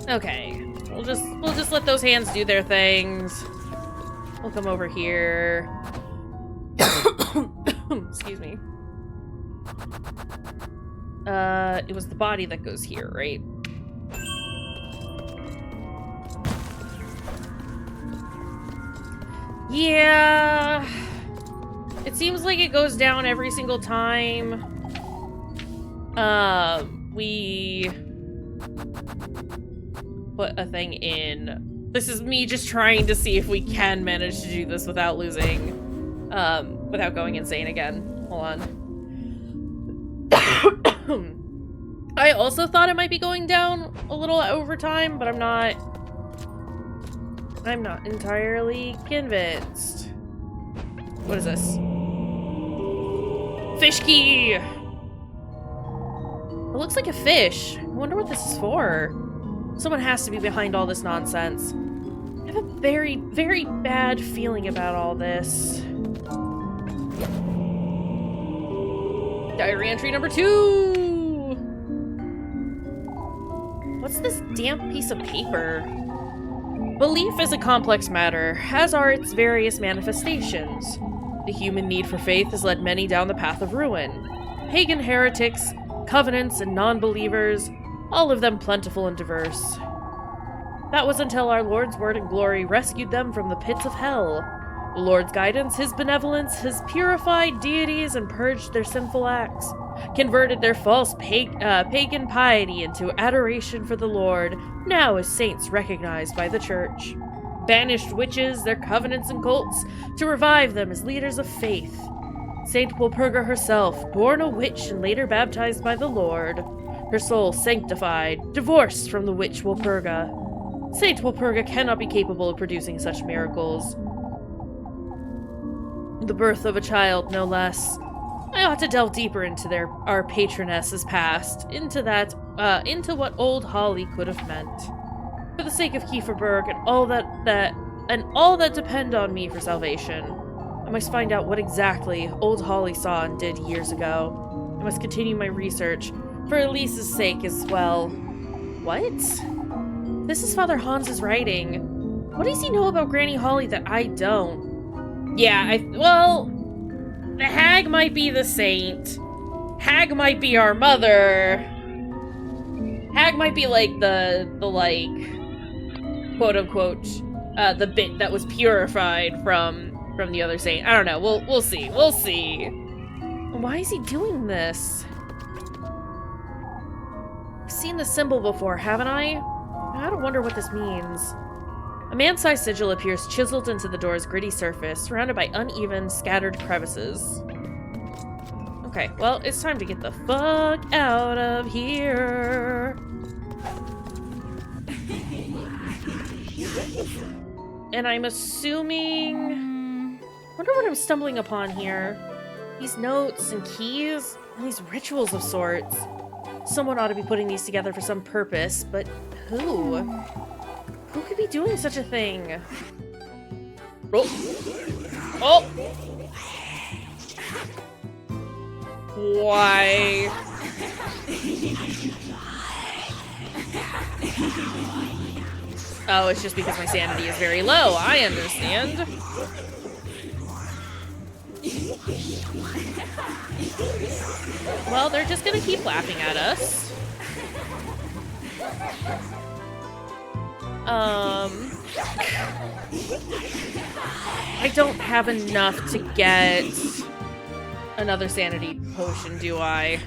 Okay, we'll just let those hands do their things. We'll come over here. Excuse me. It was the body that goes here, right? Yeah. It seems like it goes down every single time. We put a thing in. This is me just trying to see if we can manage to do this without losing, without going insane again. Hold on. I also thought it might be going down a little over time, but I'm not entirely convinced. What is this? Fish key! It looks like a fish. I wonder what this is for. Someone has to be behind all this nonsense. I have a very, very bad feeling about all this. Diary entry number 2! What's this damp piece of paper? Belief is a complex matter, as are its various manifestations. The human need for faith has led many down the path of ruin. Pagan heretics, covenants, and non-believers, all of them plentiful and diverse. That was until our Lord's word and glory rescued them from the pits of hell. The Lord's guidance, his benevolence, has purified deities and purged their sinful acts, converted their false pagan piety into adoration for the Lord, now as saints recognized by the Church. Banished witches, their covenants and cults, to revive them as leaders of faith. Saint Walpurga herself, born a witch and later baptized by the Lord. Her soul sanctified, divorced from the witch Walpurga. Saint Walpurga cannot be capable of producing such miracles. The birth of a child, no less. I ought to delve deeper into our patroness's past, into what old Holly could have meant. For the sake of Kayshurrr and all that depend on me for salvation, I must find out what exactly old Holly saw and did years ago. I must continue my research, for Elise's sake as well. What? This is Father Hans's writing. What does he know about Granny Holly that I don't? Yeah, well, the hag might be the saint. Hag might be our mother. Hag might be like the quote unquote, the bit that was purified from the other saint. I don't know. We'll see. We'll see. Why is he doing this? I've seen the symbol before, haven't I? I gotta wonder what this means. A man-sized sigil appears chiseled into the door's gritty surface, surrounded by uneven, scattered crevices. Okay, well, it's time to get the fuck out of here. And I'm assuming... wonder what I'm stumbling upon here. These notes and keys, and these rituals of sorts. Someone ought to be putting these together for some purpose, but who? Who could be doing such a thing? Oh! Oh! Why? Oh, it's just because my sanity is very low. I understand. Well, they're just gonna keep laughing at us. I don't have enough to get another sanity potion, do I?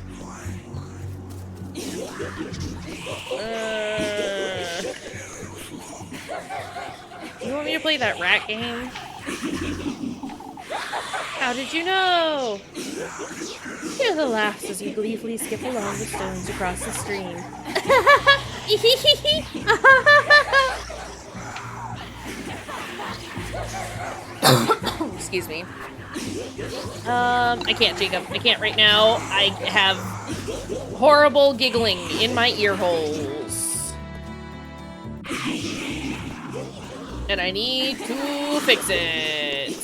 You want me to play that rat game? How did you know? Hear the laughs as you gleefully skip along the stones across the stream. Excuse me. I can't, Jacob. I can't right now. I have horrible giggling in my ear holes. And I need to fix it.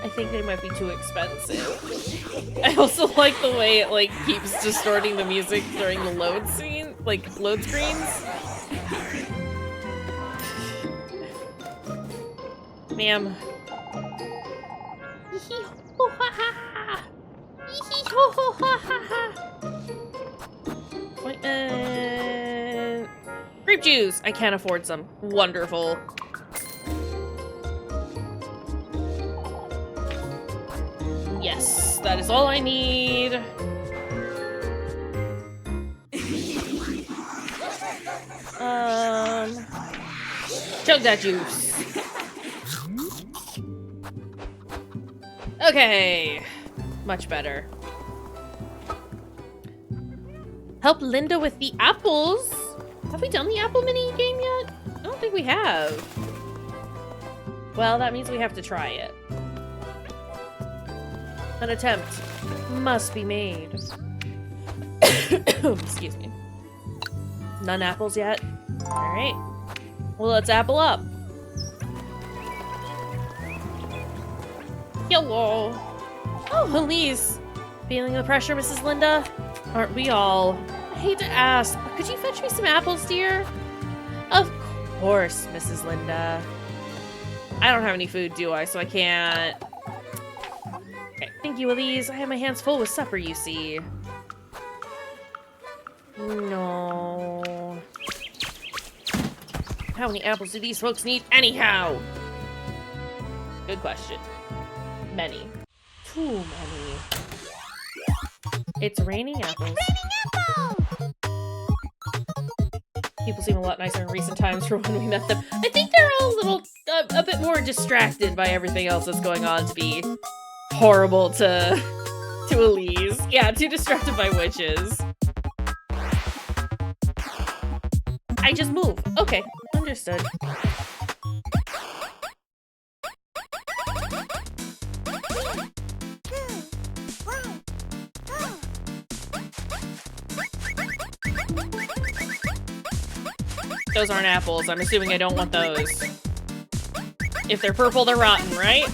I think they might be too expensive. I also like the way it, like, keeps distorting the music during the load screen, like, load screens. Ma'am. Appointment. Grape juice! I can't afford some. Wonderful. Yes, that is all I need. Chug that juice. Okay. Much better. Help Linda with the apples? Have we done the apple mini game yet? I don't think we have. Well, that means we have to try it. An attempt must be made. Excuse me. None apples yet? Alright. Well, let's apple up. Hello. Oh, Elise. Feeling the pressure, Mrs. Linda? Aren't we all? I hate to ask, but could you fetch me some apples, dear? Of course, Mrs. Linda. I don't have any food, do I? So I can't... Okay, thank you, Elise. I have my hands full with supper, you see. No. How many apples do these folks need anyhow? Good question. Many. Too many. It's raining apples. People seem a lot nicer in recent times from when we met them. I think they're all a little, a bit more distracted by everything else that's going on to be horrible to Elise. Yeah, too distracted by witches. I just move. Okay, understood. Those aren't apples. I'm assuming I don't want those. If they're purple, they're rotten, right?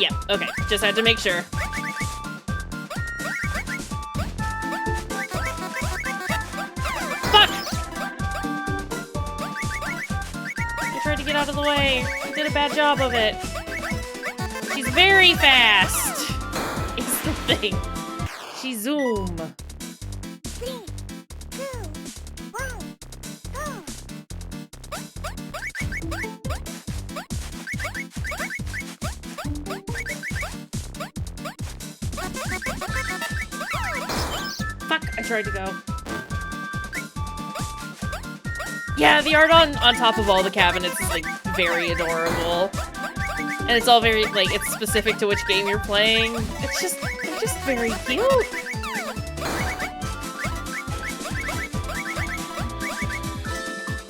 Yeah, okay. Just had to make sure. Fuck! I tried to get out of the way. I did a bad job of it. She's very fast! Is the thing. She zoom. Tried to go. Yeah, the art on top of all the cabinets is like very adorable. And it's all very like it's specific to which game you're playing. It's just they're just very cute.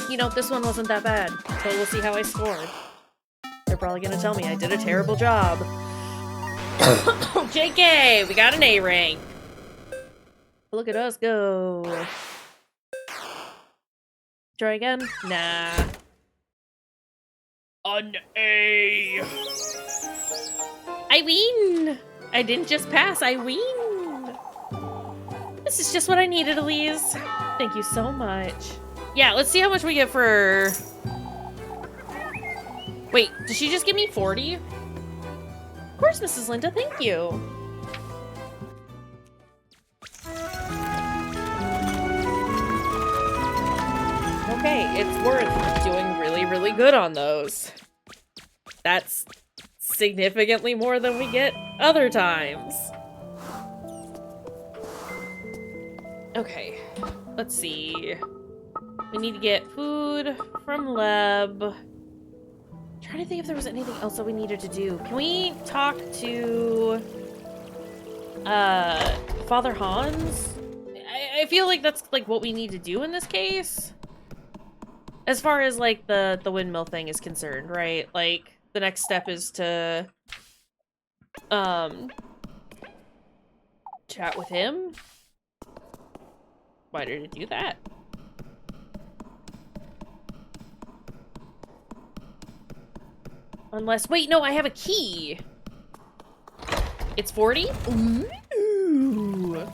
You know, this one wasn't that bad. So we'll see how I scored. They're probably gonna tell me I did a terrible job. JK, we got an A rank. Look at us go. Try again? Nah. An A. I win. I didn't just pass, I win. This is just what I needed, Elise. Thank you so much. Yeah, let's see how much we get for... Wait, did she just give me 40? Of course, Mrs. Linda, thank you. Okay, it's worth doing really, really good on those. That's significantly more than we get other times. Okay, let's see. We need to get food from Leb. I'm trying to think if there was anything else that we needed to do. Can we talk to Father Hans? I feel like that's like what we need to do in this case. As far as, like, the windmill thing is concerned, right? Like, the next step is to, chat with him? Why did it do that? Unless, wait, no, I have a key! It's 40? Ooh.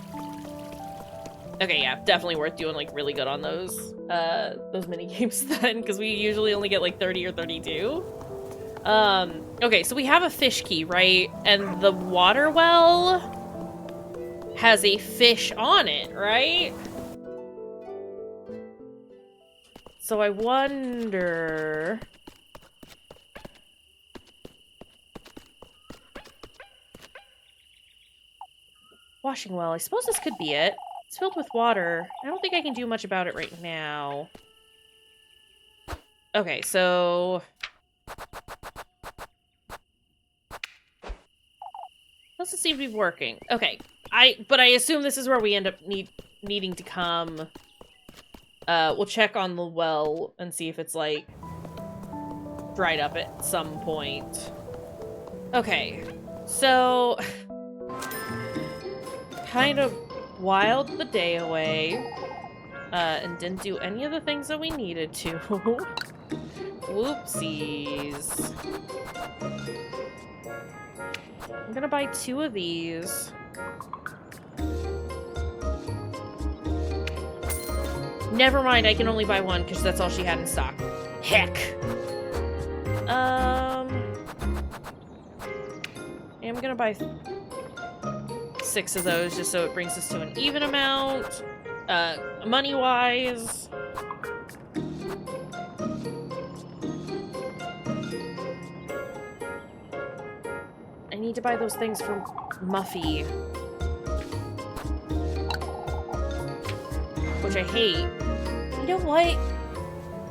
Okay, yeah, definitely worth doing, like, really good on those mini games then, because we usually only get, like, 30 or 32. Okay, so we have a fish key, right? And the water well has a fish on it, right? So I wonder... Washing well. I suppose this could be it. It's filled with water. I don't think I can do much about it right now. Okay, so... doesn't seem to be working. Okay, but I assume this is where we end up needing to come. We'll check on the well and see if it's, like, dried up at some point. Okay, so... kind of whiled the day away, and didn't do any of the things that we needed to. Whoopsies. I'm gonna buy 2 of these. Never mind, I can only buy 1 because that's all she had in stock. Heck. I'm gonna buy 6 of those just so it brings us to an even amount. Money-wise. I need to buy those things from Muffy. Which I hate. You know what?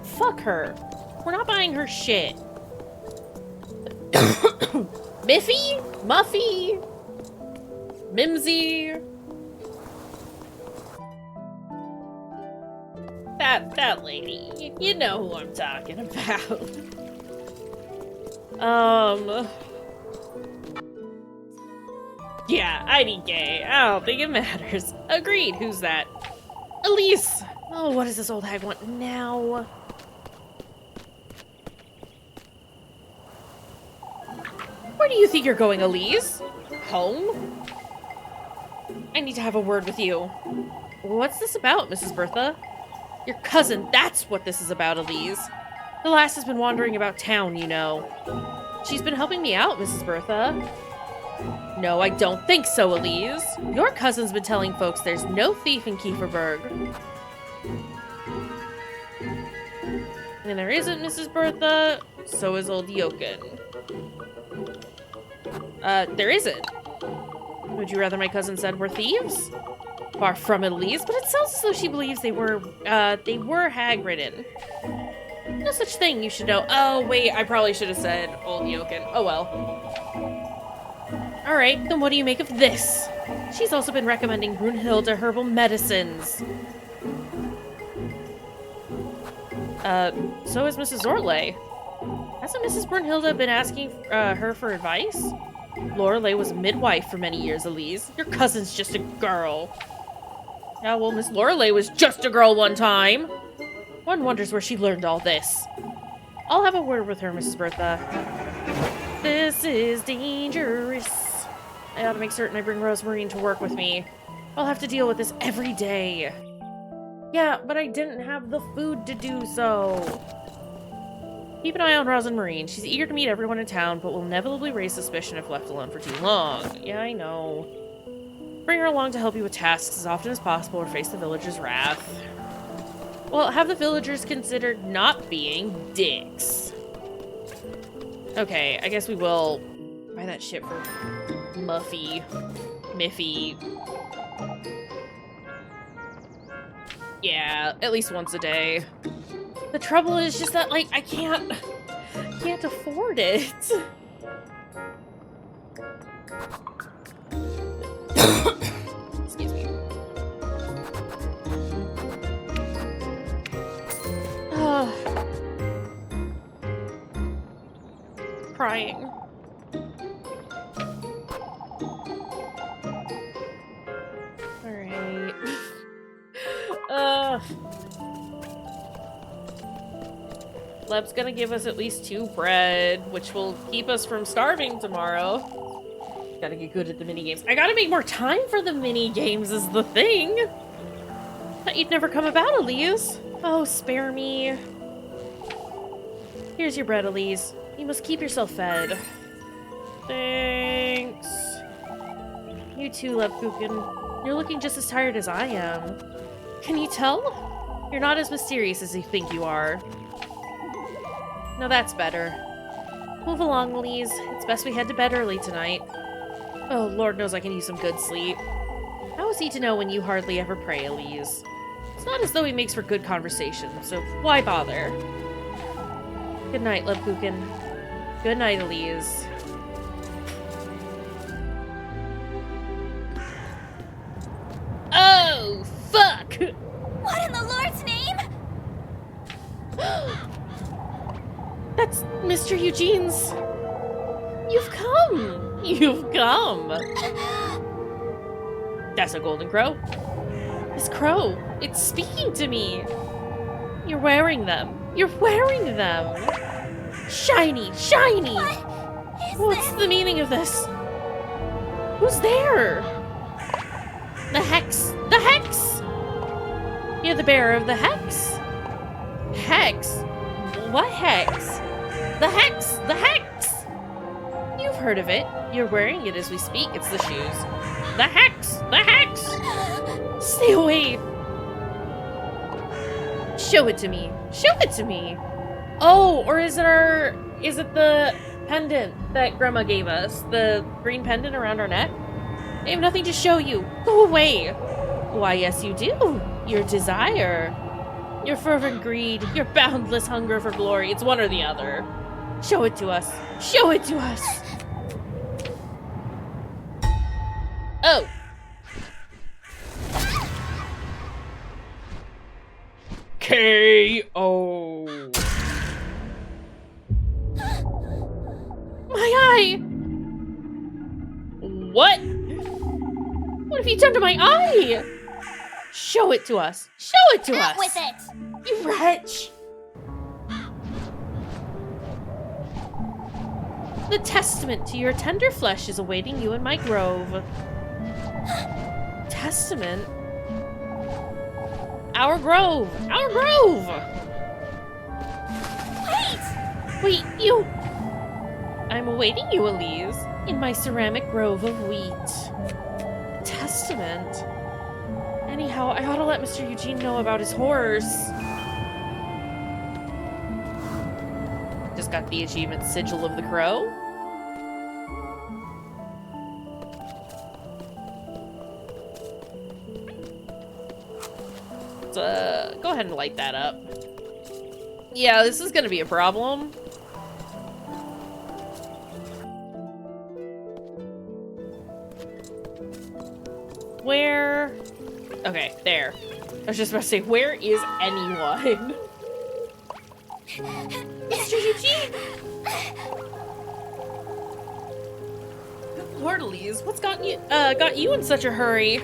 Fuck her. We're not buying her shit. Miffy? Muffy? Mimsy? That lady. You know who I'm talking about. Yeah, IDK. I don't think it matters. Agreed. Who's that? Elise! Oh, what does this old hag want now? Where do you think you're going, Elise? Home? I need to have a word with you. What's this about, Mrs. Bertha? Your cousin, that's what this is about, Elise. The lass has been wandering about town, you know. She's been helping me out, Mrs. Bertha. No, I don't think so, Elise. Your cousin's been telling folks there's no thief in Kayshurrr. And there isn't, Mrs. Bertha. So is old Yokin. There isn't. Would you rather my cousin said we're thieves? Far from it, Elise, but it sounds as though she believes they were hag-ridden. No such thing, you should know. Oh, wait, I probably should have said old Yokin. Oh, well. Alright, then what do you make of this? She's also been recommending Brunhilde herbal medicines. So has Mrs. Zorley. Hasn't Mrs. Brunhilde been asking her for advice? Lorelei was a midwife for many years, Elise. Your cousin's just a girl. Yeah, well, Miss Lorelei was just a girl one time. One wonders where she learned all this. I'll have a word with her, Mrs. Bertha. This is dangerous. I ought to make certain I bring Rosemarine to work with me. I'll have to deal with this every day. Yeah, but I didn't have the food to do so. Keep an eye on Rosemarine. She's eager to meet everyone in town, but will inevitably raise suspicion if left alone for too long. Yeah, I know. Bring her along to help you with tasks as often as possible or face the villagers' wrath. Well, have the villagers considered not being dicks. Okay, I guess we will buy that shit for Miffy. Yeah, at least once a day. The trouble is just that, like, I can't afford it. Excuse me. Crying. Alright. Leb's gonna give us at least 2 bread, which will keep us from starving tomorrow. Gotta get good at the mini-games. I gotta make more time for the mini-games is the thing. Thought you'd never come about, Elise. Oh, spare me. Here's your bread, Elise. You must keep yourself fed. Thanks. You too, Lebkuchen. You're looking just as tired as I am. Can you tell? You're not as mysterious as you think you are. No, that's better. Move along, Elise. It's best we head to bed early tonight. Oh, Lord knows I can use some good sleep. How is he to know when you hardly ever pray, Elise? It's not as though he makes for good conversation, so why bother? Good night, Lebkuchen. Good night, Elise. Oh, fuck! What in the Lord's name? That's Mr. Eugene's. You've come! You've come! That's a golden crow. This crow, it's speaking to me. You're wearing them. You're wearing them. Shiny, shiny! What's the meaning of this? Who's there? The hex! The hex! You're the bearer of the hex? Hex? What hex? The hex! The hex! You've heard of it. You're wearing it as we speak. It's the shoes. The hex! The hex! Stay away! Show it to me. Show it to me. Oh, or is it the pendant that Grandma gave us? The green pendant around our neck? I have nothing to show you. Go away. Why, yes you do. Your desire. Your fervent greed. Your boundless hunger for glory. It's one or the other. Show it to us. Show it to us. Oh. K.O. My eye! What? What have you done to my eye? Show it to us. Show it to us. Out with it! You wretch. The testament to your tender flesh is awaiting you in my grove. Testament? Our grove! Our grove! Wait, you... I'm awaiting you, Elise, in my ceramic grove of wheat. Testament? Anyhow, I ought to let Mr. Eugene know about his horse. Just got the achievement Sigil of the Crow. Let's, go ahead and light that up. Yeah, this is gonna be a problem. Where? Okay, there. I was just about to say, where is anyone? Mr. Eugene! Good Lord, Elise, what's got you in such a hurry?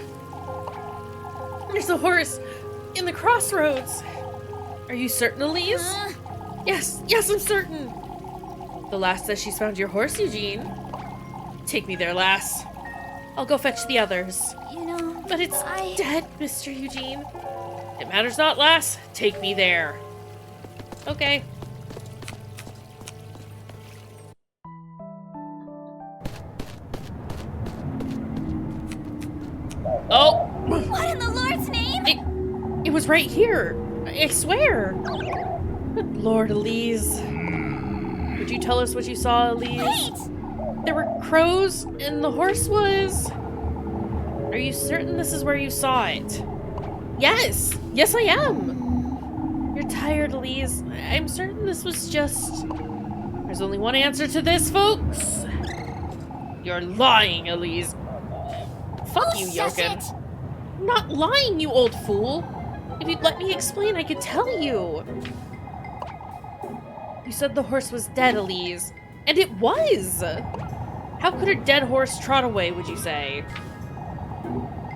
There's a horse in the crossroads. Are you certain, Elise? Yes, I'm certain. The lass says she's found your horse, Eugene. Take me there, lass. I'll go fetch the others. You know, But it's dead, Mr. Eugene. It matters not, lass. Take me there. Okay. Oh! what in the Lord's name? It was right here. I swear. Good Lord, Elise. Would you tell us what you saw, Elise? Wait! There were crows, and the horse was... Are you certain this is where you saw it? Yes! Yes, I am! You're tired, Elise. I'm certain this was just... There's only one answer to this, folks! You're lying, Elise. Fuck you, Shush Jochen. it. I'm not lying, you old fool! If you'd let me explain, I could tell you. You said the horse was dead, Elise. And it was! How could a dead horse trot away, would you say?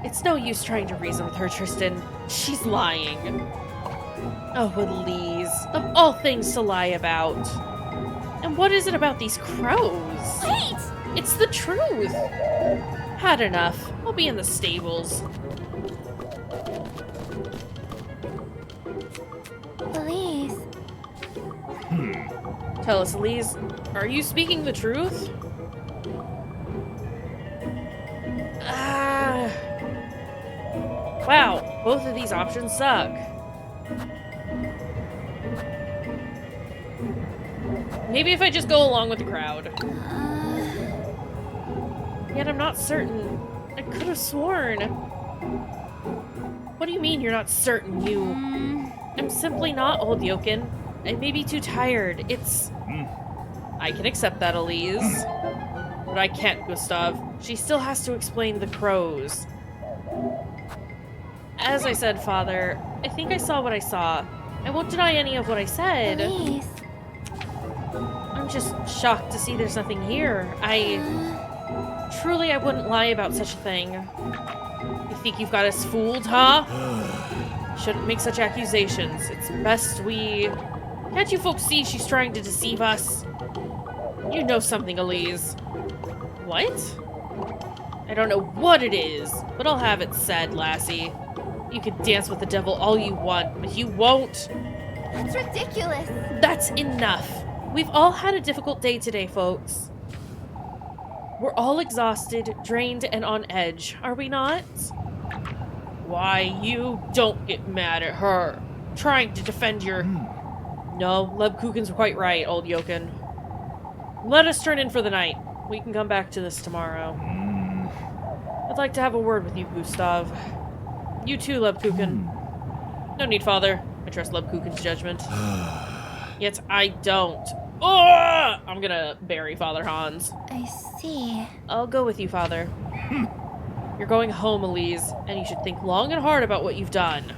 It's no use trying to reason with her, Tristan. She's lying. Oh, Elise. Of all things to lie about. And what is it about these crows? Wait! It's the truth. Had enough. I'll be in the stables. Elise. Tell us, Elise, are you speaking the truth? Wow, both of these options suck. Maybe if I just go along with the crowd. Yet I'm not certain. I could have sworn. What do you mean you're not certain, you? I'm simply not, old Yokin. I may be too tired. It's... I can accept that, Elise. But I can't, Gustav. She still has to explain the crows. As I said, Father, I think I saw what I saw. I won't deny any of what I said. Elise. I'm just shocked to see there's nothing here. Truly, I wouldn't lie about such a thing. You think you've got us fooled, huh? Shouldn't make such accusations. It's best we... Can't you folks see she's trying to deceive us? You know something, Elise. What? I don't know what it is, but I'll have it said, lassie. You can dance with the devil all you want, but you won't. That's ridiculous. That's enough. We've all had a difficult day today, folks. We're all exhausted, drained, and on edge, are we not? Why, you don't get mad at her. Trying to defend your... No, Lebkuchen's quite right, old Yokin. Let us turn in for the night. We can come back to this tomorrow. I'd like to have a word with you, Gustav. You too, Lebkuchen. No need, Father. I trust Lebkuchen's judgment. Yet I don't. Oh! I'm gonna bury Father Hans. I see. I'll go with you, Father. You're going home, Elise, and you should think long and hard about what you've done.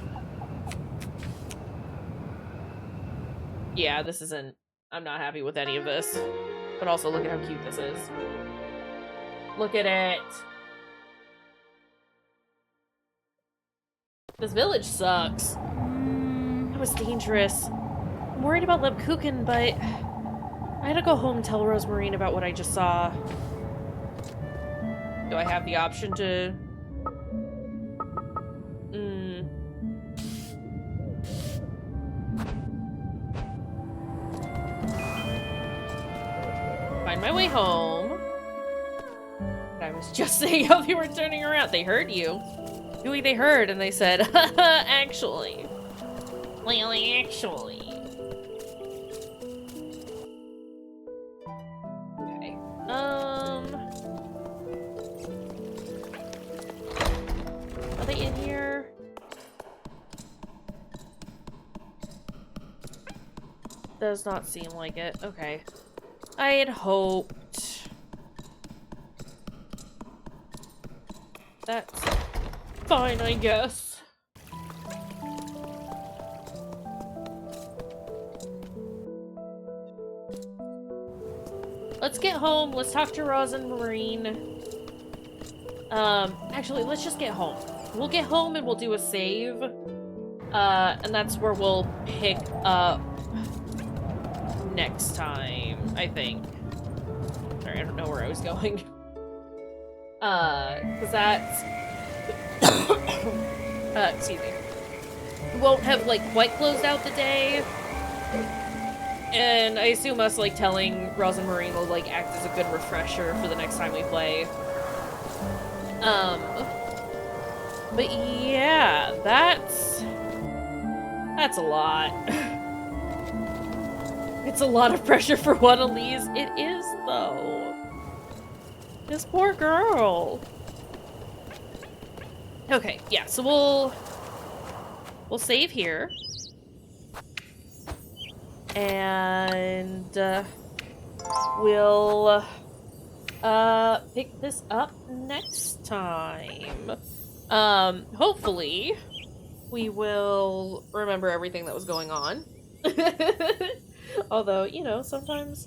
Yeah, this isn't... I'm not happy with any of this. But also, look at how cute this is. Look at it. This village sucks. It was dangerous. I'm worried about Lebkuchen, but I had to go home and tell Rosemarine about what I just saw. Do I have the option to... Find my way home. I was just saying how they were turning around. They heard you. Gooey, they heard, and they said, actually. Well, actually. Okay. Are they in here? Does not seem like it. Okay. I had hoped. That's fine, I guess. Let's get home. Let's talk to Rosemarine. Actually, let's just get home. We'll get home and we'll do a save. And that's where we'll pick up next time, I think. Sorry, I don't know where I was going. Cause that's... excuse me. We won't have, like, quite closed out the day. And I assume us, like, telling Rosemarine will, like, act as a good refresher for the next time we play. But yeah, that's a lot. It's a lot of pressure for one Elise. It is, though. This poor girl. Okay, yeah, so we'll save here. And we'll pick this up next time. Hopefully we will remember everything that was going on. Although, you know, sometimes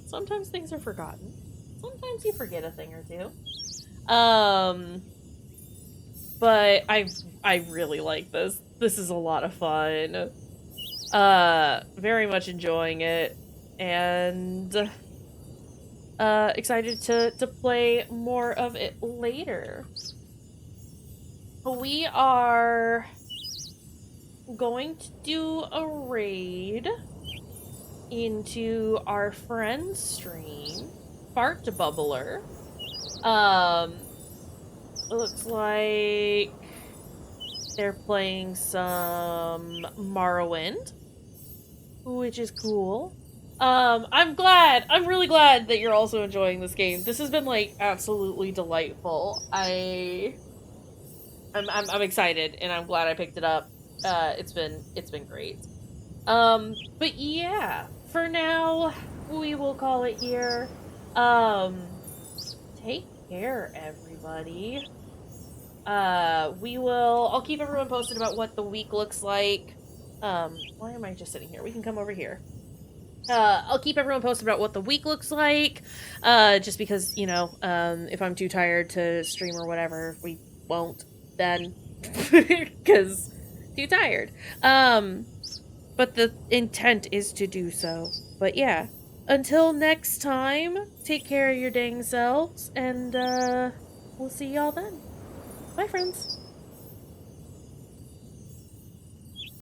things are forgotten. Sometimes you forget a thing or two. But I really like this. This is a lot of fun. Very much enjoying it, and excited to play more of it later. We are going to do a raid into our friend's stream, Fart Bubbler. Looks like they're playing some Morrowind, which is cool. I'm really glad that you're also enjoying this game. This has been, like, absolutely delightful. I'm excited, and I'm glad I picked it up. It's been great. But yeah, for now, we will call it here. Take care, everybody. I'll keep everyone posted about what the week looks like. Why am I just sitting here? We can come over here. I'll keep everyone posted about what the week looks like. Just because, you know, if I'm too tired to stream or whatever, we won't then. Because too tired. But the intent is to do so. But yeah, until next time, take care of your dang selves, and we'll see y'all then. Bye, friends.